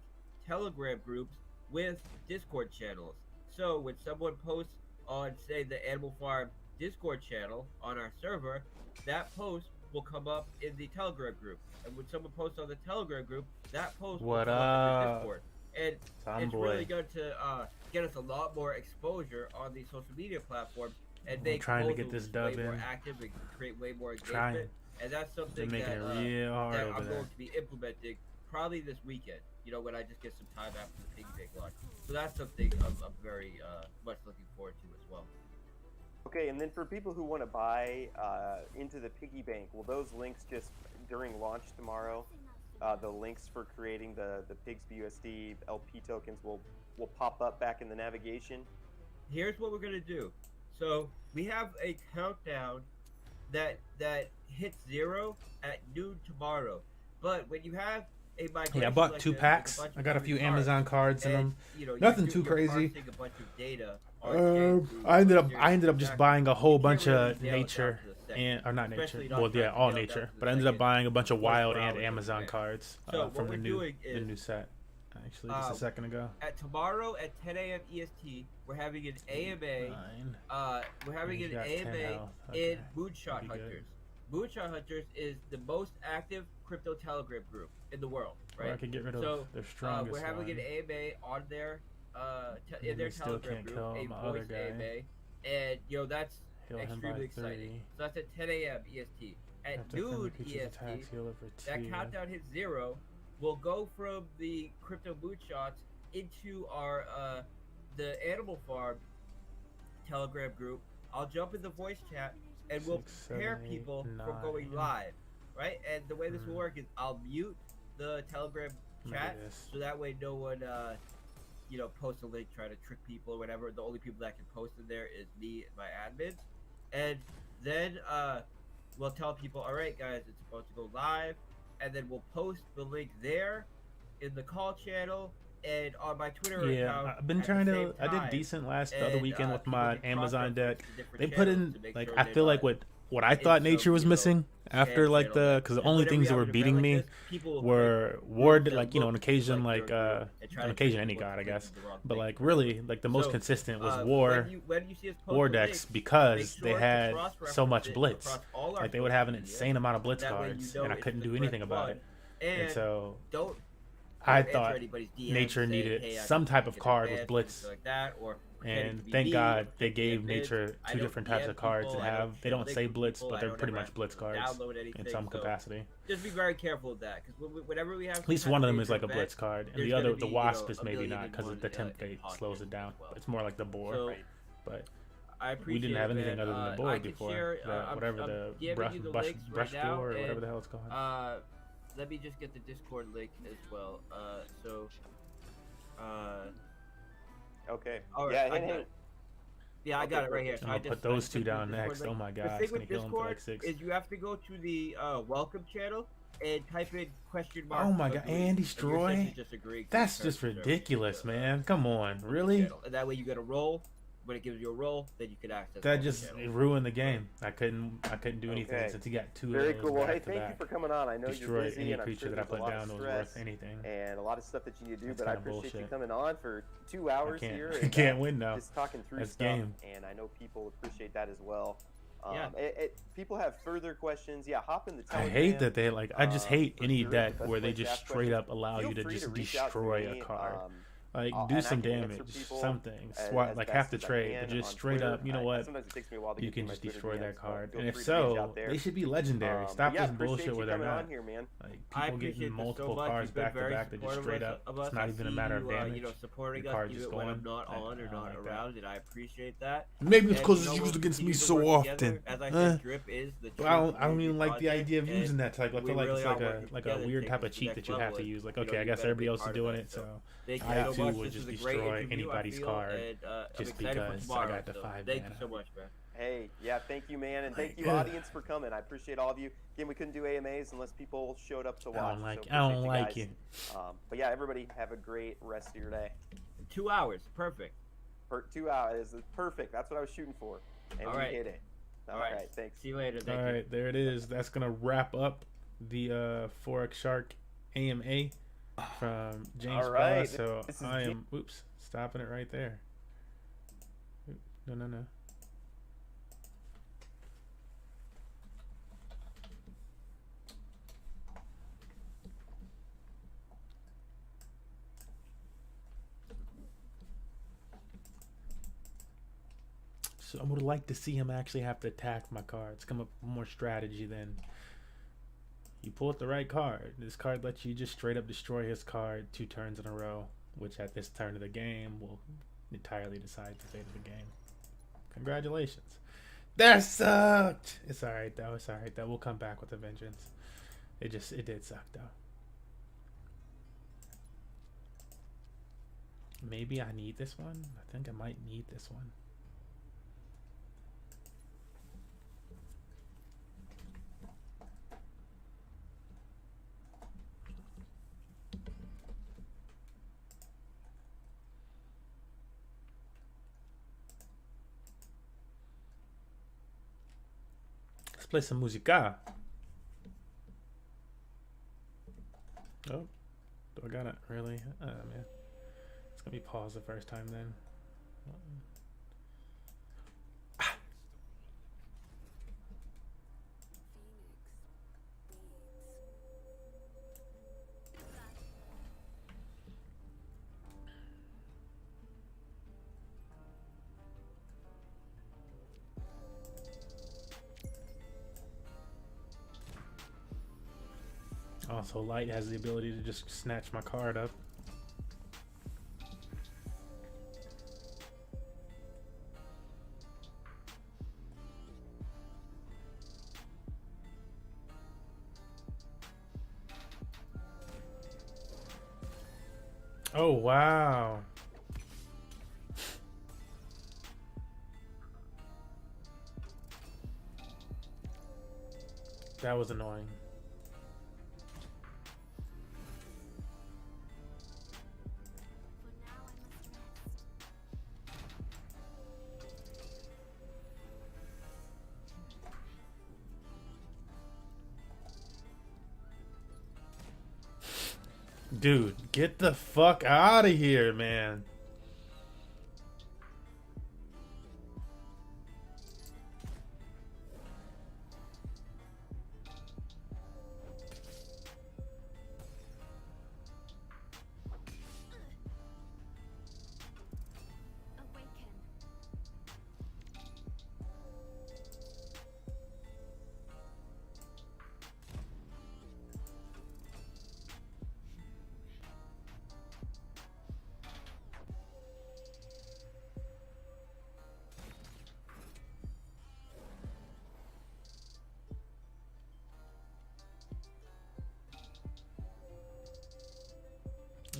Telegram groups with Discord channels. So when someone posts on, say, the Animal Farm Discord channel on our server, that post will come up in the Telegram group. And when someone posts on the Telegram group, that post will come up in the Discord. And it's really going to get us a lot more exposure on these social media platforms and make trying to get this dub way in. more active and create way more engagement. And that's something that I'm going to be implementing probably this weekend, when I just get some time after the piggy bank launch. So that's something I'm very much looking forward to as well. Okay, and then for people who want to buy into the piggy bank, will those links just during launch tomorrow, the links for creating the Pigs BUSD LP tokens will pop up back in the navigation? Here's what we're going to do. So we have a countdown that hits 0 at noon tomorrow. But when you have a migration, I bought 2 packs. I got a few Amazon cards in them. Nothing too crazy. A bunch of data I ended up just buying a whole bunch of nature or not nature. Well, yeah, all nature. But I ended up buying a bunch of wild and Amazon cards from the new set. Actually, just a second ago. Tomorrow at 10 a.m. EST, we're having an AMA. We're having an AMA in Moonshot Hunters. Moonshot Hunters is the most active crypto Telegram group in the world, right? I can get rid of their strongest we're having an AMA on their in their Telegram group, a voice AMA, and that's extremely exciting. So that's at 10 a.m. EST. At noon EST, that countdown hits 0. We'll go from the crypto moonshots into our the Animal Farm Telegram group. I'll jump in the voice chat and we'll prepare people for going live, right? And the way this will work is I'll mute the Telegram chat so that way no one posts a link trying to trick people or whatever. The only people that can post in there is me and my admins. And then we'll tell people, all right, guys, it's about to go live. And then we'll post the link there in the call channel and on my Twitter account. Yeah, I've been trying to. I did decent the other weekend with my Amazon deck. They put in I feel like what I thought nature was missing after because the only things that were beating me were ward, on occasion any god I guess, but really the most consistent was war decks because they had so much blitz. They would have an insane amount of blitz cards and I couldn't do anything about it. And so I thought Nature needed some type of card with Blitz, like that, or and thank God they gave Nature 2 different types of cards to have. They don't say Blitz, but they're pretty much Blitz cards in some capacity. Just be very careful of that, because whenever we have at least one of them is like a Blitz card, and the other, the Wasp, is maybe not because the template slows it down. It's more like the boar, but. We didn't have anything other than the board before. Whatever the brush door or whatever the hell it's called. Let me just get the Discord link as well. Okay. Right, yeah, yeah, I got it right here. So I'm gonna put those two down next. Oh my god, it's gonna kill him for like 6. Is you have to go to the welcome channel and type in question mark. Oh my god, and destroy? That's just ridiculous, man. Come on, really? And that way you get a roll. When it gives you a roll, then you could access. That just ruined the game. I couldn't do anything since he got 2 of those. Very cool. Well, hey, thank you for coming on. I know you're busy, any and I'm creature sure that I there's put a lot down of was stress worth anything. and a lot of stuff that you need to do. That's but I appreciate bullshit. you coming on for 2 hours here. I can't win now. Just talking through That's stuff, game. and I know people appreciate that as well. Yeah. People have further questions. Yeah, hop in the Telegram. I hate that they I just hate any deck where they just straight up allow you to just destroy a card. Like, do some damage, something. Swat, like half the trade, but just straight up, you know what? You can just destroy that card. And if so, they should be legendary. Stop this bullshit where they're not. Like, people getting multiple cards back to back that just straight up, it's not even a matter of damage. Supporting us even when I'm not on or not around, and I appreciate that. Maybe it's because it's used against me so often. As I said, drip is the but I don't even like the idea of using that type. I feel like it's like a weird type of cheat that you have to use. Like, okay, I guess everybody else is doing it, so I too would just destroy anybody's card just because I got the 5 mana. Thank you so much, man. Hey, yeah, thank you, man, and thank you, audience, for coming. I appreciate all of you. Again, we couldn't do AMAs unless people showed up to watch. I don't like it. But yeah, everybody have a great rest of your day. 2 hours, perfect. 2 hours is perfect. That's what I was shooting for, and we hit it. All right, thanks. See you later. All right, there it is. That's gonna wrap up the Forex Shark AMA from James Bella. So I am stopping it right there. No. So I would like to see him actually have to attack my cards, come up with more strategy than you pulled the right card. This card lets you just straight up destroy his card 2 turns in a row, which at this turn of the game will entirely decide the fate of the game. Congratulations. That sucked. It's alright though. It's alright though. We'll come back with a vengeance. It did suck though. Maybe I need this one. I think I might need this one. Play some musica. Oh, do I got it? Really? Oh man, it's gonna be paused the first time then. Also, Light has the ability to just snatch my card up. Oh, wow. That was annoying. Dude, get the fuck out of here, man.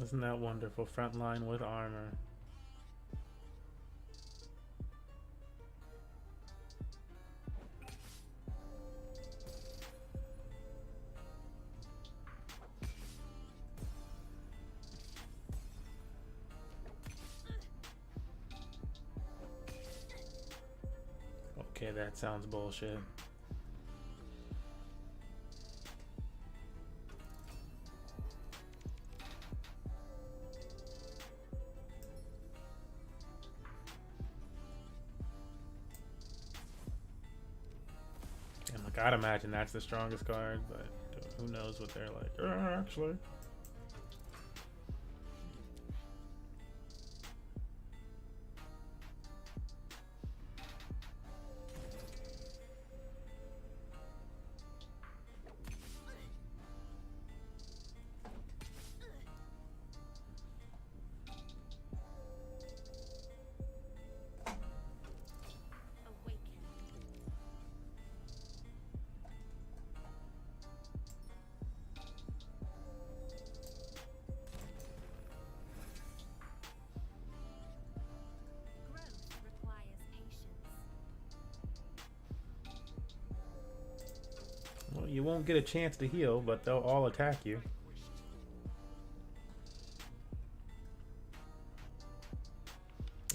Isn't that wonderful? Frontline with armor. Okay, that sounds bullshit. And like, I'd imagine that's the strongest card, but who knows what they're like. Actually. Well, you won't get a chance to heal, but they'll all attack you.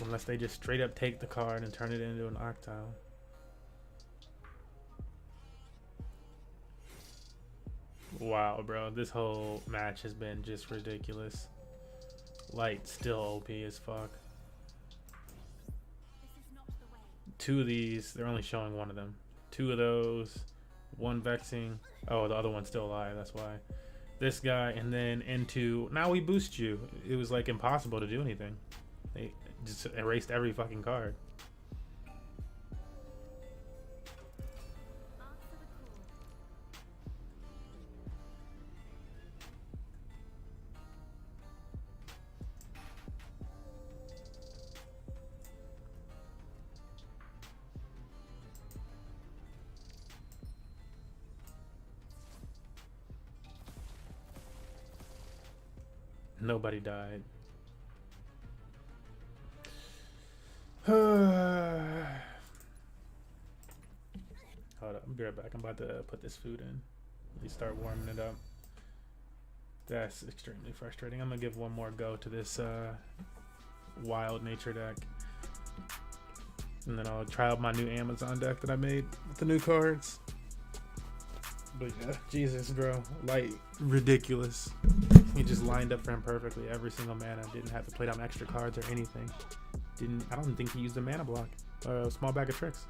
Unless they just straight up take the card and turn it into an octile. Wow, bro. This whole match has been just ridiculous. Light still OP as fuck. Two of these, they're only showing one of them. Two of those, one vexing. Oh, the other one's still alive, that's why. This guy, and then into, now we boost you. It was like impossible to do anything. They just erased every fucking card. Nobody died. Hold up, I'll be right back. I'm about to put this food in. At least start warming it up. That's extremely frustrating. I'm gonna give one more go to this wild nature deck. And then I'll try out my new Amazon deck that I made with the new cards. But yeah, Jesus, bro. Like, ridiculous. He just lined up for him perfectly every single mana. Didn't have to play down extra cards or anything. I don't think he used a mana block. A small bag of tricks.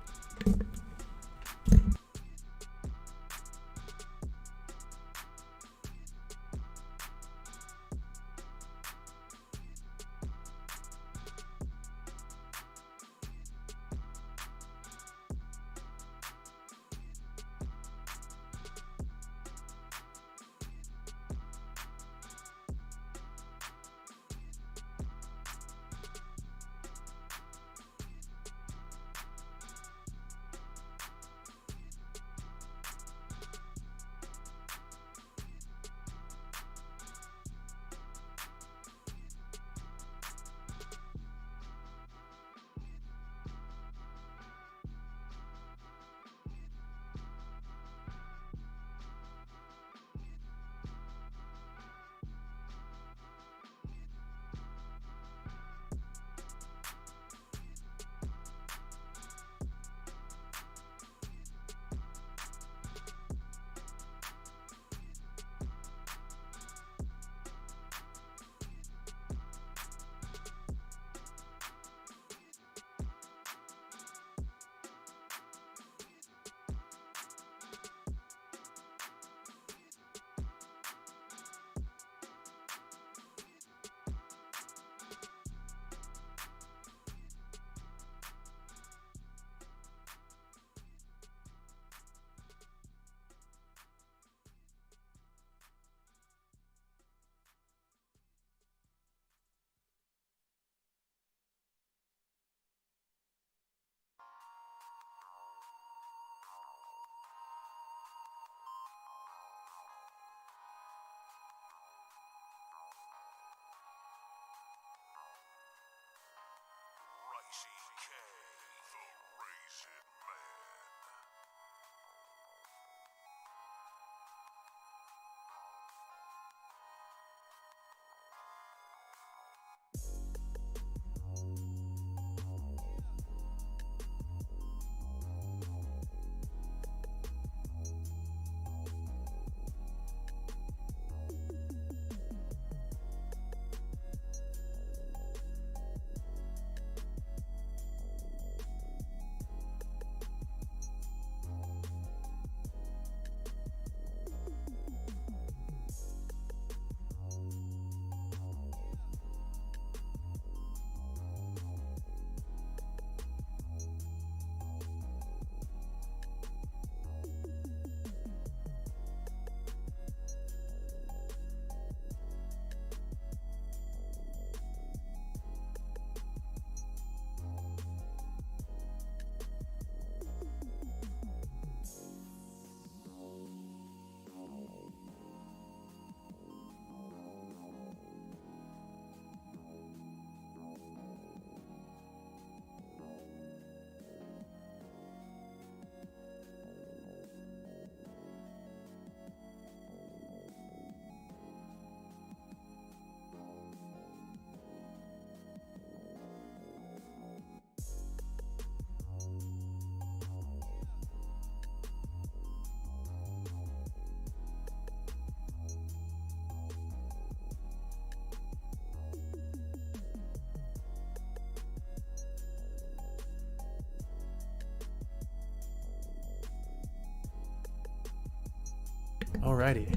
Alrighty.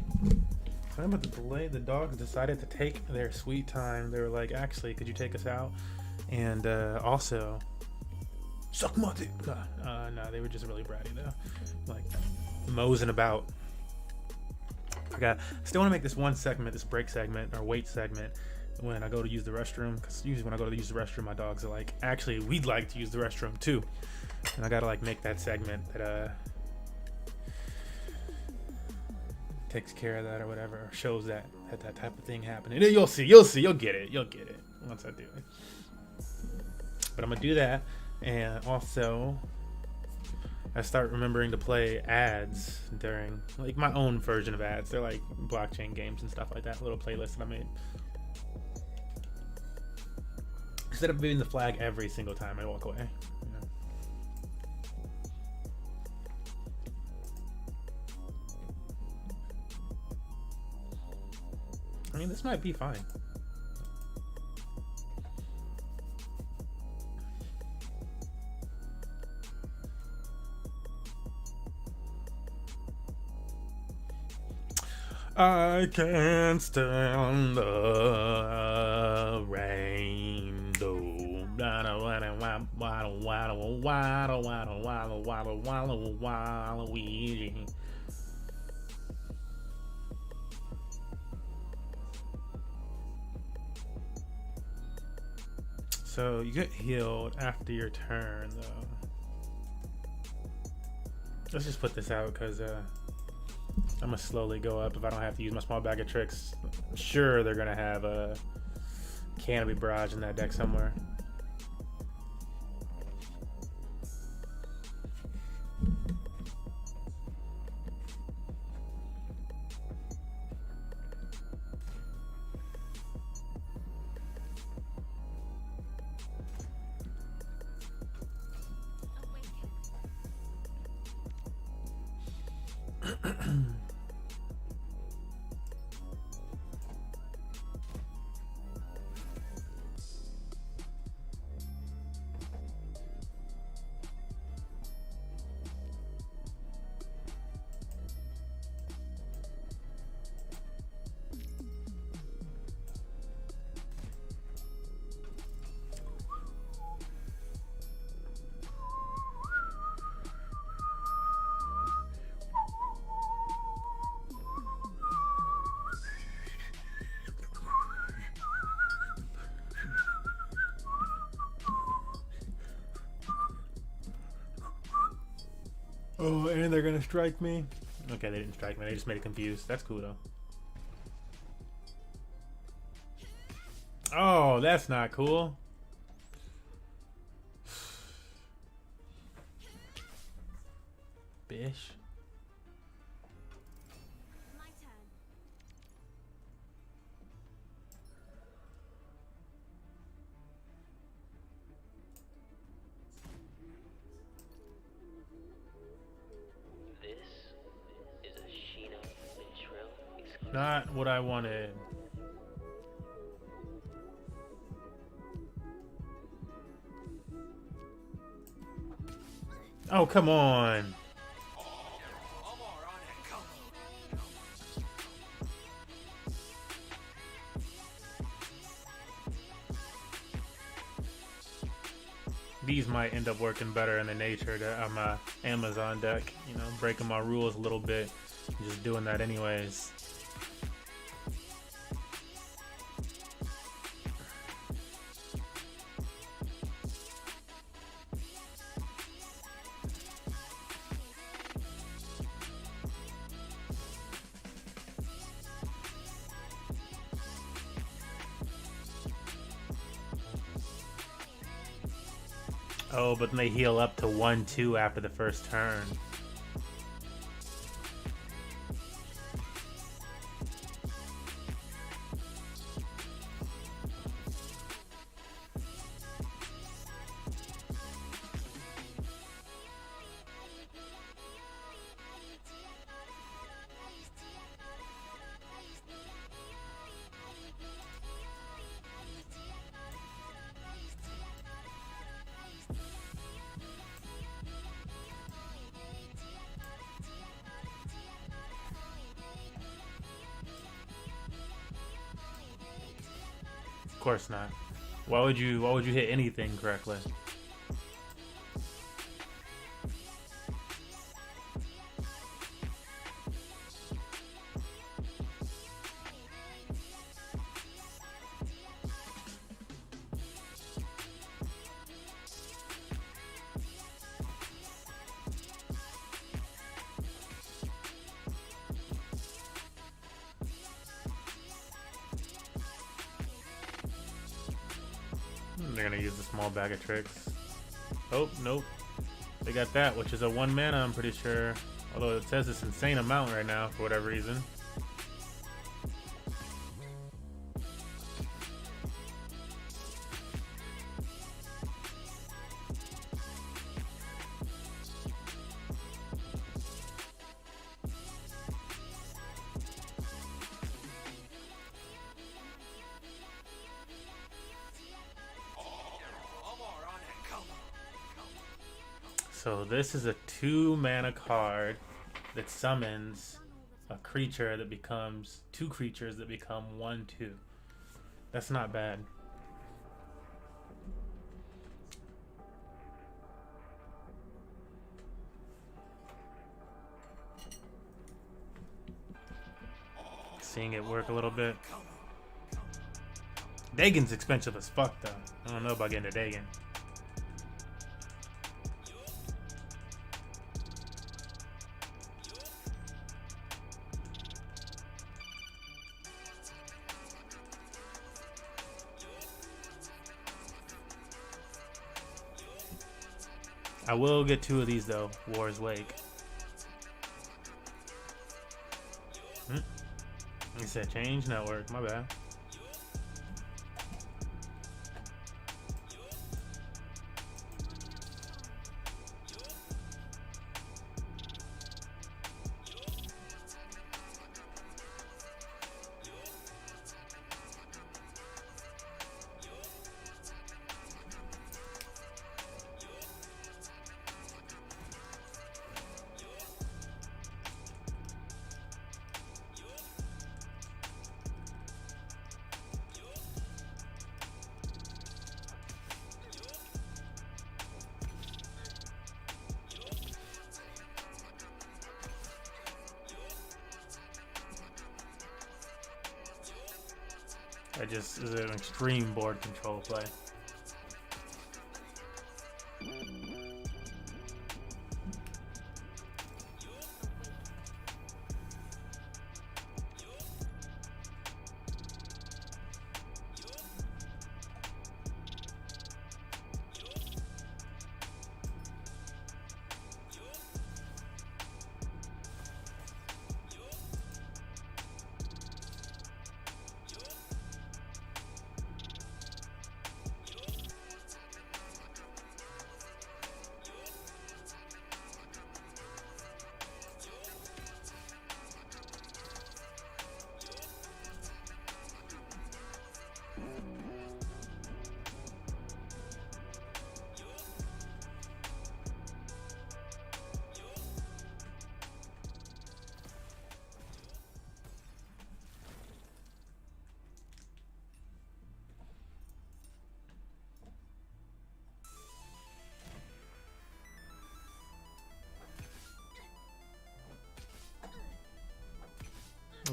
So I'm about to delay. The dogs decided to take their sweet time. They were like, actually, could you take us out? And also, suck my dick. No, they were just really bratty though. Like, moseying about. Still want to make this one segment, this break segment or wait segment, when I go to use the restroom. Because usually when I go to use the restroom, my dogs are like, actually, we'd like to use the restroom too. And I gotta like make that segment that takes care of that or whatever, or shows that type of thing happening. And you'll get it once I do it. But I'm gonna do that, and also I start remembering to play ads during like my own version of ads. They're like blockchain games and stuff like that. A little playlist that I made. Instead of moving the flag every single time I walk away. I mean, this might be fine. I can't stand the rain, though. So you get healed after your turn, though. Let's just put this out because I'm gonna slowly go up if I don't have to use my small bag of tricks. I'm sure they're gonna have a Canopy Barrage in that deck somewhere. Oh, and they're gonna strike me. Okay, they didn't strike me. They just made it confused. That's cool though. Oh, that's not cool. Bish. My turn. Not what I wanted. Oh, come on. These might end up working better in the nature that I'm a Amazon deck, you know, breaking my rules a little bit, just doing that anyways. Oh, but they heal up to 1-2 after the first turn. course not. Why would you hit anything correctly? They're gonna use the small bag of tricks. Oh, nope. They got that, which is a 1 mana, I'm pretty sure. Although it says this insane amount right now for whatever reason. So this is a 2 mana card that summons a creature that becomes 2 creatures that become 1/2. That's not bad. Seeing it work a little bit. Dagon's expensive as fuck though. I don't know about getting a Dagon. I will get 2 of these though. War's Wake. You said change network. My bad. That just is an extreme board control play.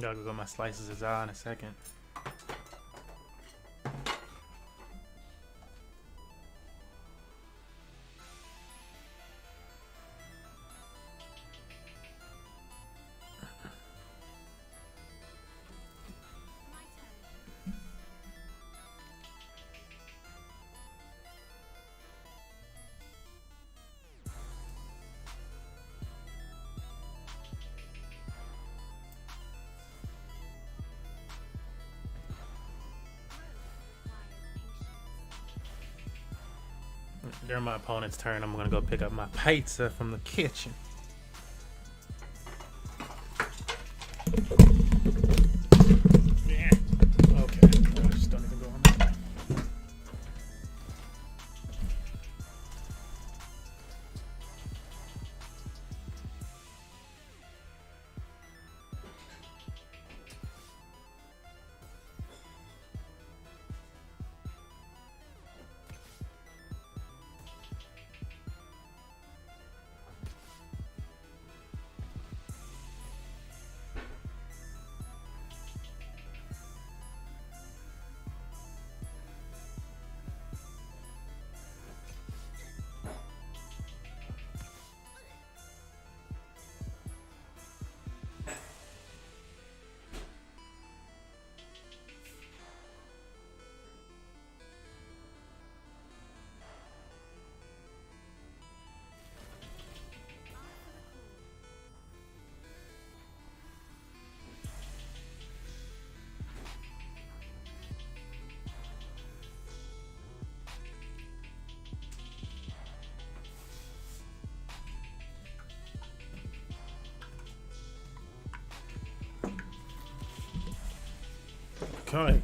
Gotta go get my slices of za in a second. During my opponent's turn, I'm gonna go pick up my pizza from the kitchen. Yeah. Okay. I just don't even go on that. Okay.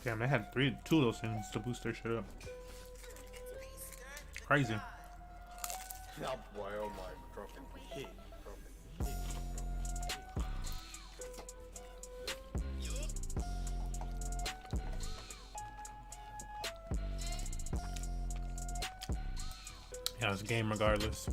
Damn, they had two of those things to boost their shit up. Crazy. Oh boy, oh my, dropping shit, dropping Yeah, it's a game regardless.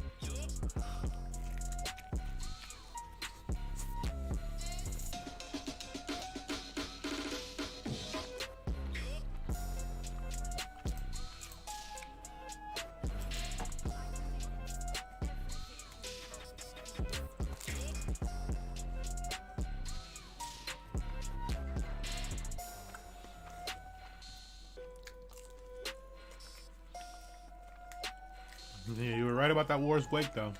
Yeah, you were right about that War's Wake, though.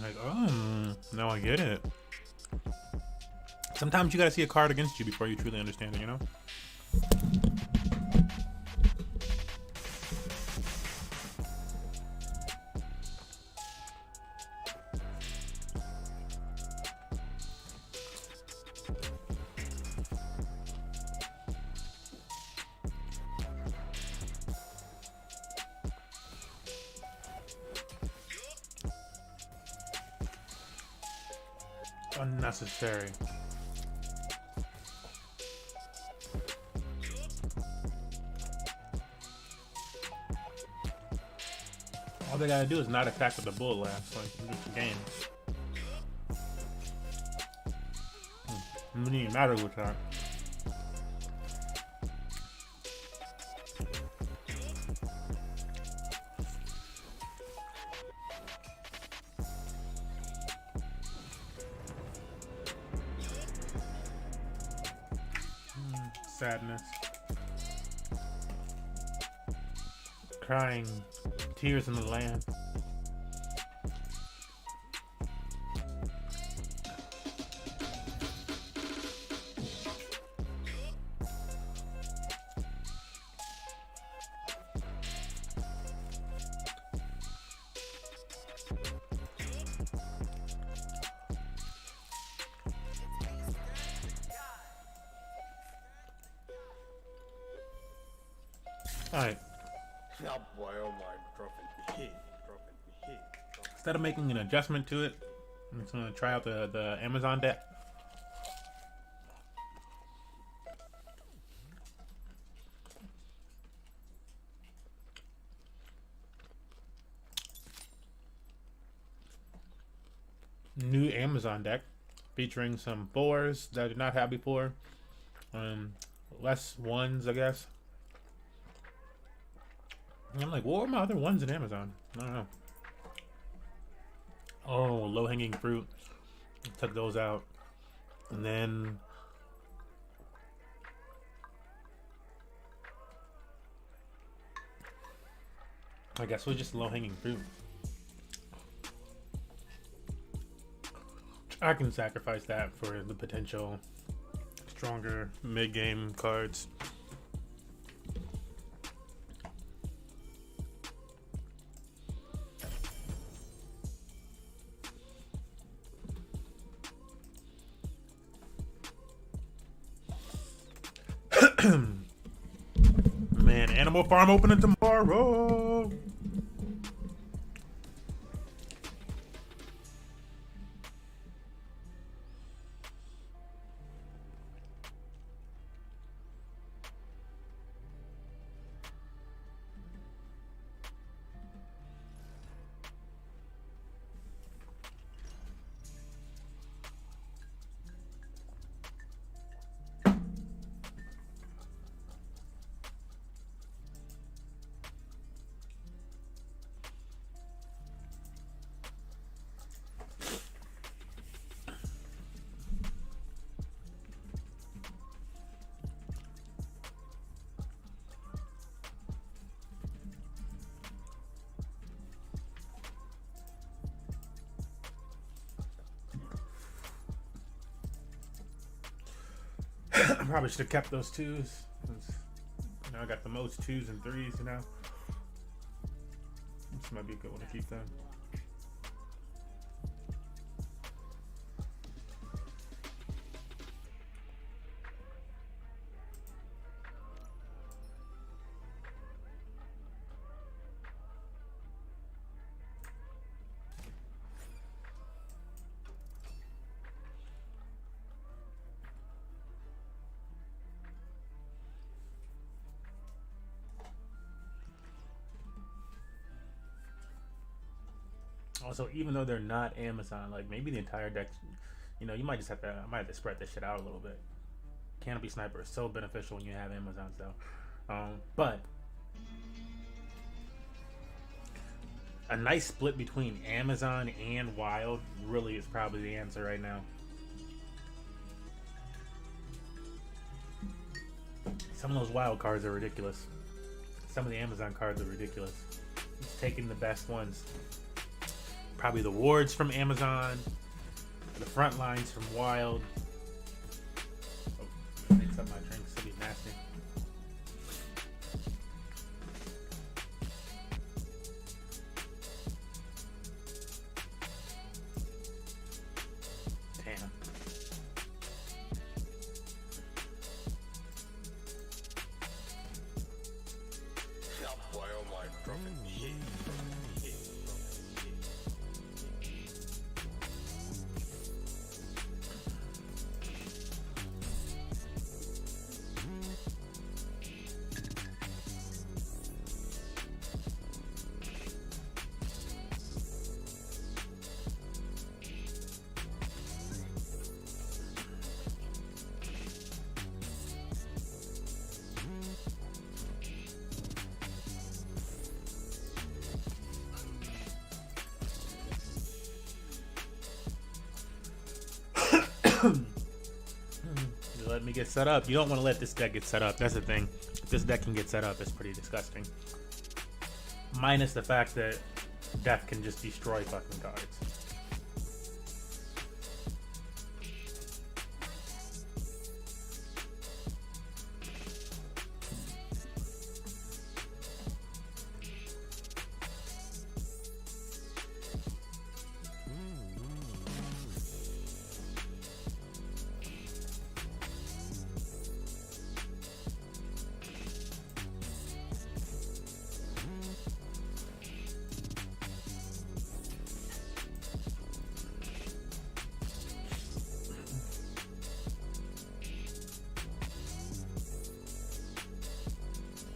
Like, oh, now I get it. Sometimes you gotta see a card against you before you truly understand it, you know? Unnecessary. All they gotta do is not attack with the bullet last, like just the game. It doesn't even matter which attack. Sadness. Crying tears in the land. Alright. Oh boy, oh my, dropping shit, dropping shit. Instead of making an adjustment to it, I'm just gonna try out the Amazon deck. New Amazon deck featuring some 4s that I did not have before. Less 1s, I guess. And I'm like, what were my other 1s in Amazon? I don't know. Oh, low-hanging fruit. Took those out. And then I guess we're just low-hanging fruit. I can sacrifice that for the potential stronger mid-game cards. Man, Animal Farm opening tomorrow. Probably should have kept those 2s. I got the most 2s and 3s, you know. This might be a good one to keep them. Also, even though they're not Amazon, like maybe the entire deck, you know, you might just have to, I might have to spread this shit out a little bit. Canopy Sniper is so beneficial when you have Amazons, though. But a nice split between Amazon and Wild really is probably the answer right now. Some of those Wild cards are ridiculous. Some of the Amazon cards are ridiculous. It's taking the best ones. Probably the wards from Amazon, the front lines from Wild. Oh, mix up my drinks, it'll be nasty. Damn. Oh boy, oh my, dropping shit. Let me get set up. You don't want to let this deck get set up. That's the thing. If this deck can get set up, it's pretty disgusting. Minus the fact that death can just destroy fucking cards.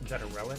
Is that a relic?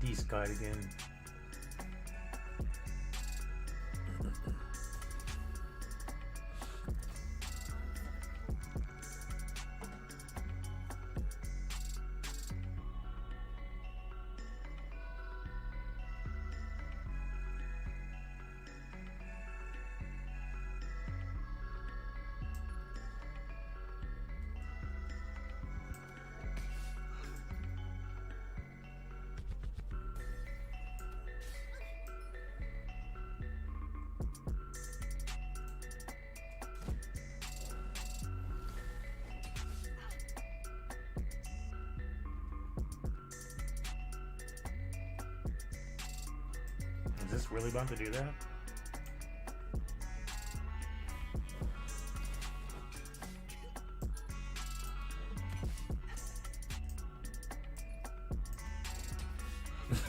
D-Sky again. this really about to do that?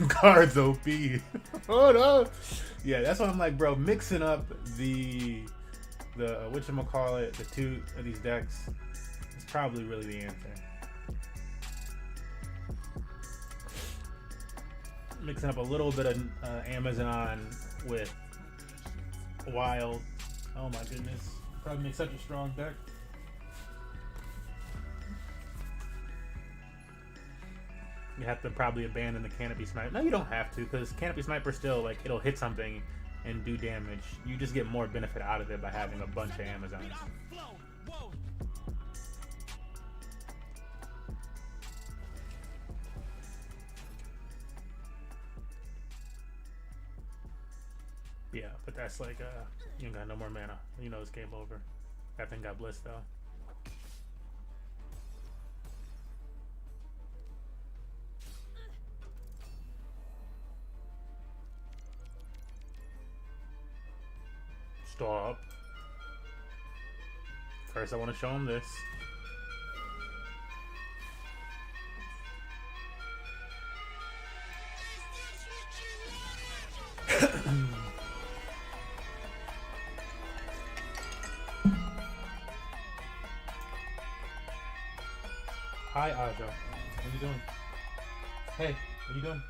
Cards OP. Hold on. Yeah, that's what I'm like, bro. Mixing up the whatchamacallit, the two of these decks is probably really the answer. Mixing up a little bit of Amazon with Wild. Oh my goodness. Probably makes such a strong deck. You have to probably abandon the Canopy Sniper. No, you don't have to, because Canopy Sniper still, like, it'll hit something and do damage. You just get more benefit out of it by having a bunch of Amazons. Yeah, but that's like, you ain't got no more mana. You know it's game over. That thing got blitzed, though. Stop. First, I want to show him this. Hi, Aja. What are you doing? Hey, what are you doing?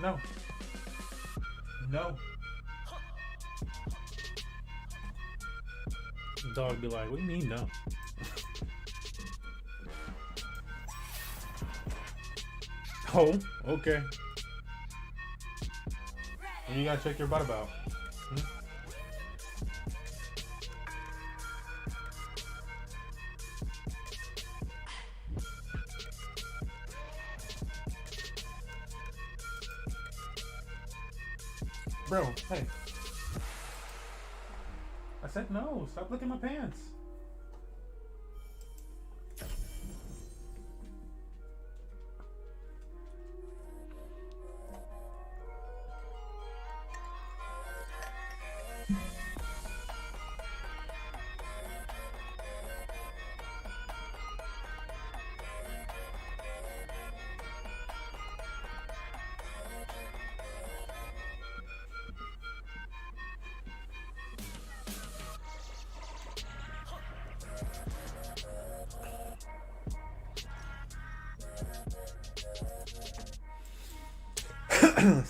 No. No. The dog be like, what do you mean no? Oh, okay. What you gotta check your butt about? Bro, hey. I said no. Stop licking my pants.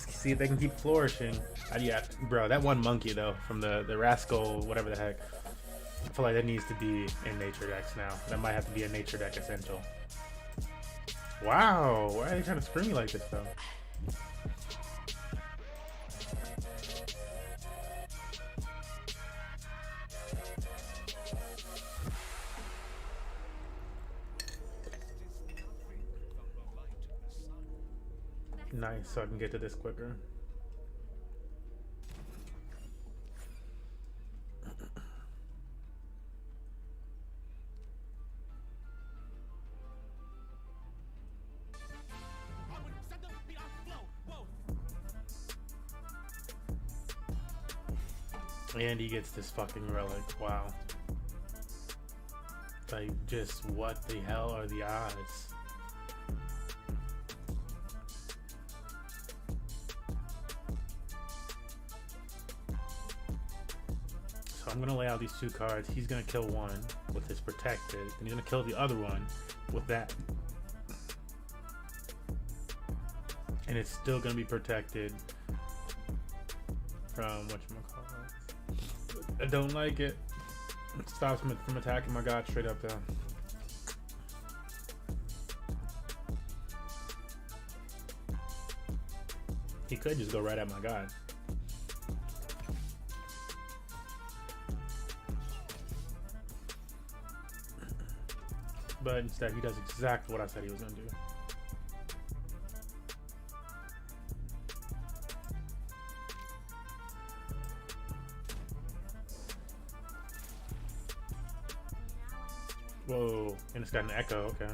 See if they can keep flourishing. Yeah, bro, that one monkey though from the rascal, whatever the heck. I feel like that needs to be in nature decks now. That might have to be a nature deck essential. Wow, why are they trying to screw me like this though? Nice, so I can get to this quicker. And he gets this fucking relic. Wow. Like, just what the hell are the odds? So I'm gonna lay out these two cards. He's gonna kill one with his protected, and he's gonna kill the other one with that. And it's still gonna be protected from whatchamacallit. I don't like it. It stops me from attacking my god straight up though. He could just go right at my god. But instead he does exactly what I said he was gonna do. Whoa, and it's got an echo, okay.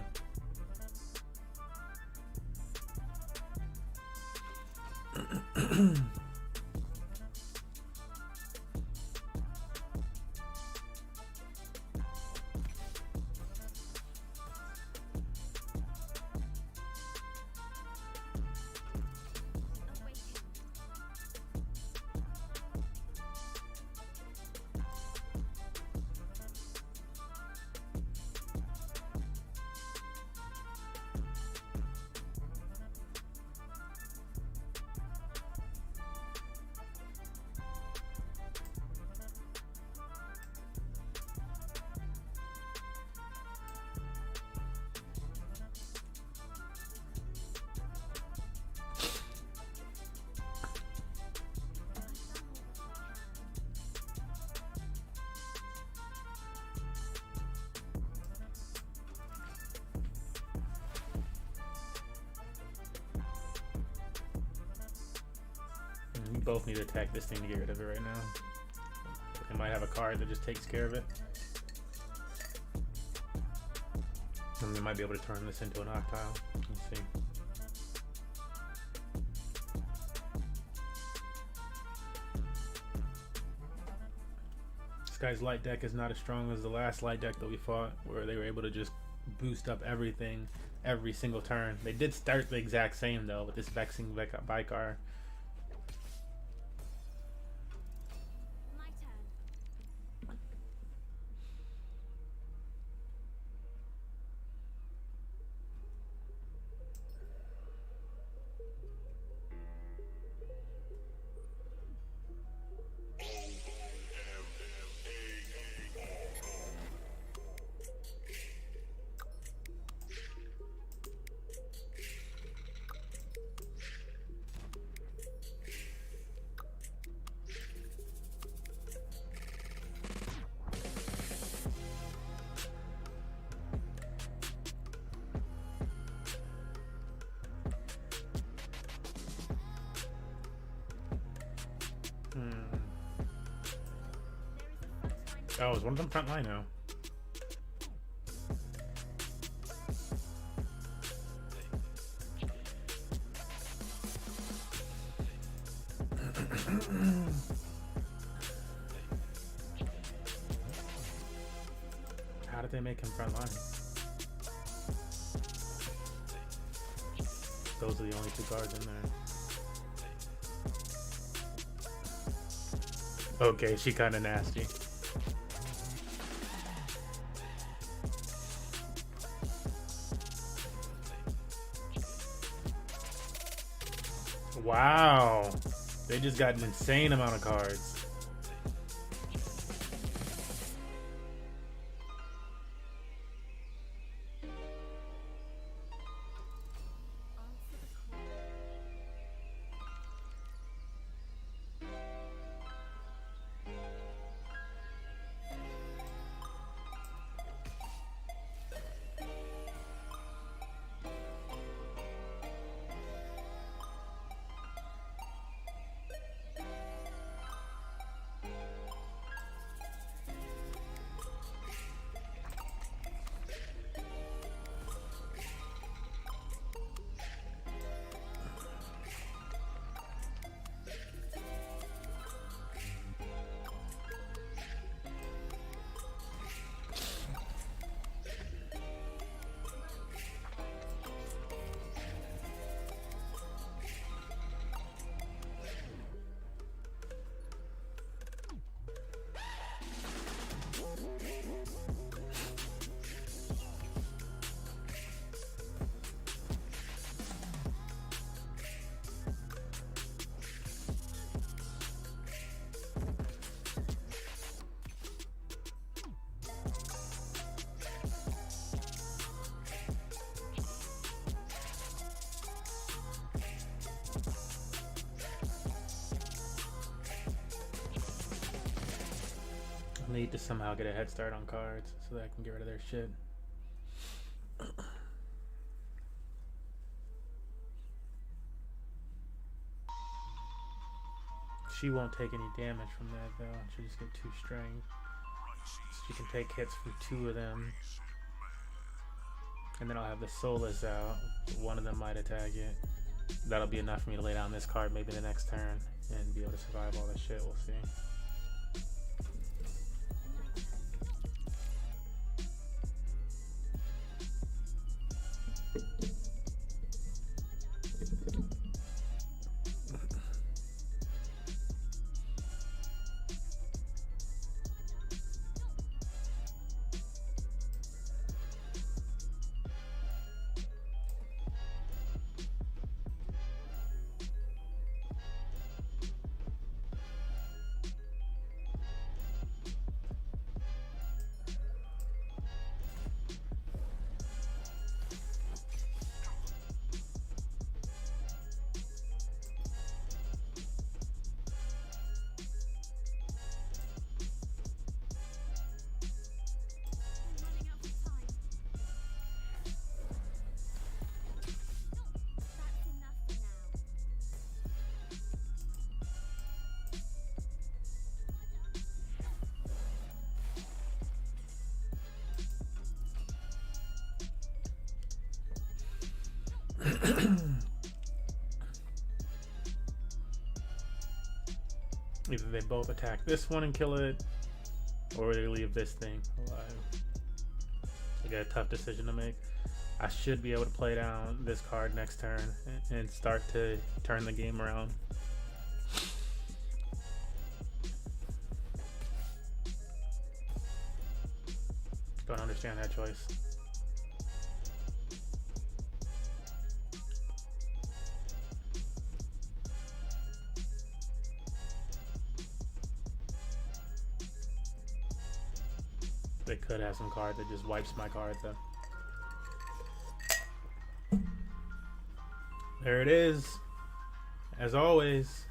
We both need to attack this thing to get rid of it right now. It might have a card that just takes care of it. And we might be able to turn this into an octile. Let's see. This guy's light deck is not as strong as the last light deck that we fought, where they were able to just boost up everything every single turn. They did start the exact same though with this Vexing Vicar. Oh, is one of them front line now? How did they make him front line? Those are the only two guards in there. Okay, she kind of nasty. Wow, they just got an insane amount of cards. Need to somehow get a head start on cards so that I can get rid of their shit. She won't take any damage from that though. She'll just get 2 strength. She can take hits from 2 of them. And then I'll have the Soulless out. One of them might attack it. that'll be enough for me to lay down this card maybe the next turn and be able to survive all this shit. We'll see. Either they both attack this one and kill it, or they leave this thing alive. I got a tough decision to make. I should be able to play down this card next turn and start to turn the game around. Don't understand that choice. They could have some card that just wipes my card though. There it is. As always.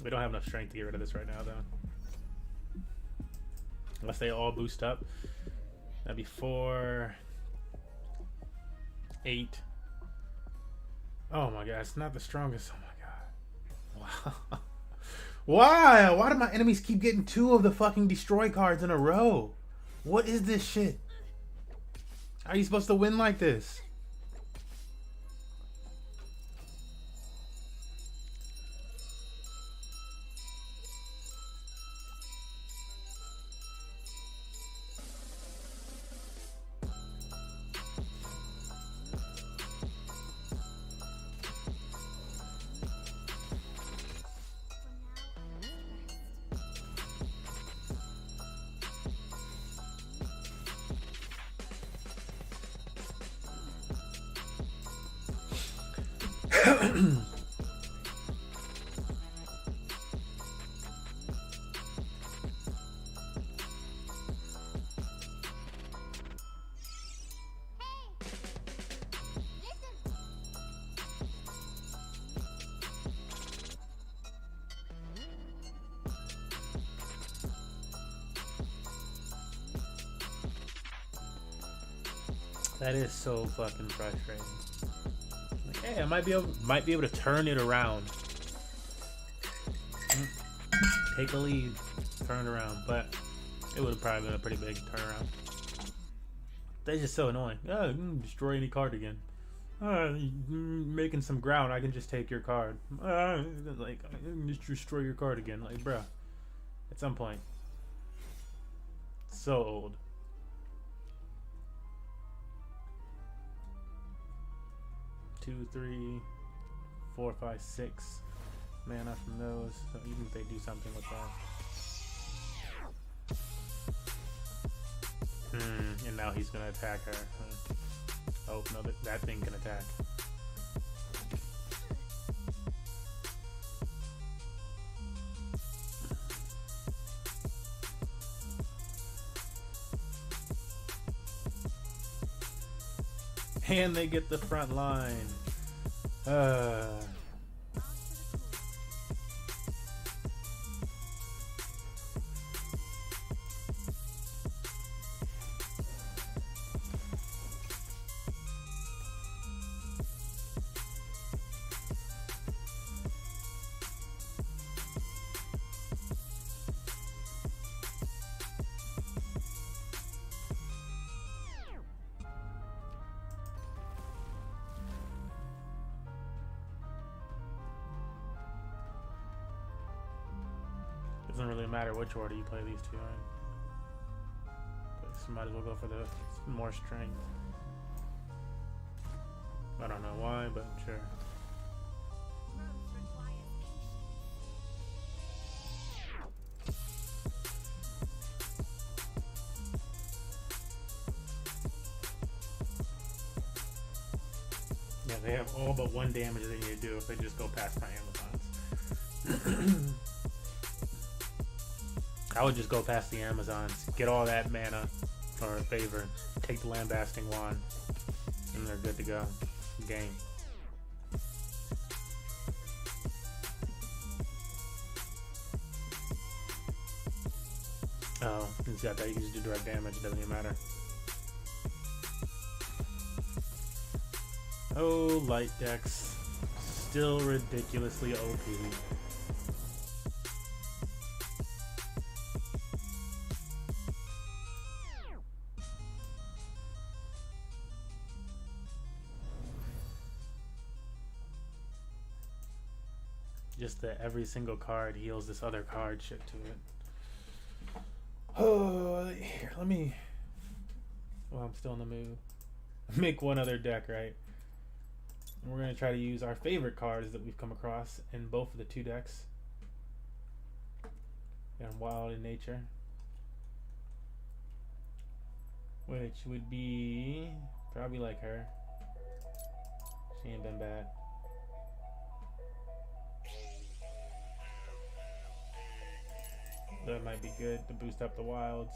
We don't have enough strength to get rid of this right now though. Unless they all boost up. That'd be 4, 8. Oh my god, it's not the strongest. Oh my god. Wow. Why? Why do my enemies keep getting 2 of the fucking destroy cards in a row? What is this shit? How are you supposed to win like this? That is so fucking frustrating. Like, hey, I might be able to turn it around. Take a lead, turn it around, but it would have probably been a pretty big turnaround. They're just so annoying. Oh, destroy any card again. Making some ground, I can just take your card. Like, just destroy your card again. Like, bruh, at some point. So old. 2, 3, 4, 5, 6 mana from those. So even if they do something with that. And now he's gonna attack her. Oh no, that thing can attack. And they get the front line. Doesn't really matter which order you play these two in. But might as well go for the more strength. I don't know why, but sure. Yeah, they have all but one damage they need to do if they just go past my Amazons. I would just go past the Amazons, get all that mana or favor, take the Lambasting Wand, and they're good to go. Game. Oh, he's got that. You can just do direct damage. It doesn't even matter. Oh, light decks. Still ridiculously OP. Just that every single card heals this other card shit to it. Oh, here, let me... Well, I'm still in the mood. Make one other deck, right? And we're going to try to use our favorite cards that we've come across in both of the two decks. And Wild in Nature. Which would be... probably like her. She ain't been bad. That might be good to boost up the wilds.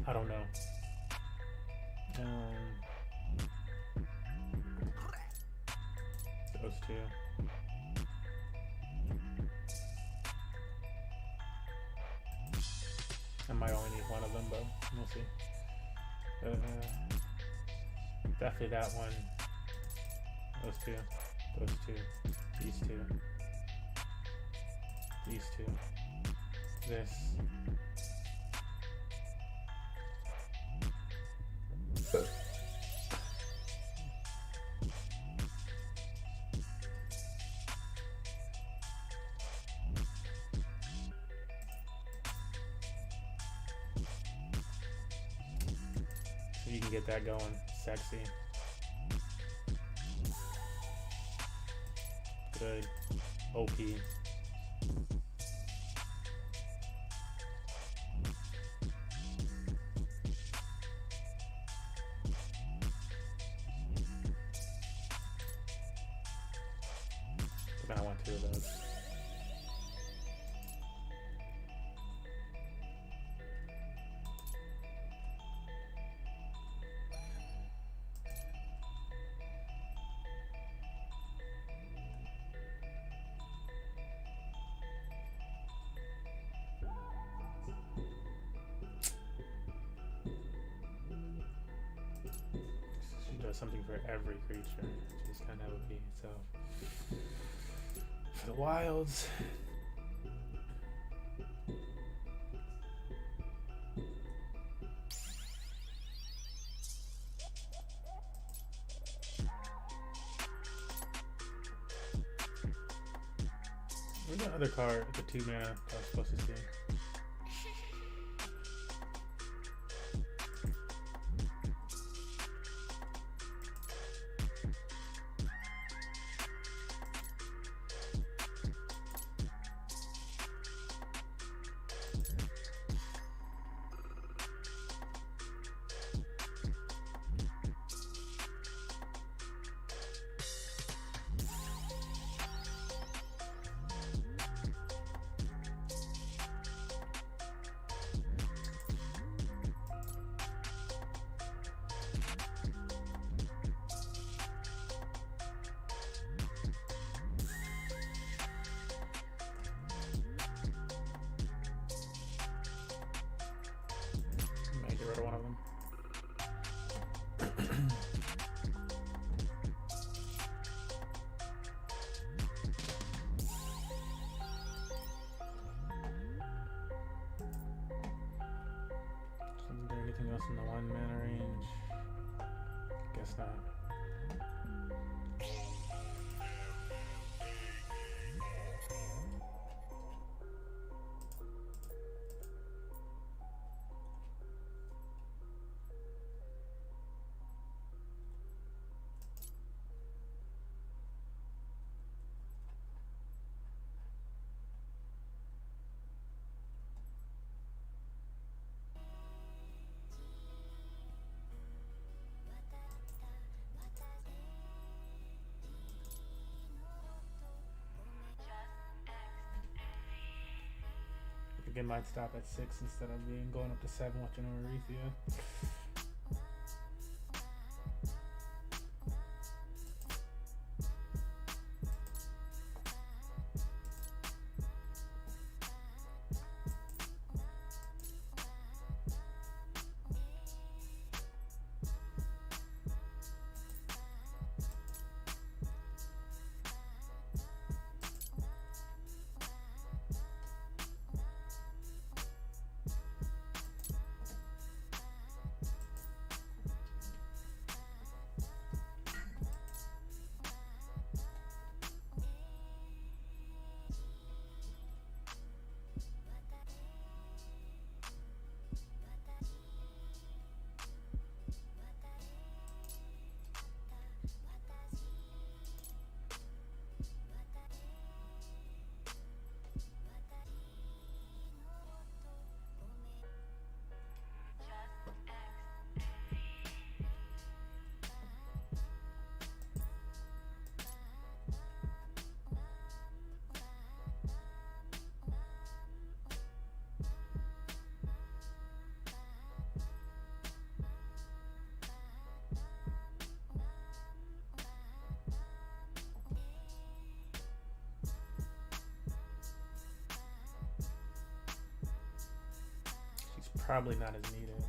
I don't know. Those two. I might only need one of them, but we'll see. Definitely that one. Those two, these two, these two, this. So you can get that going, sexy. Good. OP. I want two of those. Something for every creature, which is kind of OP. So for the wilds, where's the other card? The 2 mana I was supposed to see. One of them. Is there anything else in the 1 mana range? Guess not. think it might stop at 6 instead of being going up to 7 watching Mauricio. Probably not as needed.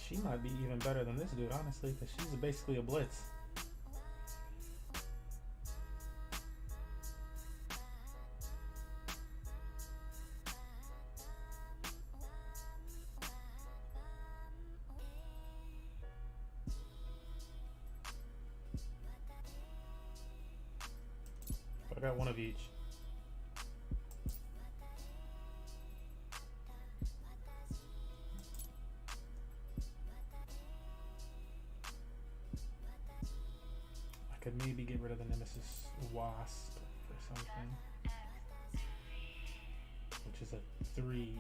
She might be even better than this dude, honestly, because she's basically a blitz. I got one of each. I could maybe get rid of the Nemesis Wasp for something, which is a 3.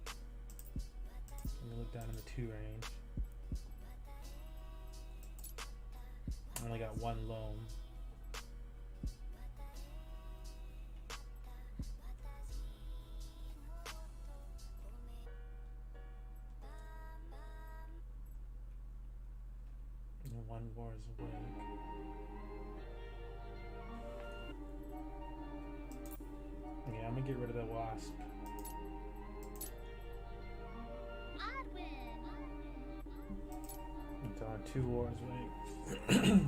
Let me look down in the 2 range. I only got 1 loam. One war is awake. Yeah, I'm gonna get rid of the wasp. Until our 2 wars awake.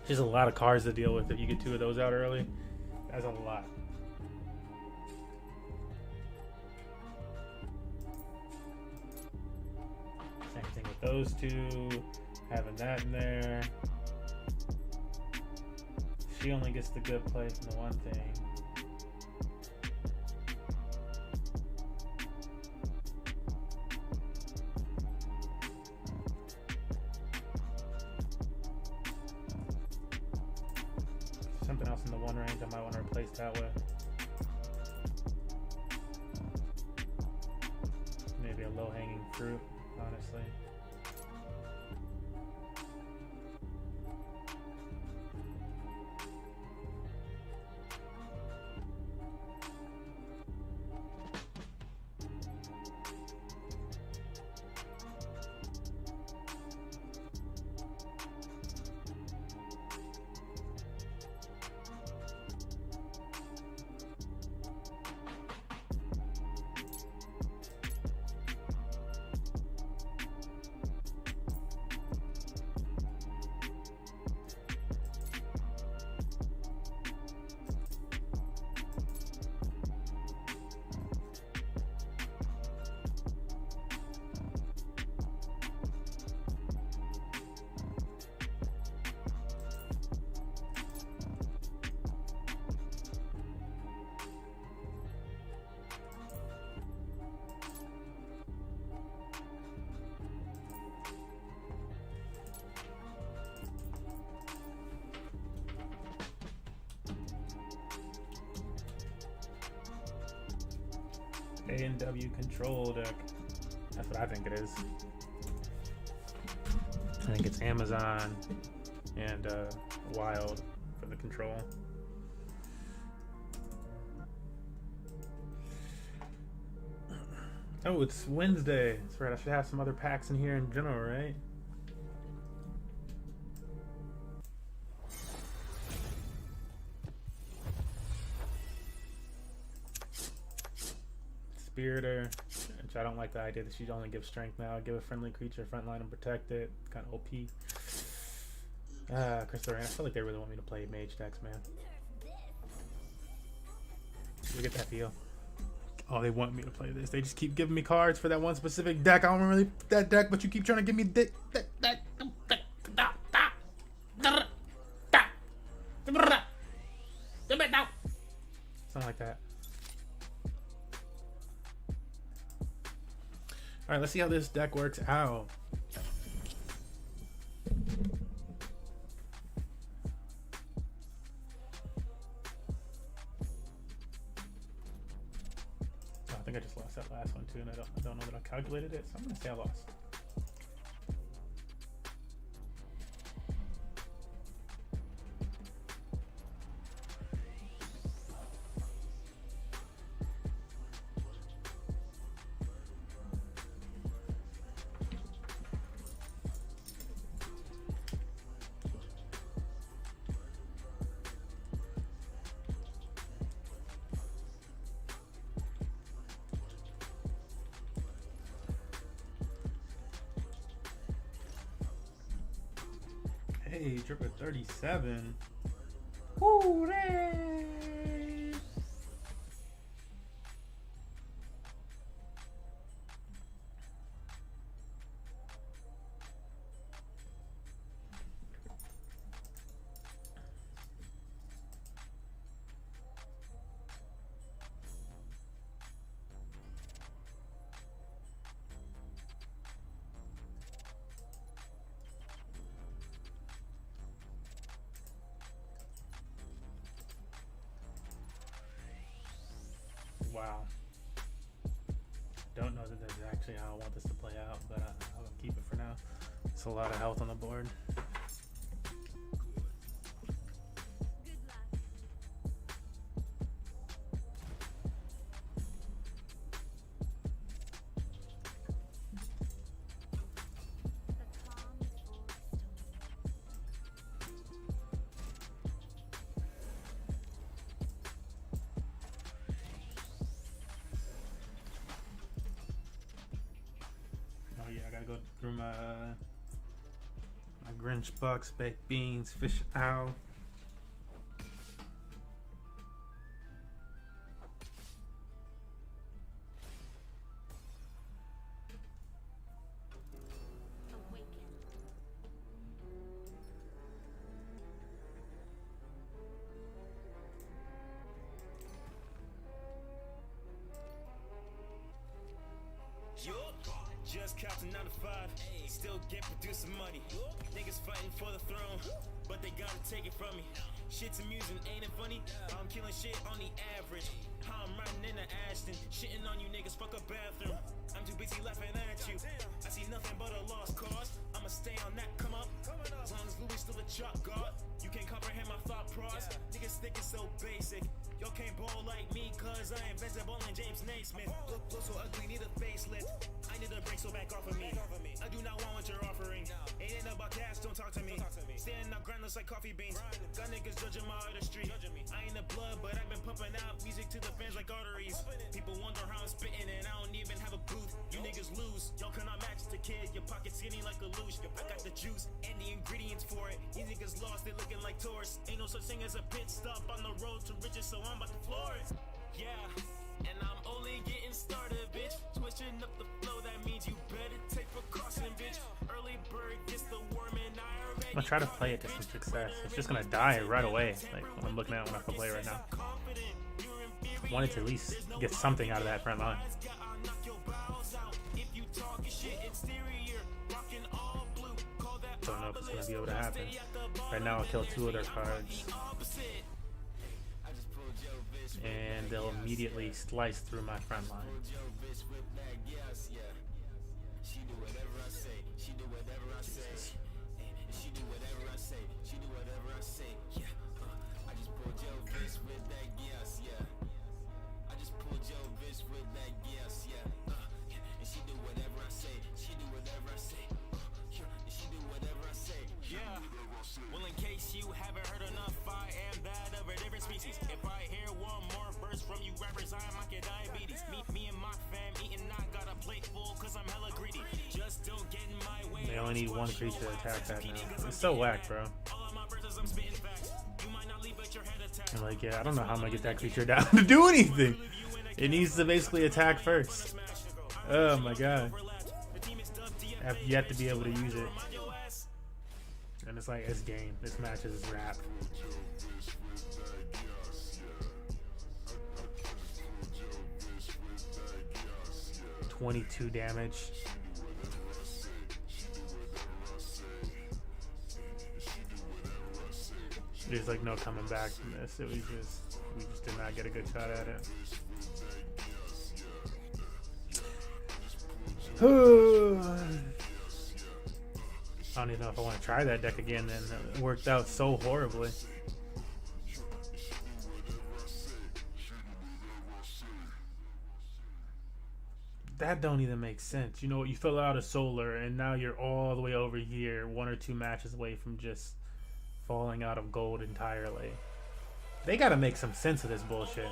There's a lot of cards to deal with if you get 2 of those out early. That's a lot. Same thing with those 2. Having that in there. She only gets the good play from the one thing. Something else in the 1 range I might want to replace that with. Maybe a low-hanging fruit, honestly. A&W control deck. That's what I think it is. I think it's Amazon and Wild for the control. Oh, it's Wednesday. That's right. I should have some other packs in here in general, right? Spiritor, which I don't like the idea that she only gives strength now. Give a friendly creature frontline and protect it. Kind of OP. Crystal Rain. I feel like they really want me to play mage decks, man. Look at that feel. Oh, they want me to play this. They just keep giving me cards for that one specific deck. I don't really that deck, but you keep trying to give me something like that. All right, let's see how this deck works out. I think I just lost that last one too, and I don't know that I calculated it, so I'm gonna say I lost. Hey, drip at 37. Hooray! Wow. Don't know that that's actually how I want this to play out, but I'll keep it for now. It's a lot of health on the board. Go through my Grinch bucks, baked beans, fish owl. Just counting 9 to 5, still get producing money. Niggas fighting for the throne, but they gotta take it from me. Shit's amusing, ain't it funny? I'm killing shit on the average. How I'm riding in the Ashton, shitting on you niggas, fuck a bathroom. I'm too busy laughing at you. I see nothing but a lost cause. I'ma stay on that come up. As long as Louis still a chalk guard, you can't comprehend my thought process. Niggas think it's so basic. Y'all can't ball like me, cause I invented ballin' James Naismith. Look so ugly, need a facelift. I need a break, so back off of me. I do not want what you're offering. It ain't about cash, don't talk to me. Standing up grindless like coffee beans. Got niggas judging my artistry. I ain't the blood, but I've been pumping out music to the fans like arteries. People wonder how I'm spitting, and I don't even have a booth. You niggas lose. Y'all cannot match the kid. Your pocket skinny like a luge. I got the juice and the ingredients for it. You niggas lost, they looking like tourists. Ain't no such thing as a pit stop on the road to riches, so I'm about to floor it. Yeah, and I'm only getting started, bitch. Switching up the flow, that means you better take precaution, bitch. Early bird gets the worm, and I already. I'm gonna try to play it to some success. It's just gonna die right away. Like when I'm looking at it when I can play right now. I wanted to at least get something out of that front line. Don't know if it's gonna be able to happen. Right now I'll kill 2 of their cards. and they'll immediately slice through my front line. Well, in case you haven't heard enough, I am that of a different species. If I hear one more verse from you rappers, I might get diabetes. Me and my fam eating, I got a plate full cause I'm hella greedy. Just don't get in my way. They only need one creature to attack that now. It's so whack, bro. I'm like, yeah, I don't know how I'm gonna get that creature down to do anything. It needs to basically attack first. Oh my god. I've yet to be able to use it. And it's like, it's game. This match is wrapped. $22 damage. There's like no coming back from this. We just did not get a good shot at it. I don't even know if I want to try that deck again, then it worked out so horribly. That don't even make sense. You know what, you fill out a solar and now you're all the way over here, 1 or 2 matches away from just falling out of gold entirely. They gotta make some sense of this bullshit.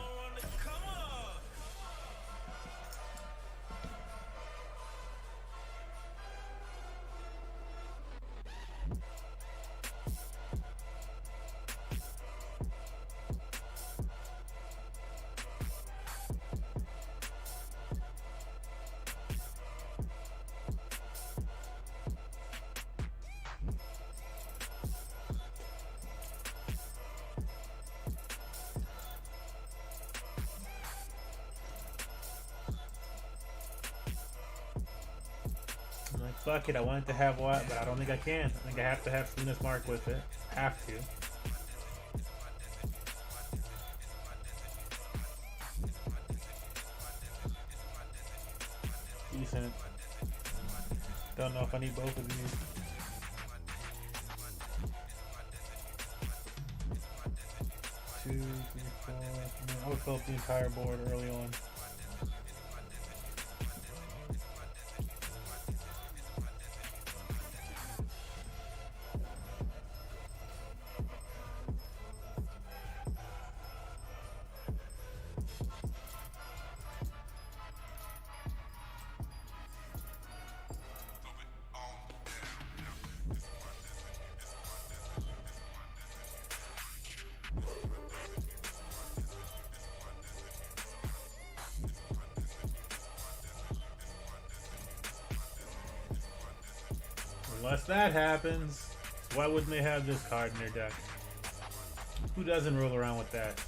Fuck it, I wanted to have what, but I don't think I can. I think I have to have Soona's Mark with it. Have to. Decent. Don't know if I need both of these. Two, three, four. I would fill up the entire board early on. Unless that happens, why wouldn't they have this card in their deck? Who doesn't roll around with that?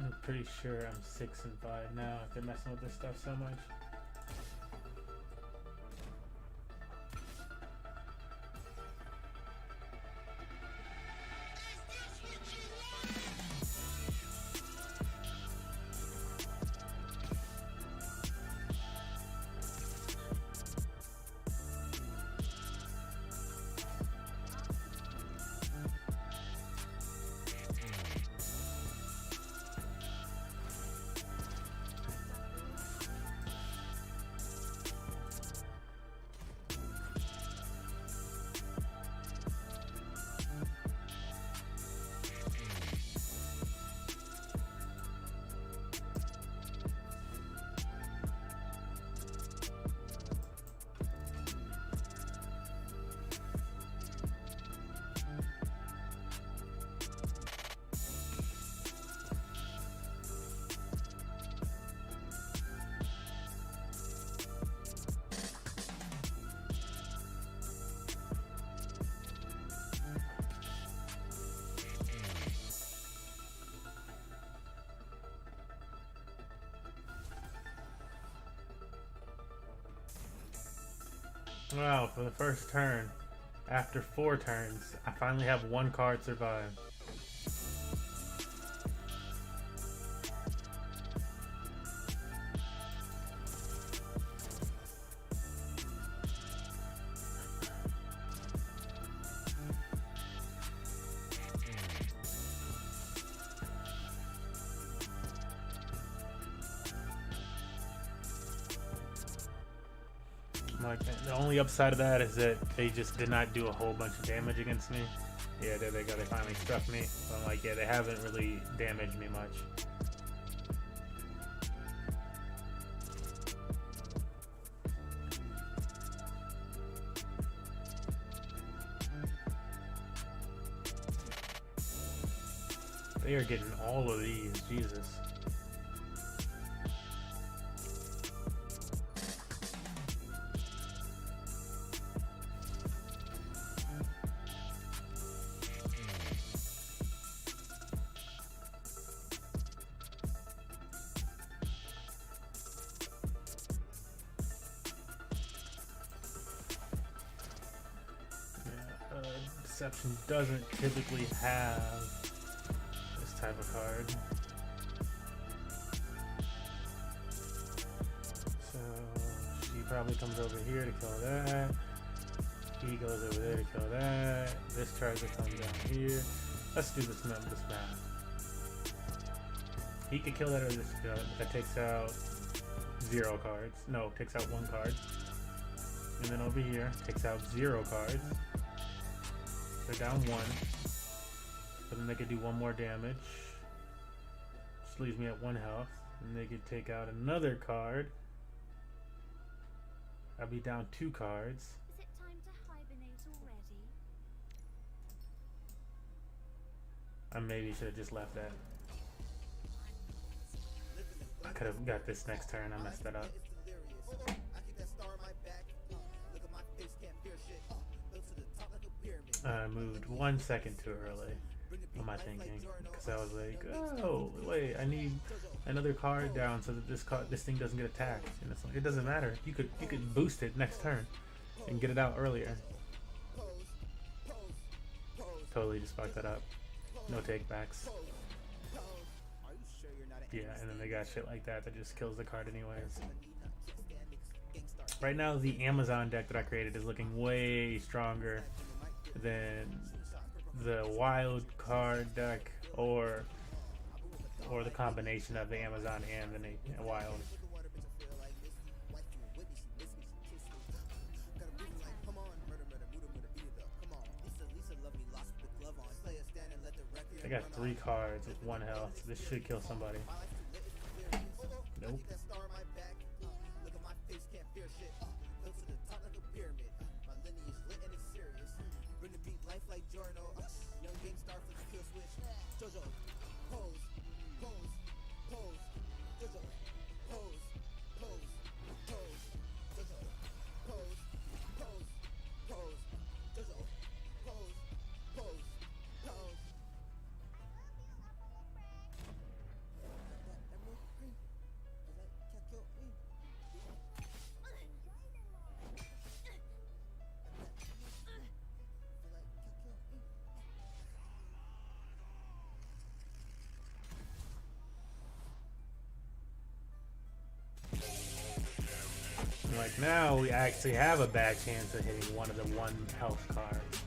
I'm pretty sure I'm 6 and 5 now if they're messing with this stuff so much. Wow, for the first turn, after 4 turns, I finally have 1 card survive. Like, the only upside of that is that they just did not do a whole bunch of damage against me. Yeah, there they go. They finally struck me. So I'm like, yeah, they haven't really damaged me much. They are getting all of these. Jesus. Deception doesn't typically have this type of card. So she probably comes over here to kill that. He goes over there to kill that. This tries to come down here. Let's do this math. He could kill that or this could kill it. That takes out 0 cards. No, takes out 1 card. And then over here, takes out 0 cards. They're down 1. So then they could do 1 more damage. Just leaves me at 1 health. And they could take out another card. I'll be down 2 cards. Is it time to hibernate already? I maybe should have just left that. I could have got this next turn. I messed that up. I moved 1 second too early. What am I thinking? Because I was like, oh wait, I need another card down so that this thing doesn't get attacked. And it's like, it doesn't matter. You could boost it next turn and get it out earlier. Totally just fucked that up. No takebacks. Yeah, and then they got shit like that just kills the card anyways. Right now, the Amazon deck that I created is looking way stronger than the wild card deck or the combination of the Amazon and the wild. I got 3 cards with 1 health. This should kill somebody. Nope. Like now we actually have a bad chance of hitting one of the 1 health cards.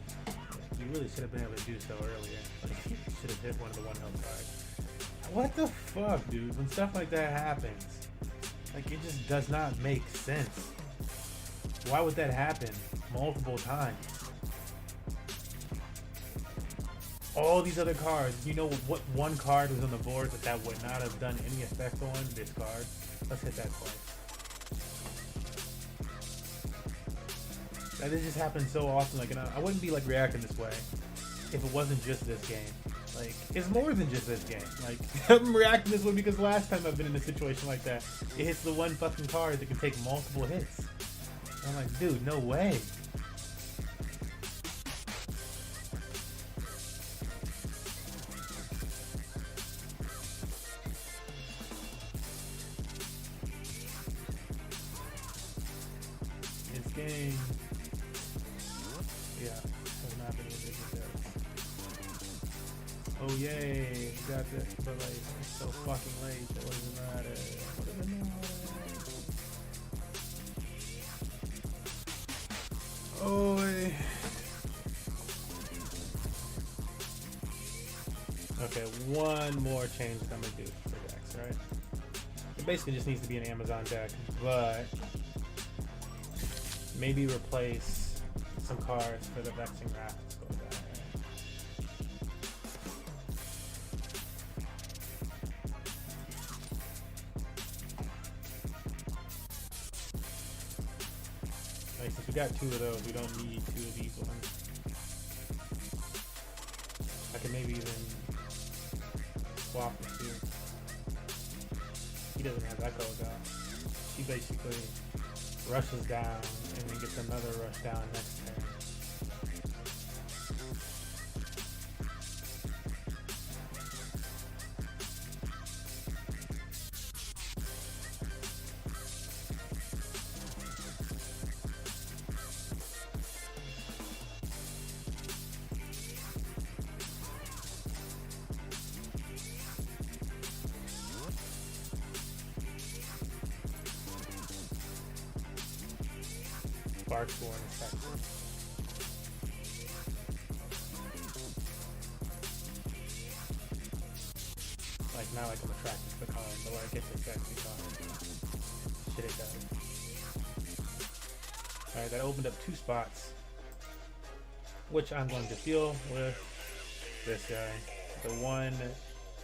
You really should have been able to do so earlier. Like, you should have hit one of the 1 health cards. What the fuck, dude? When stuff like that happens, like, it just does not make sense. Why would that happen multiple times? All these other cards, you know what 1 card was on the board that would not have done any effect on? This card. Let's hit that twice. Like, this just happens so often. Like, and I wouldn't be like reacting this way if it wasn't just this game. Like, it's more than just this game. Like, I'm reacting this way because last time I've been in a situation like that, it hits the 1 fucking card that can take multiple hits. And I'm like, dude, no way. This game Oh yay, we got this, but like it's so fucking late. It doesn't matter. What does it matter? Oh. Okay, one more change that I'm gonna do for decks, right? It basically just needs to be an Amazon deck, but maybe replace some cards for the Vexing Wrath. Let's go with that, right? Like, since we got two of those, we don't need two of these ones. I can maybe even swap the two. He doesn't have Echo though. He basically rushes down and then gets another rush down next turn. Spark for in a second. Like, not like I'm attracted to the card, but like it's a sexy card. Shit, it does. Alright, that opened up 2 spots, which I'm going to fill with this guy. The one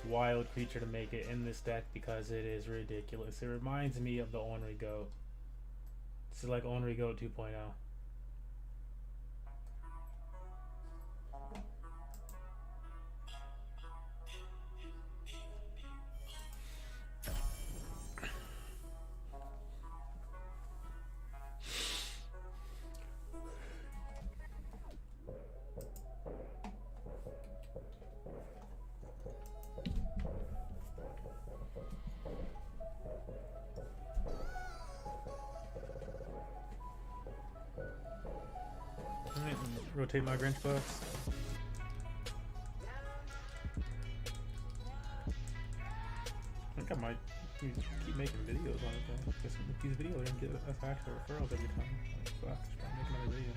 wild creature to make it in this deck because it is ridiculous. It reminds me of the Ornery Goat. This is like Ornery Goat 2.0. Rotate my Grinch box. I think I might keep making videos on it though. Because these videos don't get us actual referrals every time. Like, fuck, just try to make another video.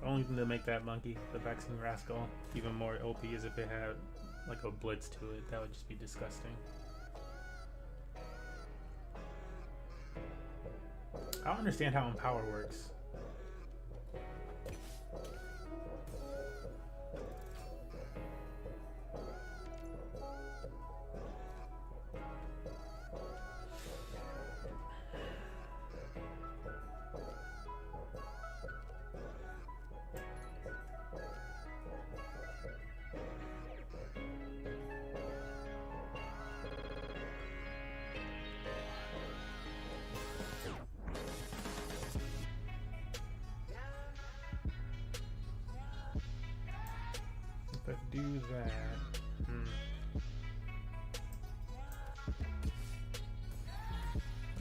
Only thing to make that monkey, the Vexing Rascal, even more OP is if it had like a blitz to it. That would just be disgusting. I don't understand how Empower works. If I do that,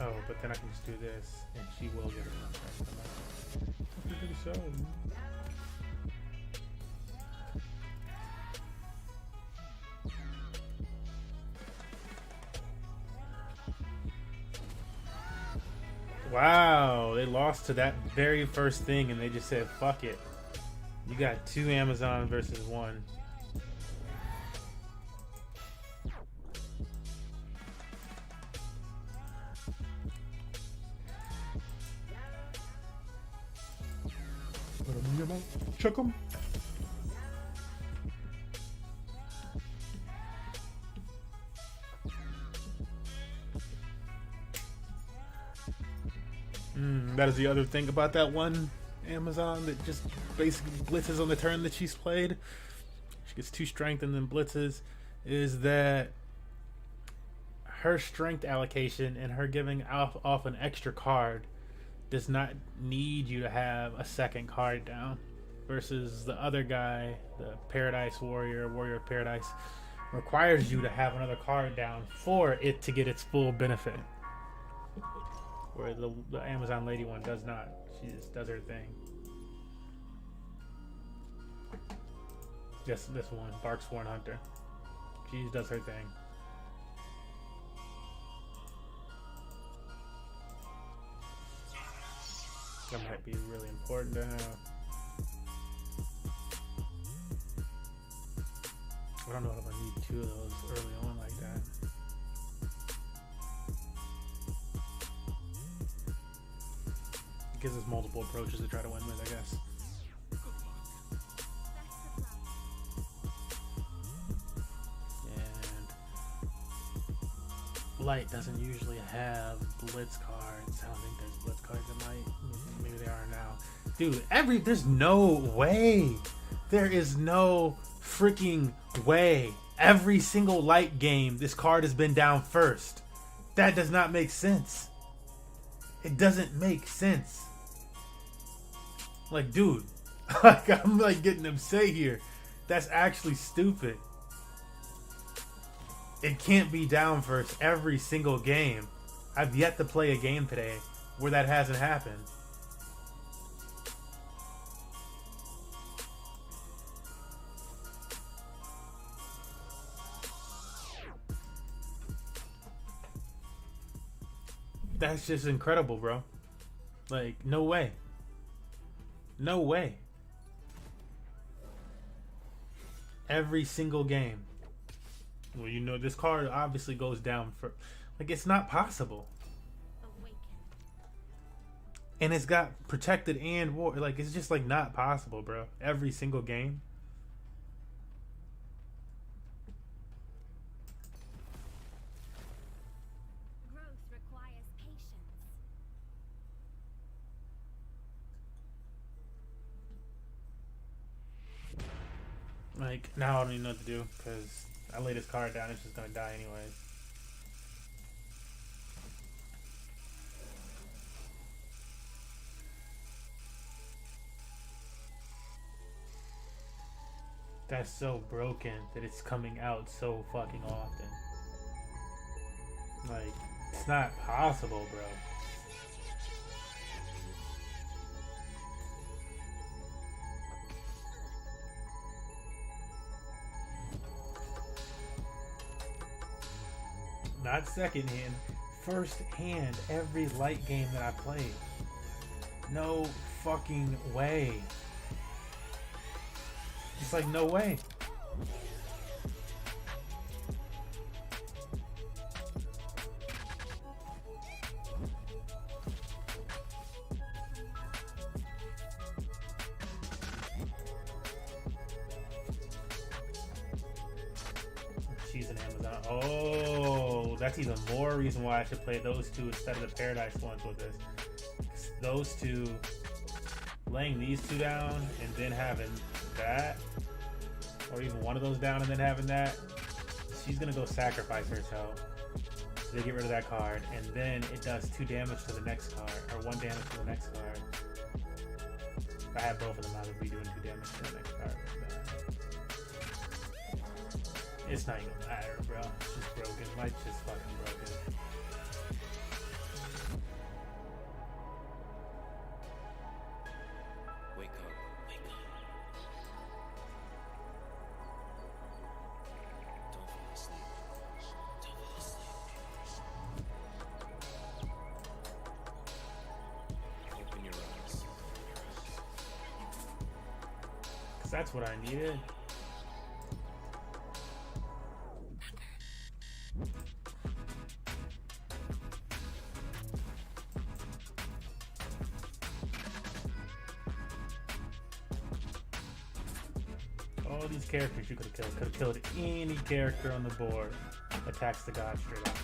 oh, but then I can just do this, and she will get it. Look at the show. Wow, they lost to that very first thing and they just said, fuck it. You got 2 Amazon versus 1. Put 'em in your mouth. Chuck 'em. That is the other thing about that one Amazon that just basically blitzes on the turn that she's played. She gets 2 strength and then blitzes. Is that her strength allocation and her giving off an extra card does not need you to have a second card down, versus the other guy, the Paradise Warrior of Paradise, requires you to have another card down for it to get its full benefit. Where the Amazon lady one does not. She just does her thing. This one, Bark Sworn Hunter. She just does her thing. That might be really important to have. I don't know if I need 2 of those early on like that. It gives us multiple approaches to try to win with, I guess. And Light doesn't usually have blitz cards. I don't think there's blitz cards in Light. Maybe they are now. Dude, there's no way. There is no freaking way. Every single Light game, this card has been down first. That does not make sense. It doesn't make sense. Like, dude, like, I'm like getting upset here. That's actually stupid. It can't be down first every single game. I've yet to play a game today where that hasn't happened. That's just incredible, bro. Like, no way. No way. Every single game. Well, you know, this card obviously goes down for... Like, it's not possible. And it's got protected and war. Like, it's just, like, not possible, bro. Every single game. Like, now I don't even know what to do, because I lay this card down, it's just going to die anyways. That's so broken that it's coming out so fucking often. Like, it's not possible, bro. Not second hand, first hand every Light game that I played. No fucking way. It's like, no way. She's an Amazon. Oh, that's even more reason why I should play those 2 instead of the Paradise ones with this. Those 2, laying these 2 down and then having that, or even one of those down and then having that, she's gonna go sacrifice herself. So they get rid of that card, and then it does 2 damage to the next card, or 1 damage to the next card. If I had both of them, I would be doing 2 damage to the next card. It's not even gonna matter, bro. It's just broken. Light's just fucking broken. Wake up. Wake up. Don't fall asleep. Don't fall asleep. That's what I needed. All these characters you could have killed. Could have killed any character on the board. Attacks the god straight up.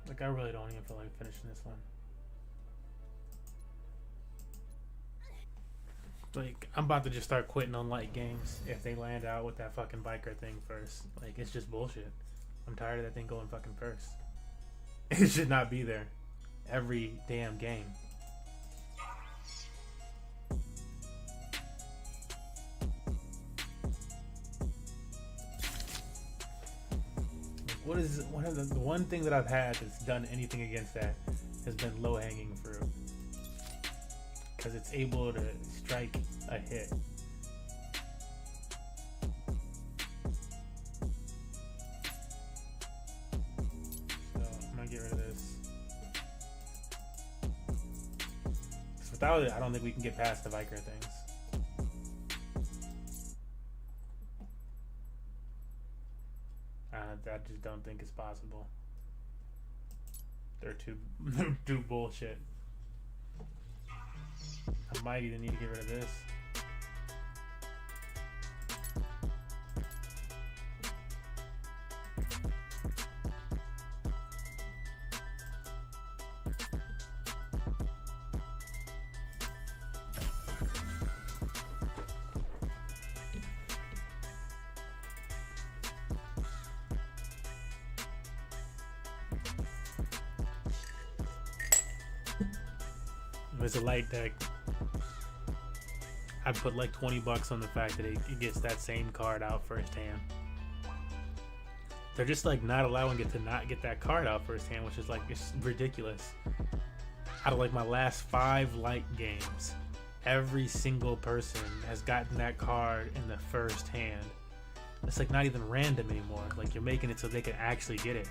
Like, I really don't even feel like finishing this one. Like, I'm about to just start quitting on light games if they land out with that fucking biker thing first. Like, it's just bullshit. I'm tired of that thing going fucking first. It should not be there every damn game. What is one of the one thing that I've had that's done anything against that has been low hanging fruit, because it's able to strike a hit. So I'm gonna get rid of this. So without it, I don't think we can get past the Viker things. I just don't think it's possible. They're too bullshit. I might even need to get rid of this. It's a light deck. I put like $20 on the fact that it gets that same card out first hand. They're just like not allowing it to not get that card out first hand, which is like, it's ridiculous. Out of like my last 5 light games, every single person has gotten that card in the first hand. It's like not even random anymore. Like, you're making it so they can actually get it.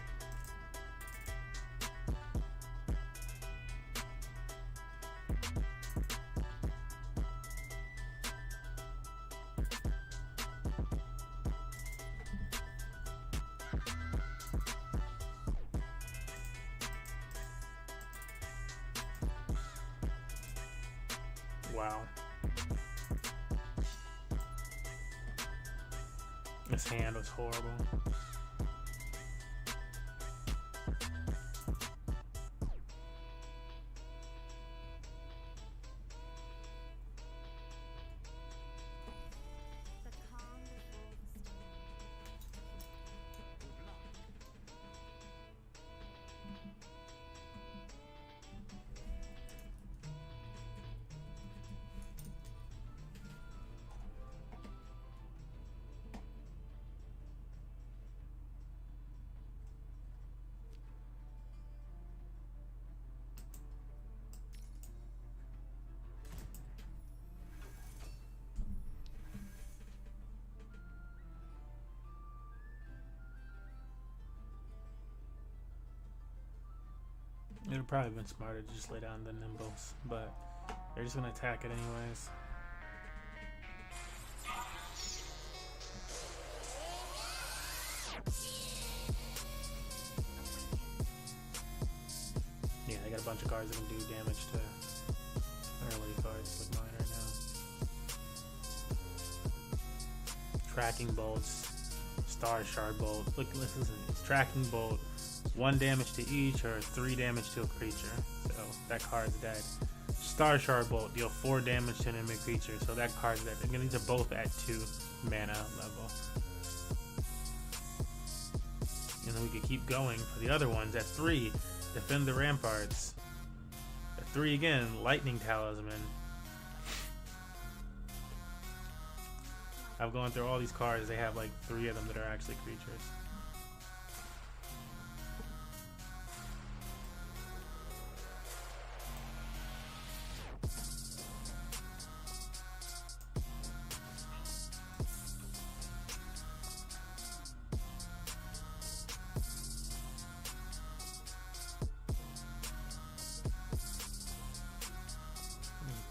Wow. This hand was horrible. It would probably been smarter to just lay down the nimbles, but they're just gonna attack it anyways. Yeah, they got a bunch of cards that can do damage to early cards like mine right now. Tracking bolts, Star Shard Bolt. Look, listen, it's Tracking Bolt, 1 damage to each or 3 damage to a creature. So that card's dead. Star Shard Bolt, deal 4 damage to an enemy creature. So that card's dead. Again, these are both at 2 mana level. And then we could keep going for the other ones. At 3, defend the ramparts. At 3 again, Lightning Talisman. I've gone through all these cards. They have like 3 of them that are actually creatures.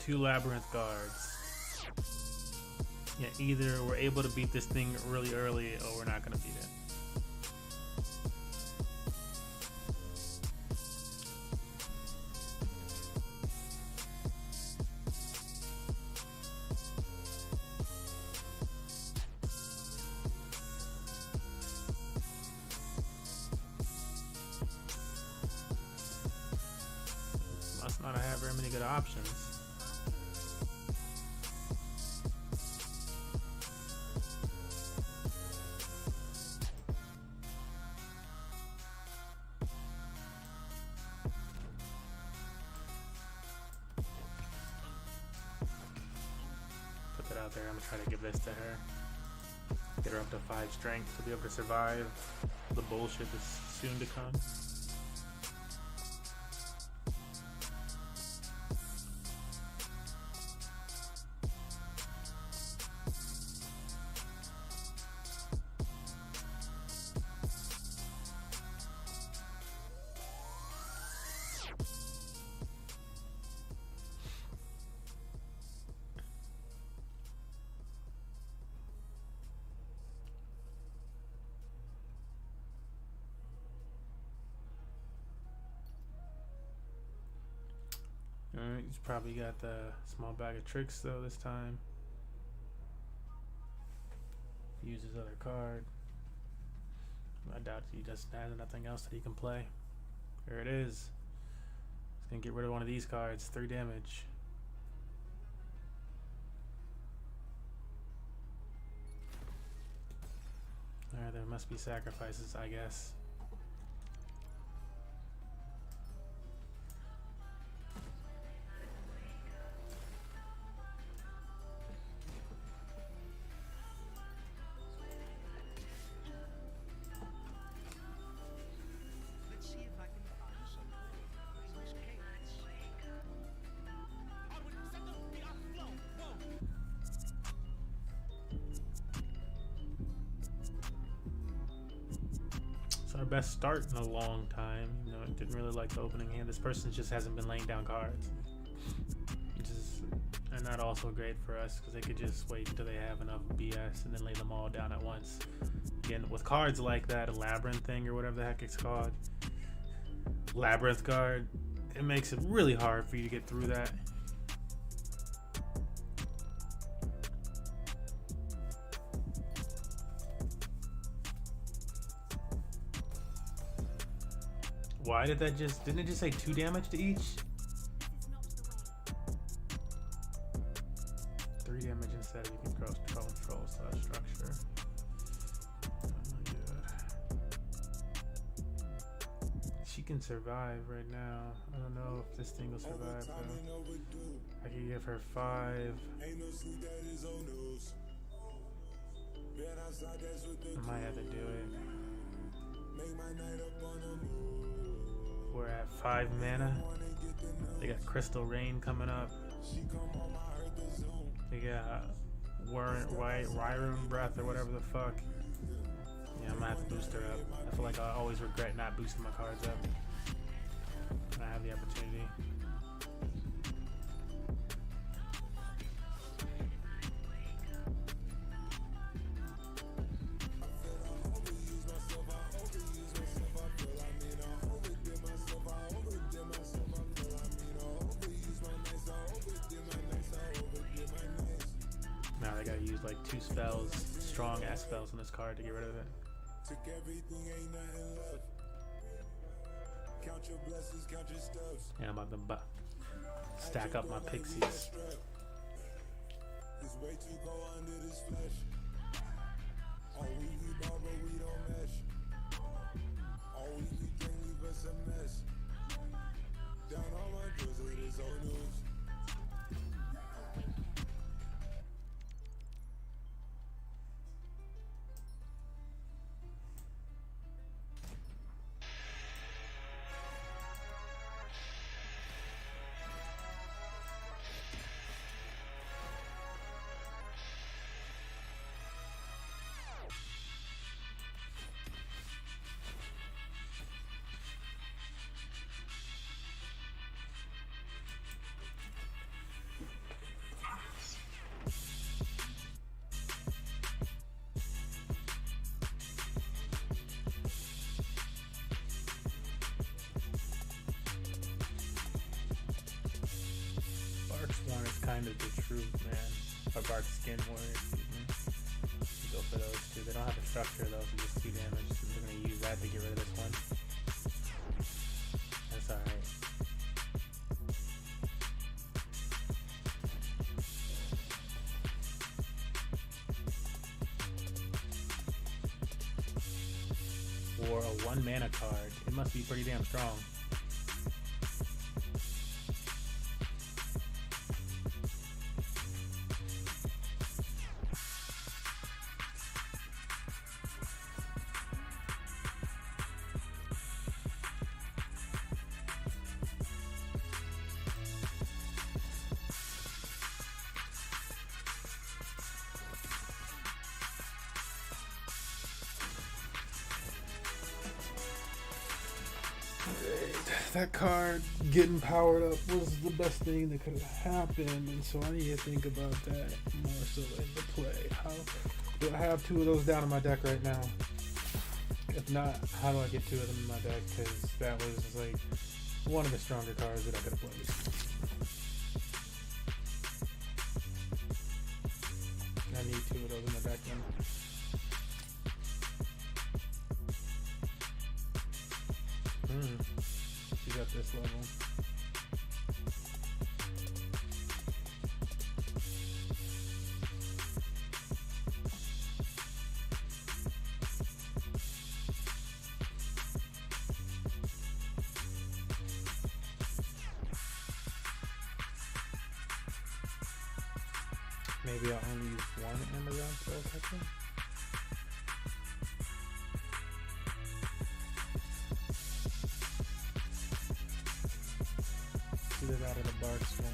Two Labyrinth Guards. Yeah, either we're able to beat this thing really early or we're not going to beat it. Must not have very many good options. Out there. I'm gonna try to give this to her. Get her up to 5 strength to be able to survive the bullshit that's soon to come. Alright, he's probably got the small bag of tricks though this time. Use his other card. I doubt he just has nothing else that he can play. Here it is. He's gonna get rid of one of these cards. 3 damage. Alright, there must be sacrifices, I guess. Our best start in a long time. You know, I didn't really like the opening hand. This person just hasn't been laying down cards, which is not also great for us because they could just wait until they have enough BS and then lay them all down at once. Again, with cards like that, a labyrinth thing or whatever the heck it's called, labyrinth guard, it makes it really hard for you to get through that. Why did that just... Didn't it just say 2 damage to each? 3 damage instead of you can control structure. Oh my god. She can survive right now. I don't know if this thing will survive though. I can give her 5. I might have to do it. We're at 5 mana. They got Crystal Rain coming up. They got Ryrun Breath or whatever the fuck. Yeah, I'm gonna have to boost her up. I feel like I always regret not boosting my cards up when I have the opportunity. Now I gotta use like 2 spells, strong ass spells on this card to get rid of it. And I'm about to stack up my pixies. It's way too cold under this flesh. All week we ball, but we don't mesh. All week we drink, leave us a mess. Down all my drills, it is old news. One is kind of the truth, man. Or Bark Skin Warrior, excuse me. Go for those two. They don't have a structure though, so just 2 damage. So we're gonna use that to get rid of this one. That's alright. For a 1 mana card, it must be pretty damn strong. That card getting powered up was the best thing that could have happened, and so I need to think about that more so in the play. How do I have 2 of those down in my deck right now? If not, how do I get 2 of them in my deck? Because that was like one of the stronger cards that I could have played. I need 2 of those in my deck then. She's at this level. Maybe I'll only use 1 Amazon spell catcher. Either that or the Bark Swarm.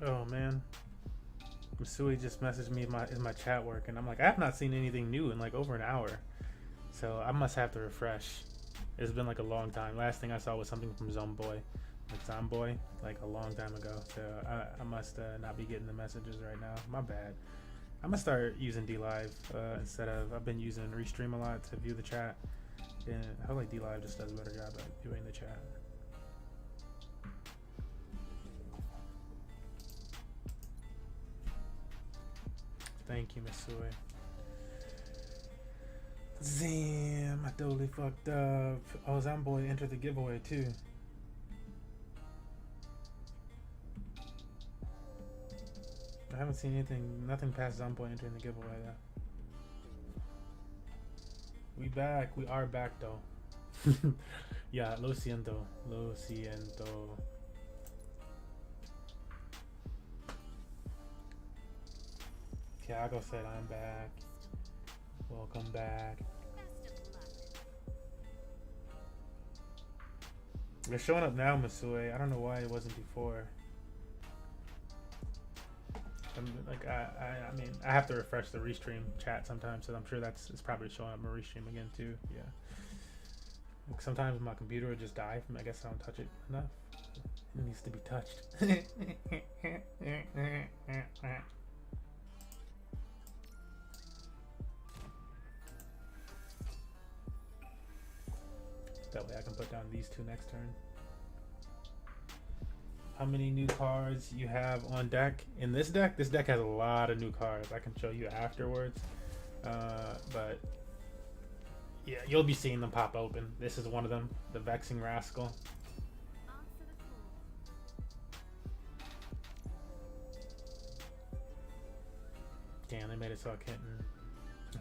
Oh man, Masui just messaged me, is my chat working? I'm like, I have not seen anything new in like over an hour, so I must have to refresh. It's been like a long time. Last thing I saw was something from Zomboy, like a long time ago. So I must not be getting the messages right now. My bad. I'm gonna start using DLive instead of, I've been using Restream a lot to view the chat, and I feel like DLive just does a better job at viewing the chat. Thank you, Missouri. Damn, I totally fucked up. Oh, Zomboy entered the giveaway too. I haven't seen nothing past Zomboy entering the giveaway though. We back. We are back though. Yeah, lo siento. Lo siento. Tiago said I'm back. Welcome back. They're showing up now, Masue. I don't know why it wasn't before. I mean, I have to refresh the restream chat sometimes, so I'm sure it's probably showing up my restream again too. Yeah. Like sometimes my computer will just die from. I guess I don't touch it enough. It needs to be touched. That way I can put down these two next turn. How many new cards you have on deck? In this deck has a lot of new cards. I can show you afterwards. But yeah, you'll be seeing them pop open. This is one of them, the Vexing Rascal. Damn, they made it so I can't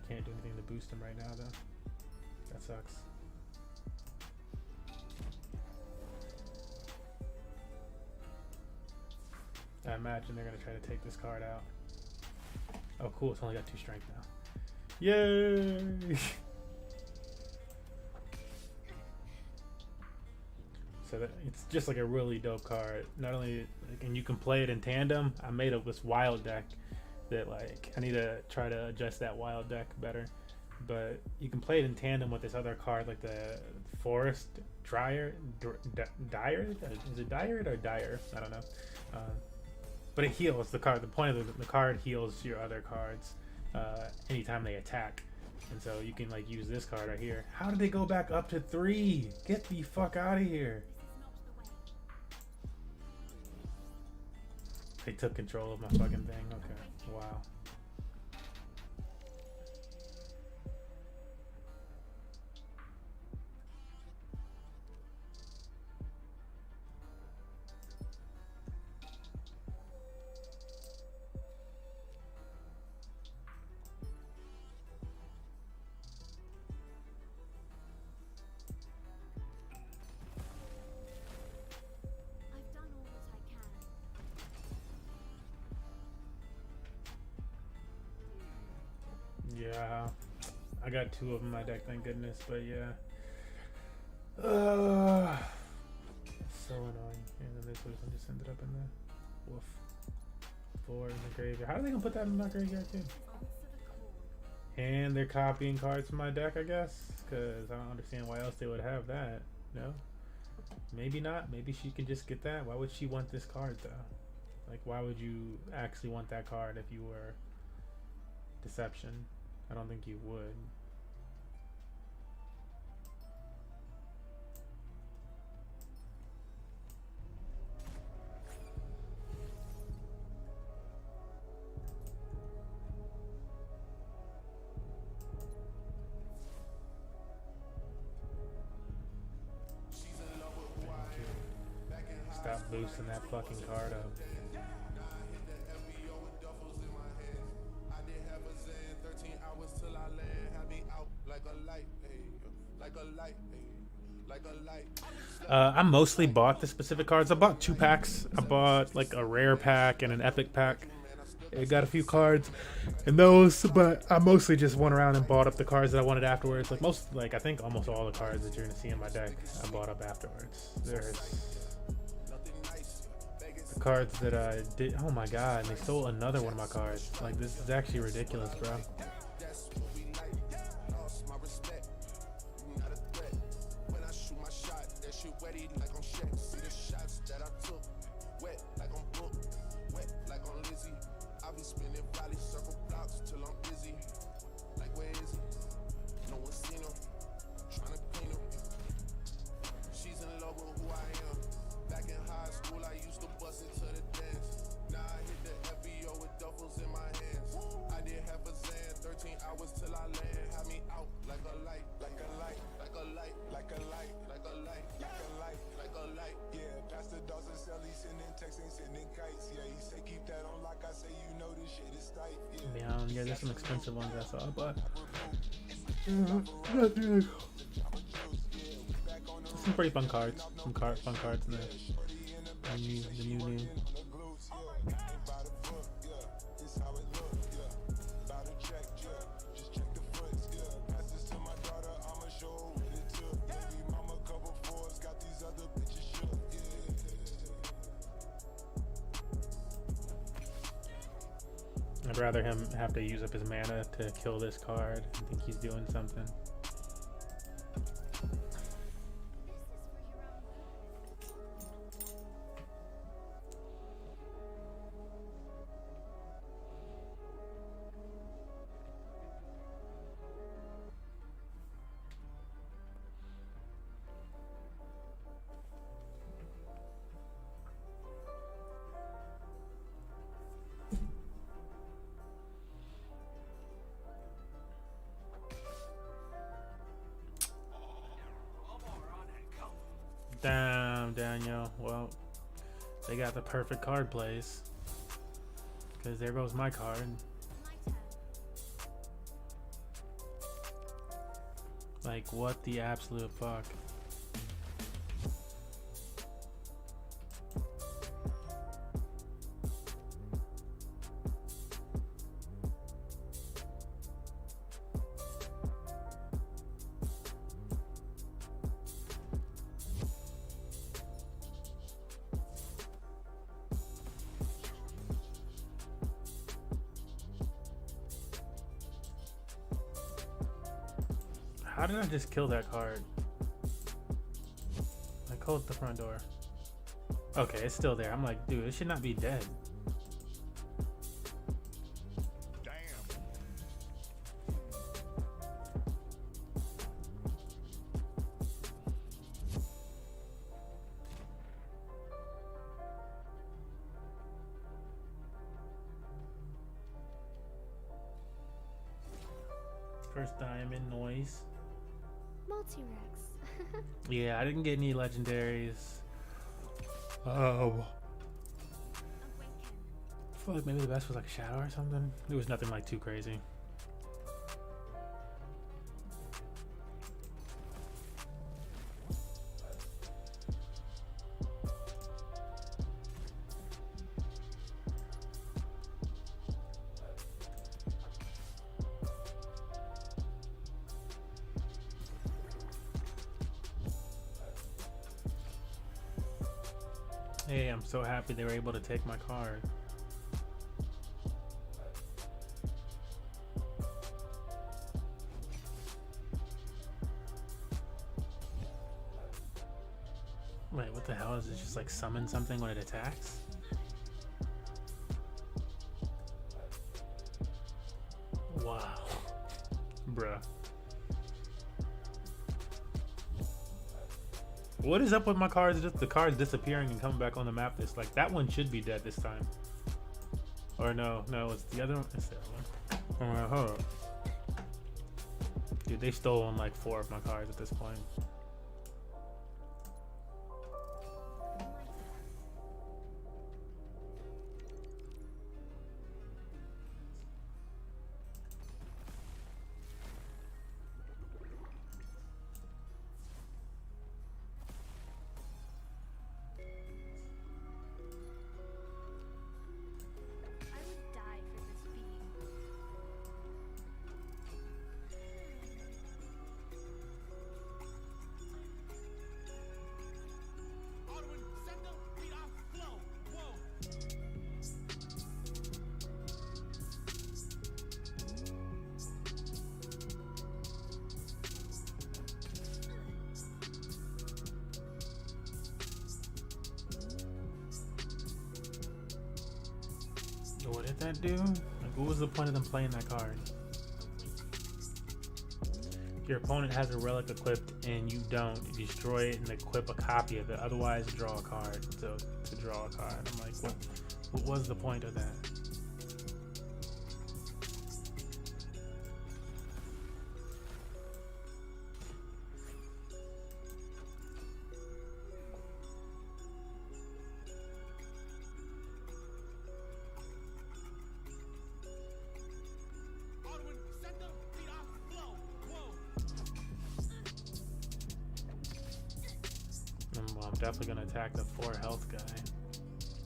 do anything to boost him right now though. That sucks. I imagine they're gonna try to take this card out. Oh cool, it's only got 2 strength now. Yay! So it's just like a really dope card. Not only, and you can play it in tandem. I made up this wild deck that like, I need to try to adjust that wild deck better. But you can play it in tandem with this other card, like the Forest Dryer. Is it Dyer or Dyer? I don't know. But it heals the card. The point of the card heals your other cards anytime they attack. And so you can like use this card right here. How did they go back up to 3? Get the fuck out of here. They took control of my fucking thing. Okay. Wow. Yeah, I got 2 of them in my deck, thank goodness, but yeah. So annoying. And then this one just ended up in there. Woof. 4 in the graveyard. How are they gonna put that in my graveyard too? And they're copying cards from my deck, I guess? Because I don't understand why else they would have that. No? Maybe not. Maybe she can just get that. Why would she want this card though? Like, why would you actually want that card if you were Deception? I don't think you would. Stop boosting that fucking card up. I mostly bought the specific cards. I bought 2 packs. I bought like a rare pack and an epic pack. It got a few cards and those, but I mostly just went around and bought up the cards that I wanted afterwards. I think almost all the cards that you're gonna see in my deck, I bought up afterwards. There's the cards that I did. Oh my god, and they stole another one of my cards. Like, this is actually ridiculous, bro. Yeah, there's some expensive ones I saw, but Some pretty fun cards. Some fun cards in there. The new. I'd rather him have to use up his mana to kill this card. I think he's doing something. Damn, Daniel. Well, they got the perfect card plays. Because there goes my card. Like, what the absolute fuck? How did I just kill that card? I closed the front door. Okay, it's still there. I'm like, dude, it should not be dead. First diamond noise. Multi-Rex. Yeah, I didn't get any legendaries. Oh. I feel like maybe the best was like a shadow or something. There was nothing like too crazy. Hey, I'm so happy they were able to take my card. Wait, what the hell? Is it just like summon something when it attacks? Wow. Bruh. What is up with my cards? Just the cards disappearing and coming back on the map. This like that one should be dead this time. Or no, it's the other one. It's the other one. Hold up. Dude, they stolen like 4 of my cards at this point. What did that do? Like, what was the point of them playing that card? If your opponent has a relic equipped and you don't, you destroy it and equip a copy of it. Otherwise, draw a card to draw a card. I'm like, what was the point of that? definitely gonna attack the 4 health guy.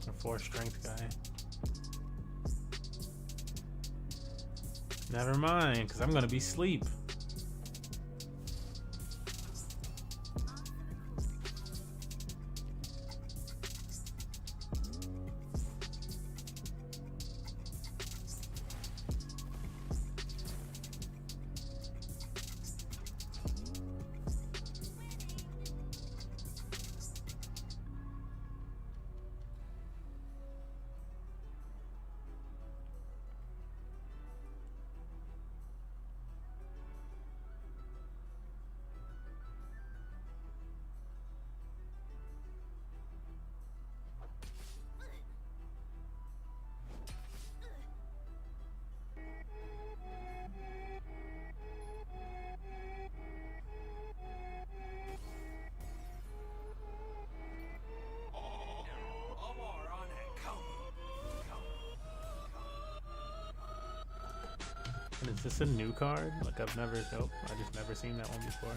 Or 4 strength guy. Never mind, because I'm gonna be asleep. And is this a new card? Like I've never, nope, I just never seen that one before.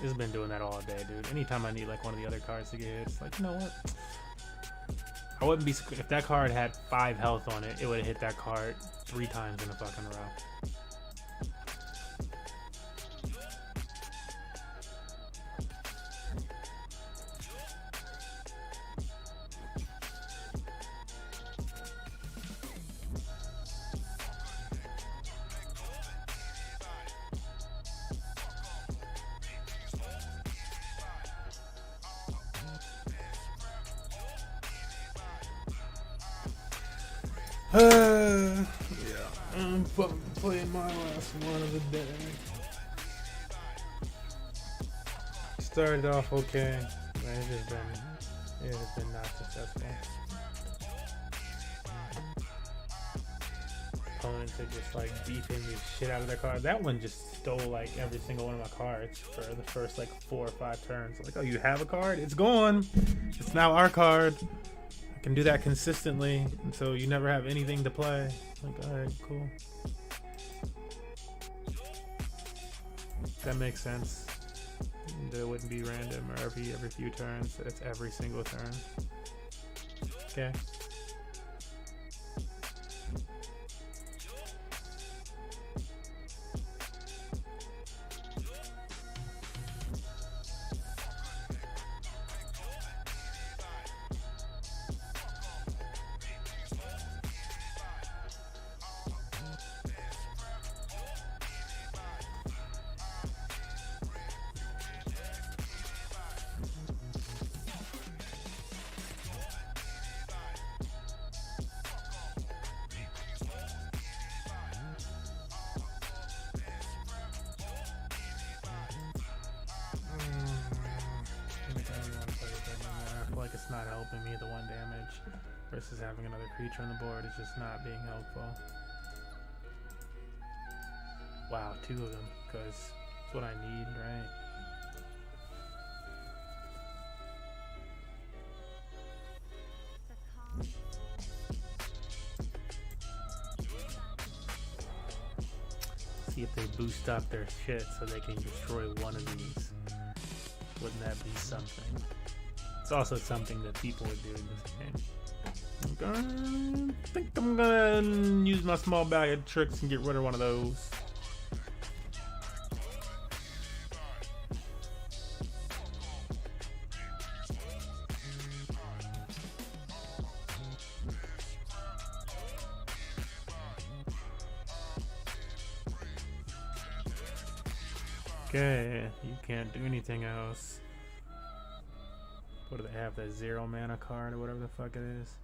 It's been doing that all day, dude. Anytime I need like one of the other cards to get hit, it's like, you know what? I wouldn't be, if that card had 5 health on it, it would have hit that card 3 times in a fucking row. Yeah, I'm fucking playing my last one of the day. Started off okay, but it has been not successful. Opponents are just like beefing the shit out of their card. That one just stole like every single one of my cards for the first like 4 or 5 turns. Like, oh, you have a card? It's gone. It's now our card. Can do that consistently until you never have anything to play. Like, alright, cool. That makes sense. That it wouldn't be random or every few turns. It's every single turn. Okay. Like it's not helping me, the 1 damage versus having another creature on the board is just not being helpful. Wow, 2 of them, because it's what I need, right? See if they boost up their shit so they can destroy one of these. Wouldn't that be something? It's also something that people would do in this game. I think I'm gonna use my small bag of tricks and get rid of one of those. Okay, you can't do anything else. What do they have? That 0 mana card or whatever the fuck it is.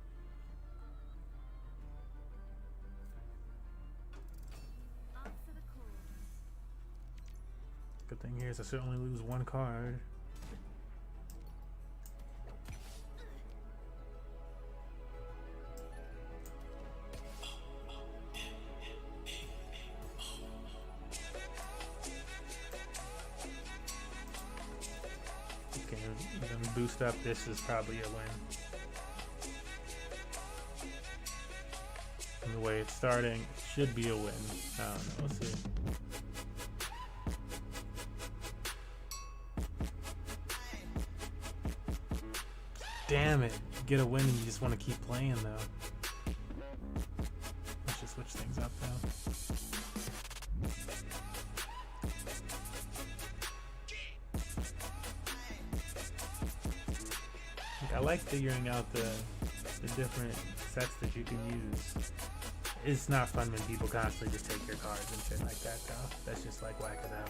Good thing here is I certainly lose 1 card. Okay, then boost up. This is probably a win. From the way it's starting, it should be a win. I don't know. Let's see. Damn it. You get a win and you just want to keep playing, though. Let's just switch things up, though. I like figuring out the different sets that you can use. It's not fun when people constantly just take your cards and shit like that, though. That's just like whacking out.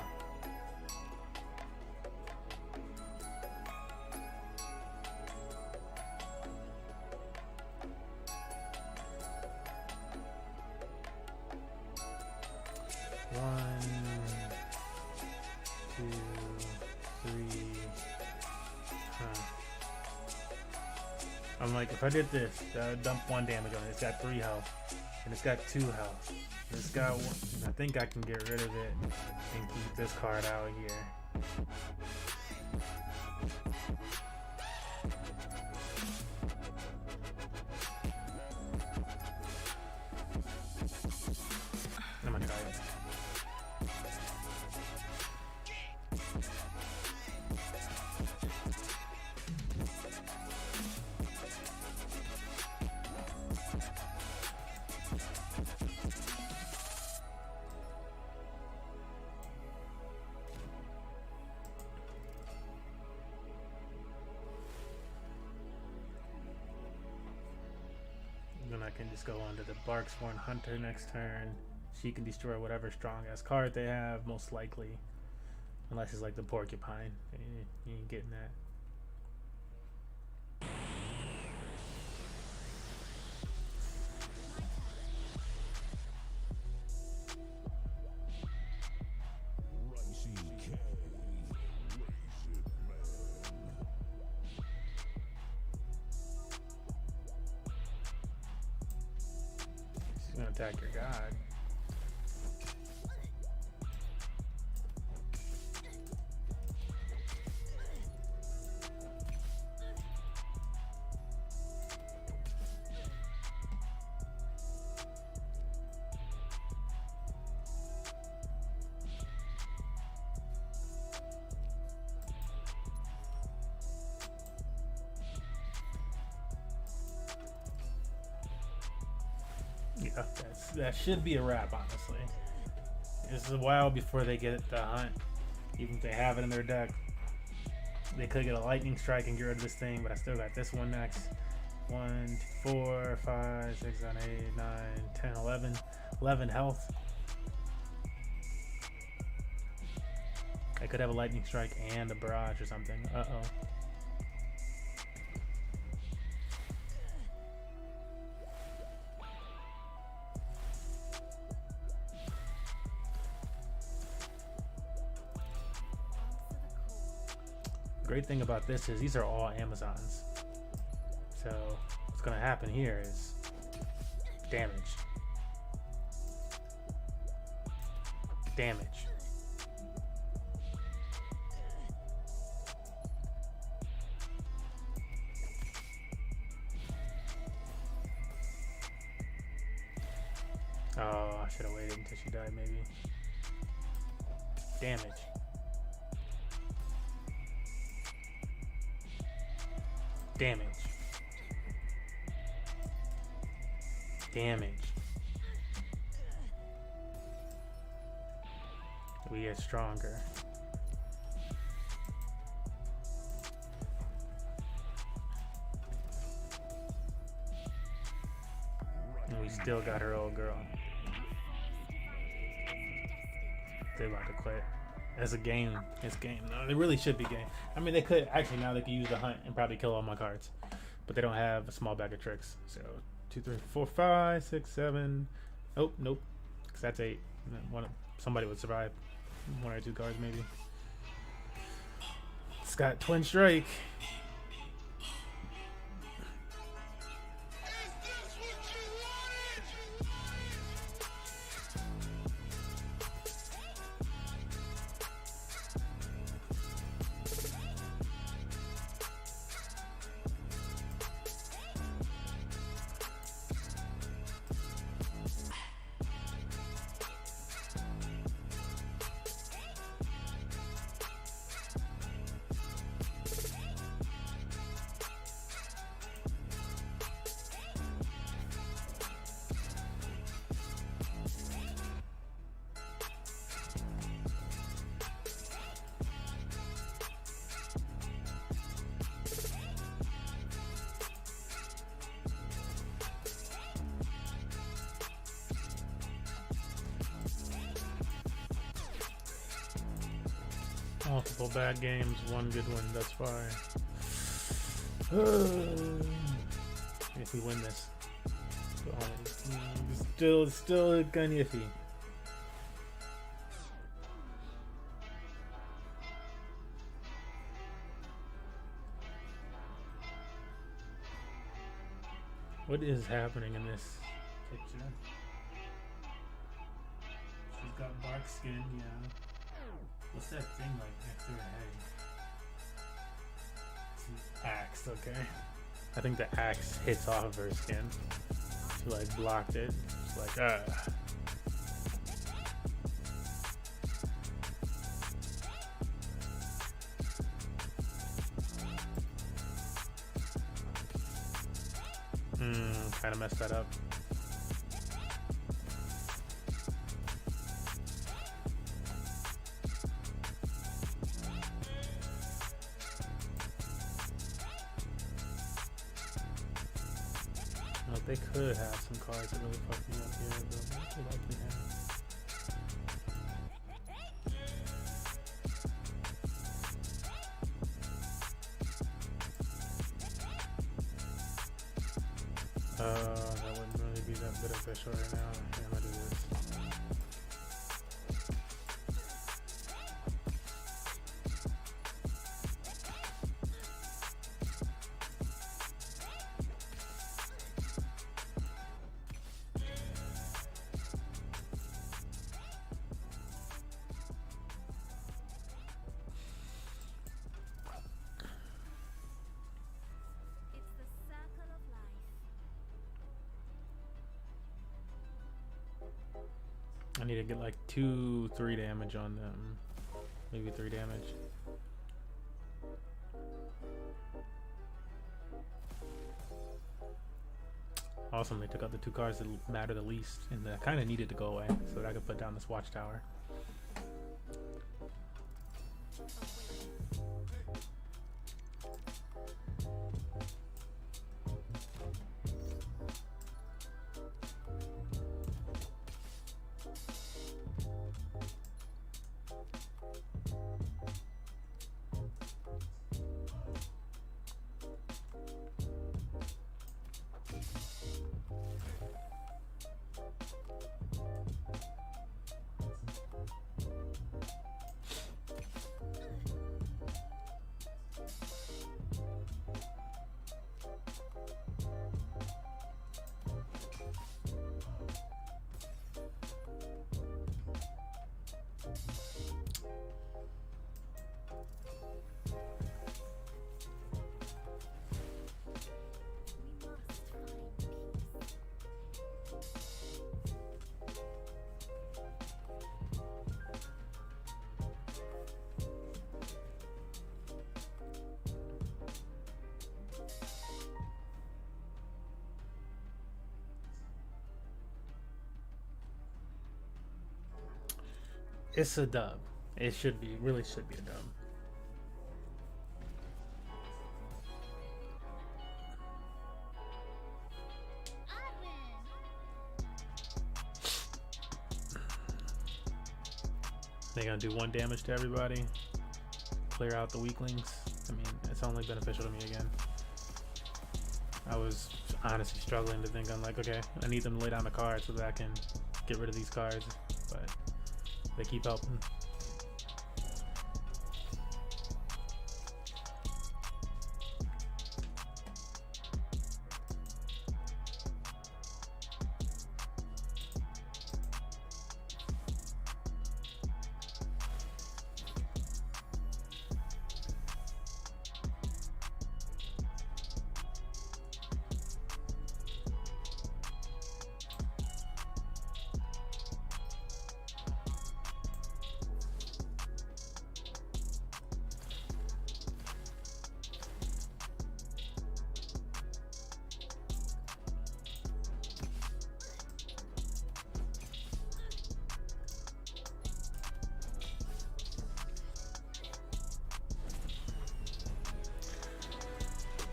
I'm like, if I did this, that would dump 1 damage on it. It's got 3 health, and it's got 2 health. It's got 1. I think I can get rid of it and keep this card out here. I'm gonna try it. Then I can just go on to the Barksworn Hunter next turn. She can destroy whatever strong ass card they have, most likely. Unless it's like the Porcupine. You ain't getting that. She's gonna attack your god. Yeah, that should be a wrap, honestly. This is a while before they get the hunt, even if they have it in their deck. They could get a lightning strike and get rid of this thing, but I still got this one next. 1, 4, 5, 6, 7, 8, 9, 10, 11. 11 health. I could have a lightning strike and a barrage or something. Uh-oh. Great thing about this is these are all Amazons. So what's gonna happen here is damage. Damage. Oh, I should have waited until she died, maybe. Damage. Damage. Damage. We get stronger. And we still got her old girl. They're about to quit. It's a game. It's game. No, it really should be game. I mean, they could actually now they could use the hunt and probably kill all my cards, but they don't have a small bag of tricks. So 2, 3, 4, 5, 6, 7. Oh, nope. Cause that's 8. Somebody would survive. 1 or 2 cards maybe. It's got Twin Strike. Multiple bad games, one good one thus far. If we win this, still kind of iffy. What is happening in this picture? She's got bark skin, yeah. What's that thing like next to her head? It's an axe, okay. I think the axe hits off of her skin. She like blocked it. It's like, kind of messed that up. Well, they could have some cards that really fuck me up here, but they likely have. That wouldn't really be that beneficial right now. Yeah, I'm gonna do this. It's the circle of life. I need to get like 2-3 damage on them. Maybe 3 damage. Awesome, they took out the 2 cards that matter the least, and that kind of needed to go away so that I could put down this watchtower. It's a dub. It should be, really should be a dub. They're gonna do 1 damage to everybody. Clear out the weaklings. I mean, it's only beneficial to me again. I was honestly struggling to think, I'm like, okay, I need them to lay down the cards so that I can get rid of these cards, but they keep helping.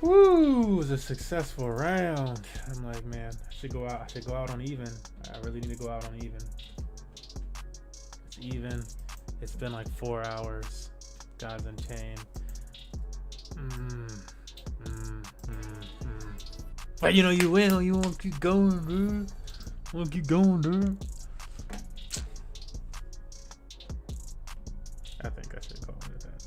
Woo! It was a successful round. I'm like, man, I should go out on even. I really need to go out on even. It's even. It's been like 4 hours. Gods Unchained. But you know you win, you won't keep going, dude. Won't keep going, dude. I think I should call it that.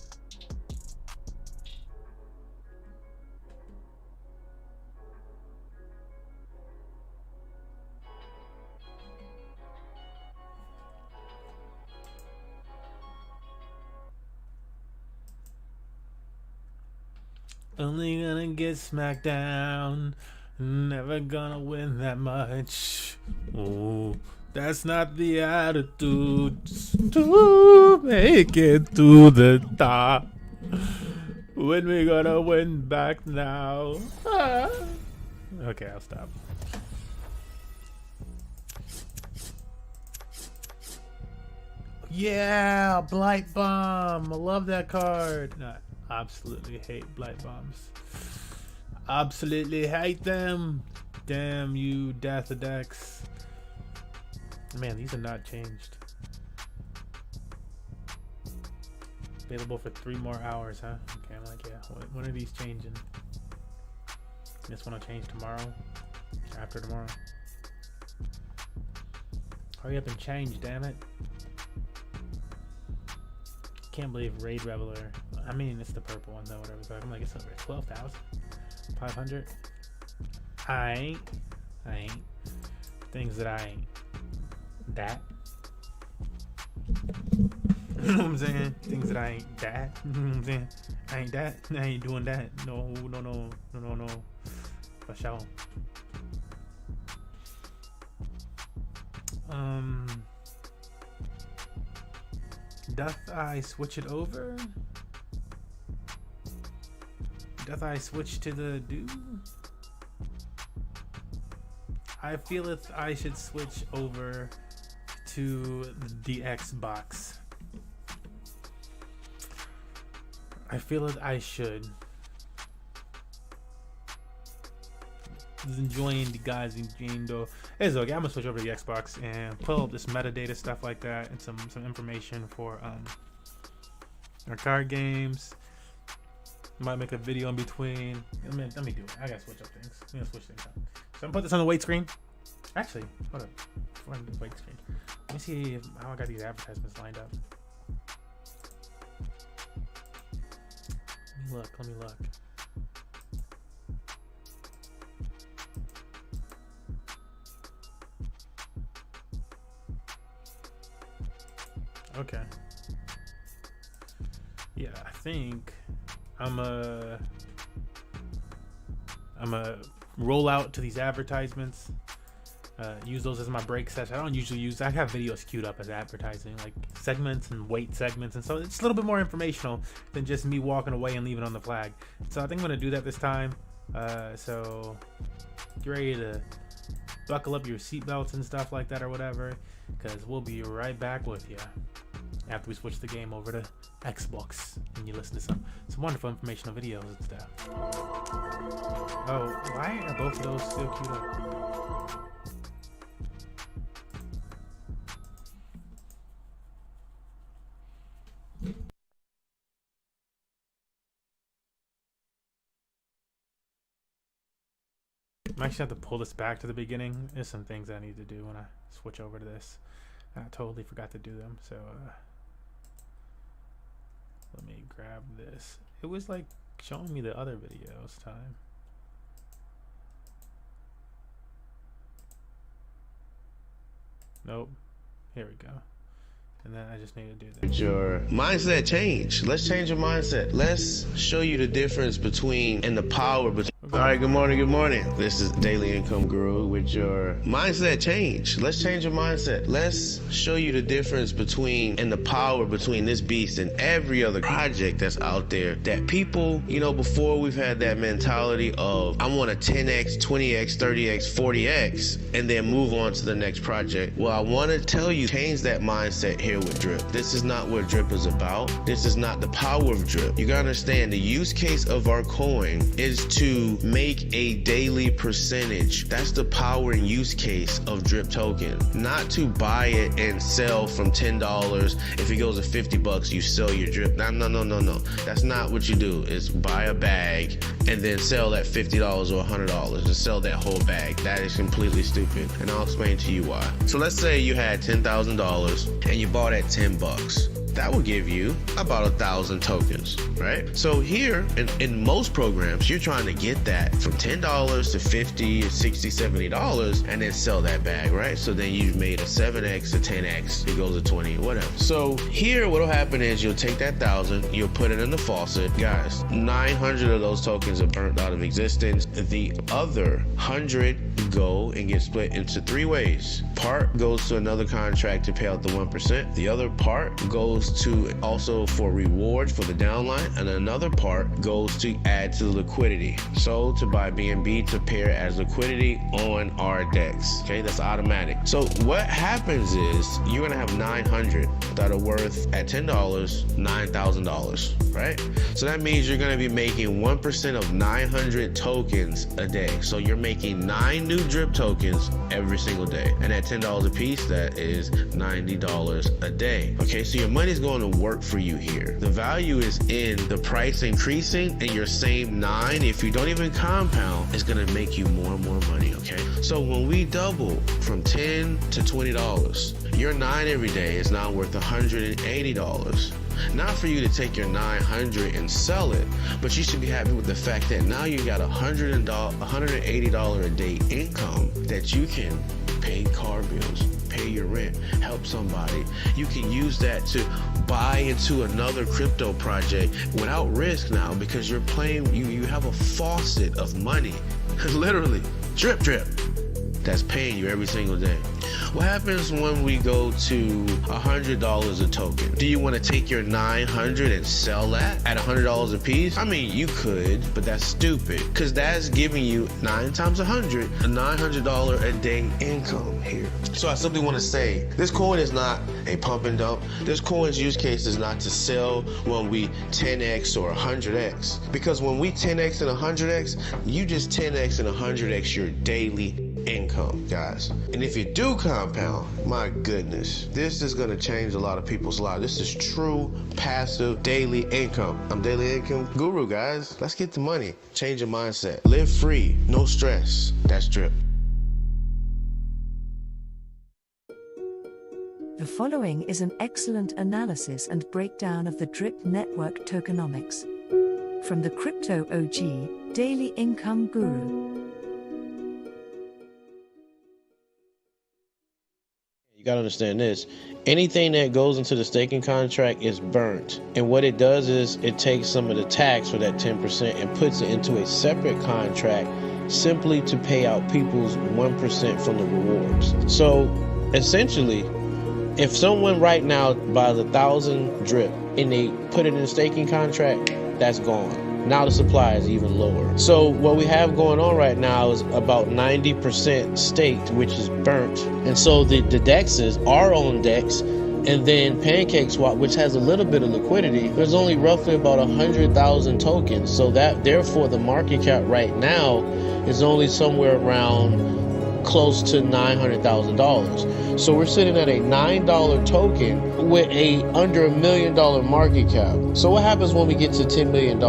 Only gonna get smacked down. Never gonna win that much. Oh, that's not the attitude. Just to make it to the top. When we gonna win back now? Ah. Okay, I'll stop. Yeah, Blight Bomb. I love that card. No, I absolutely hate Blight Bombs. Absolutely hate them. Damn you, Dathodex. Man, these are not changed. Available for 3 more hours, huh? Okay, I'm like, yeah. When are these changing? This one will change tomorrow? After tomorrow? Hurry up and change, damn it. Can't believe Raid Reveler. I mean, it's the purple one though, whatever. But I'm like, it's over 12,500. I ain't. Things that I ain't. That. You know what I'm saying? Things that I ain't that. You know what I'm saying? I ain't that. I ain't doing that. No. For sure. Doth I switch it over? Doth I switch to the do? I feel if I should switch over to the Xbox. I feel that I should. Enjoying the guys enjoying though. It's okay. I'm gonna switch over to the Xbox and pull up this metadata stuff like that and some information for our card games. Might make a video in between. Let me do it. I gotta switch up things. I'm gonna switch things up. So I'm gonna put this on the wait screen. Actually, hold up. Before I do the wait screen, let me see how I got these advertisements lined up. Let me look. Okay. Yeah, I think I'm a roll out to these advertisements. Use those as my break session. I don't usually use. I have videos queued up as advertising, like segments and wait segments, and so it's a little bit more informational than just me walking away and leaving on the flag. So I think I'm gonna do that this time. So get ready to buckle up your seatbelts and stuff like that or whatever, because we'll be right back with you after we switch the game over to Xbox and you listen to some wonderful informational videos and stuff. Oh, why are both of those still queued up? I actually have to pull this back to the beginning. There's some things I need to do when I switch over to this. I totally forgot to do them. So let me grab this. It was like showing me the other videos time. Nope. Here we go. And then I just need to do that. Your mindset change. Let's change your mindset. Let's show you the difference between and the power between. All right, good morning, good morning. This is Daily Income Guru with your mindset change. Let's change your mindset. Let's show you the difference between and the power between this beast and every other project that's out there that people, you know, before we've had that mentality of I want a 10x, 20x, 30x, 40x, and then move on to the next project. Well, I want to tell you, change that mindset here with Drip. This is not what Drip is about. This is not the power of Drip. You gotta understand the use case of our coin is to to make a daily percentage. That's the power and use case of drip token. Not to buy it and sell from $10. If it goes to 50 bucks, you sell your drip. No. That's not what you do. It's buy a bag and then sell that $50 or $100 and sell that whole bag. That is completely stupid. And I'll explain to you why. So let's say you had $10,000 and you bought at 10 bucks. That will give you about 1,000 tokens, right? So here, in most programs, you're trying to get that from $10 to $50, $60, $70, and then sell that bag, right? So then you've made a 7x, a 10x, it goes to 20, whatever. So here, what'll happen is you'll take that 1,000, you'll put it in the faucet. Guys, 900 of those tokens are burnt out of existence. The other 100 go and get split into 3 ways. Part goes to another contract to pay out the 1%. The other part goes to also for rewards for the downline, and another part goes to add to the liquidity. So to buy BNB to pair as liquidity on our DEX. Okay, that's automatic. So what happens is you're gonna have 900 that are worth at $10, $9,000, right? So that means you're gonna be making 1% of 900 tokens a day. So you're making 9 new drip tokens every single day. And at $10 a piece, that is $90 a day. Okay, so your money's going to work for you here. The value is in the price increasing, and your same 9, if you don't even compound, is going to make you more and more money, okay? So when we double from $10 to $20, your 9 every day is now worth $180. Not for you to take your 900 and sell it, but you should be happy with the fact that now you got $180 a day income that you can pay car bills, pay your rent, help somebody. You can use that to buy into another crypto project without risk now, because you're playing, you have a faucet of money, literally, drip, that's paying you every single day. What happens when we go to $100 a token? Do you want to take your 900 and sell that at $100 a piece? I mean, you could, but that's stupid, because that's giving you 9 times 100, a $900 a day income here. So I simply want to say, this coin is not a pump and dump. This coin's use case is not to sell when we 10x or 100x, because when we 10x and 100x, you just 10x and 100x your daily income, guys. And if you do compound, my goodness, this is going to change a lot of people's lives. This is true passive daily income. I'm Daily Income Guru, guys. Let's get the money. Change your mindset. Live free. No stress. That's drip. The following is an excellent analysis and breakdown of the DRIP network tokenomics from the Crypto OG, Daily Income Guru. You gotta understand this. Anything that goes into the staking contract is burnt. And what it does is it takes some of the tax for that 10% and puts it into a separate contract simply to pay out people's 1% from the rewards. So essentially, if someone right now buys 1,000 drip and they put it in a staking contract, that's gone. Now the supply is even lower. So what we have going on right now is about 90% staked, which is burnt. And so the DEX is our own DEX, and then PancakeSwap, which has a little bit of liquidity, there's only roughly about 100,000 tokens. So that therefore the market cap right now is only somewhere around close to $900,000. So we're sitting at a $9 token with a under $1 million market cap. So what happens when we get to $10 million?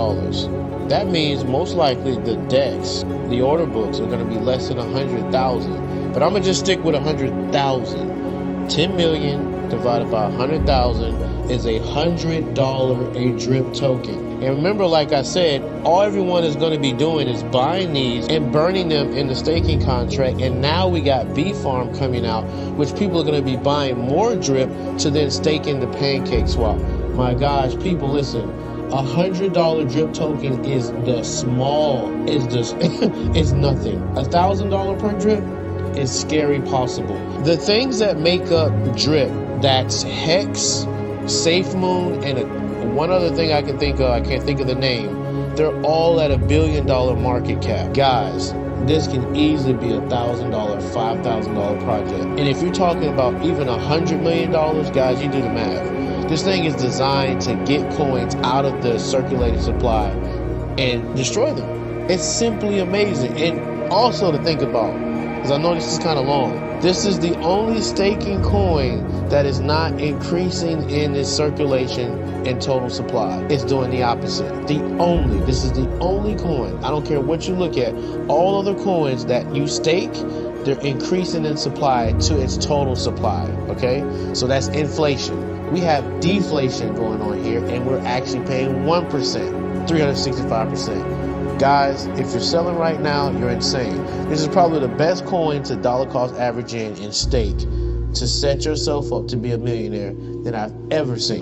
That means most likely the DEX, the order books, are going to be less than 100,000. But I'm going to just stick with 100,000. 10 million divided by 100,000 is $100 a drip token. And remember, like I said, all everyone is going to be doing is buying these and burning them in the staking contract. And now we got B Farm coming out, which people are going to be buying more drip to then stake in the PancakeSwap. My gosh, people, listen. $100 drip token is the small, is just, it's nothing. $1,000 per drip is scary possible. The things that make up drip, that's Hex, Safe Moon, and one other thing I can think of, I can't think of the name, they're all at $1 billion market cap. Guys, this can easily be $1,000, $5,000 project. And if you're talking about even $100 million, guys, you do the math. This thing is designed to get coins out of the circulating supply and destroy them. It's simply amazing. And also to think about, because I know this is kind of long, this is the only staking coin that is not increasing in its circulation and total supply. It's doing the opposite. This is the only coin. I don't care what you look at. All other coins that you stake, they're increasing in supply to its total supply, okay? So that's inflation. We have deflation going on here, and we're actually paying 1%, 365%. Guys, if you're selling right now, you're insane. This is probably the best coin to dollar cost average in stake to set yourself up to be a millionaire than I've ever seen.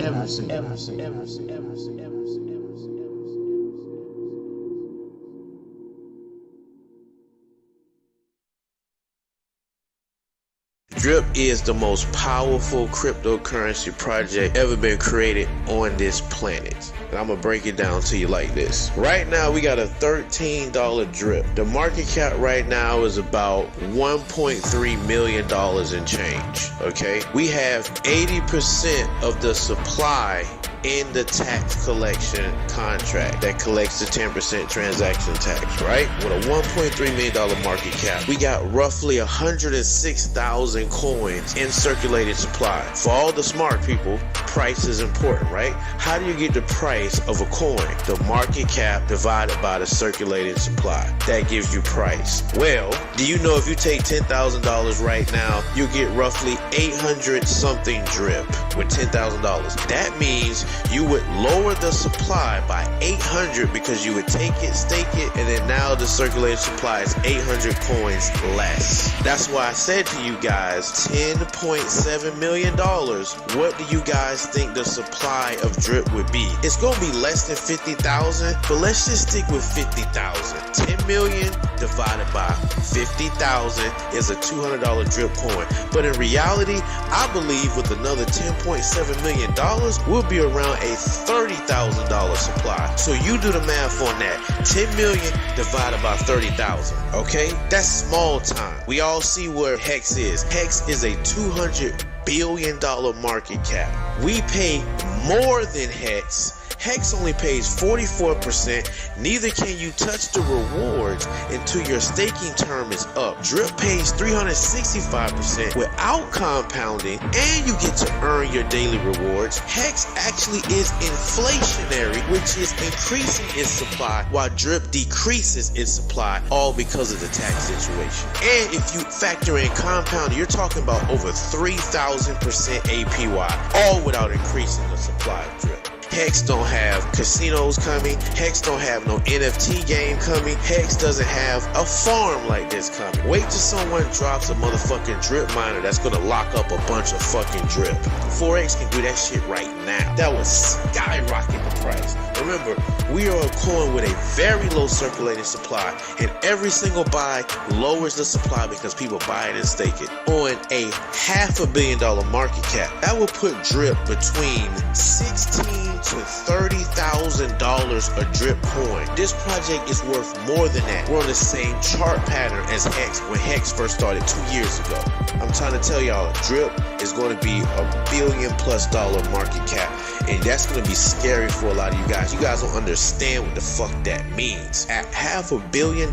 Drip is the most powerful cryptocurrency project ever been created on this planet. And I'm gonna break it down to you like this. Right now, we got a $13 drip. The market cap right now is about $1.3 million in change, okay? We have 80% of the supply in the tax collection contract that collects the 10% transaction tax, right? With a $1.3 million market cap, we got roughly 106,000 coins in circulating supply. For all the smart people, price is important, right? How do you get the price of a coin? The market cap divided by the circulating supply. That gives you price. Well, do you know if you take $10,000 right now, you get roughly 800 something drip with $10,000. That means you would lower the supply by 800 because you would take it, stake it, and then now the circulating supply is 800 coins less. That's why I said to you guys, $10.7 million. What do you guys think the supply of drip would be? It's gonna be less than 50,000, but let's just stick with 50,000. 10 million divided by 50,000 is a $200 drip coin. But in reality, I believe with another $10.7 million, we'll be around a $30,000 supply. So you do the math on that. 10 million divided by 30,000. Okay? That's small time. We all see where Hex is. Hex is a $200 billion market cap. We pay more than Hex. Hex only pays 44%. Neither can you touch the rewards until your staking term is up. Drip pays 365% without compounding, and you get to earn your daily rewards. Hex actually is inflationary, which is increasing its supply, while Drip decreases its supply, all because of the tax situation. And if you factor in compounding, you're talking about over 3,000% APY, all without increasing the supply of Drip. Hex don't have casinos coming. Hex don't have no NFT game coming. Hex doesn't have a farm like this coming. Wait till someone drops a motherfucking drip miner that's gonna lock up a bunch of fucking drip. 4X can do that shit right now. That would skyrocket the price. Remember, we are a coin with a very low circulating supply, and every single buy lowers the supply because people buy it and stake it. On a $500 million market cap, that will put drip between $16,000 to $30,000 a drip coin. This project is worth more than that. We're on the same chart pattern as Hex when Hex first started 2 years ago. I'm trying to tell y'all, drip is going to be $1 billion+ market cap, and that's going to be scary for a lot of you guys. You guys don't understand what the fuck that means. At $500 million,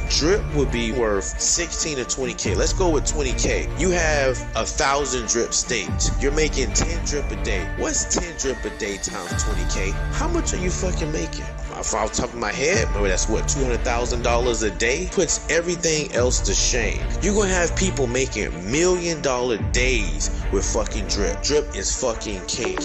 drip would be worth 16 to 20K. Let's go with 20K. You have 1,000 drip staked. You're making 10 drip a day. What's 10 drip a day times 20K? How much are you fucking making? Off the top of my head, maybe that's what, $200,000 a day? Puts everything else to shame. You're gonna have people making $1 million days with fucking drip. Drip is fucking king.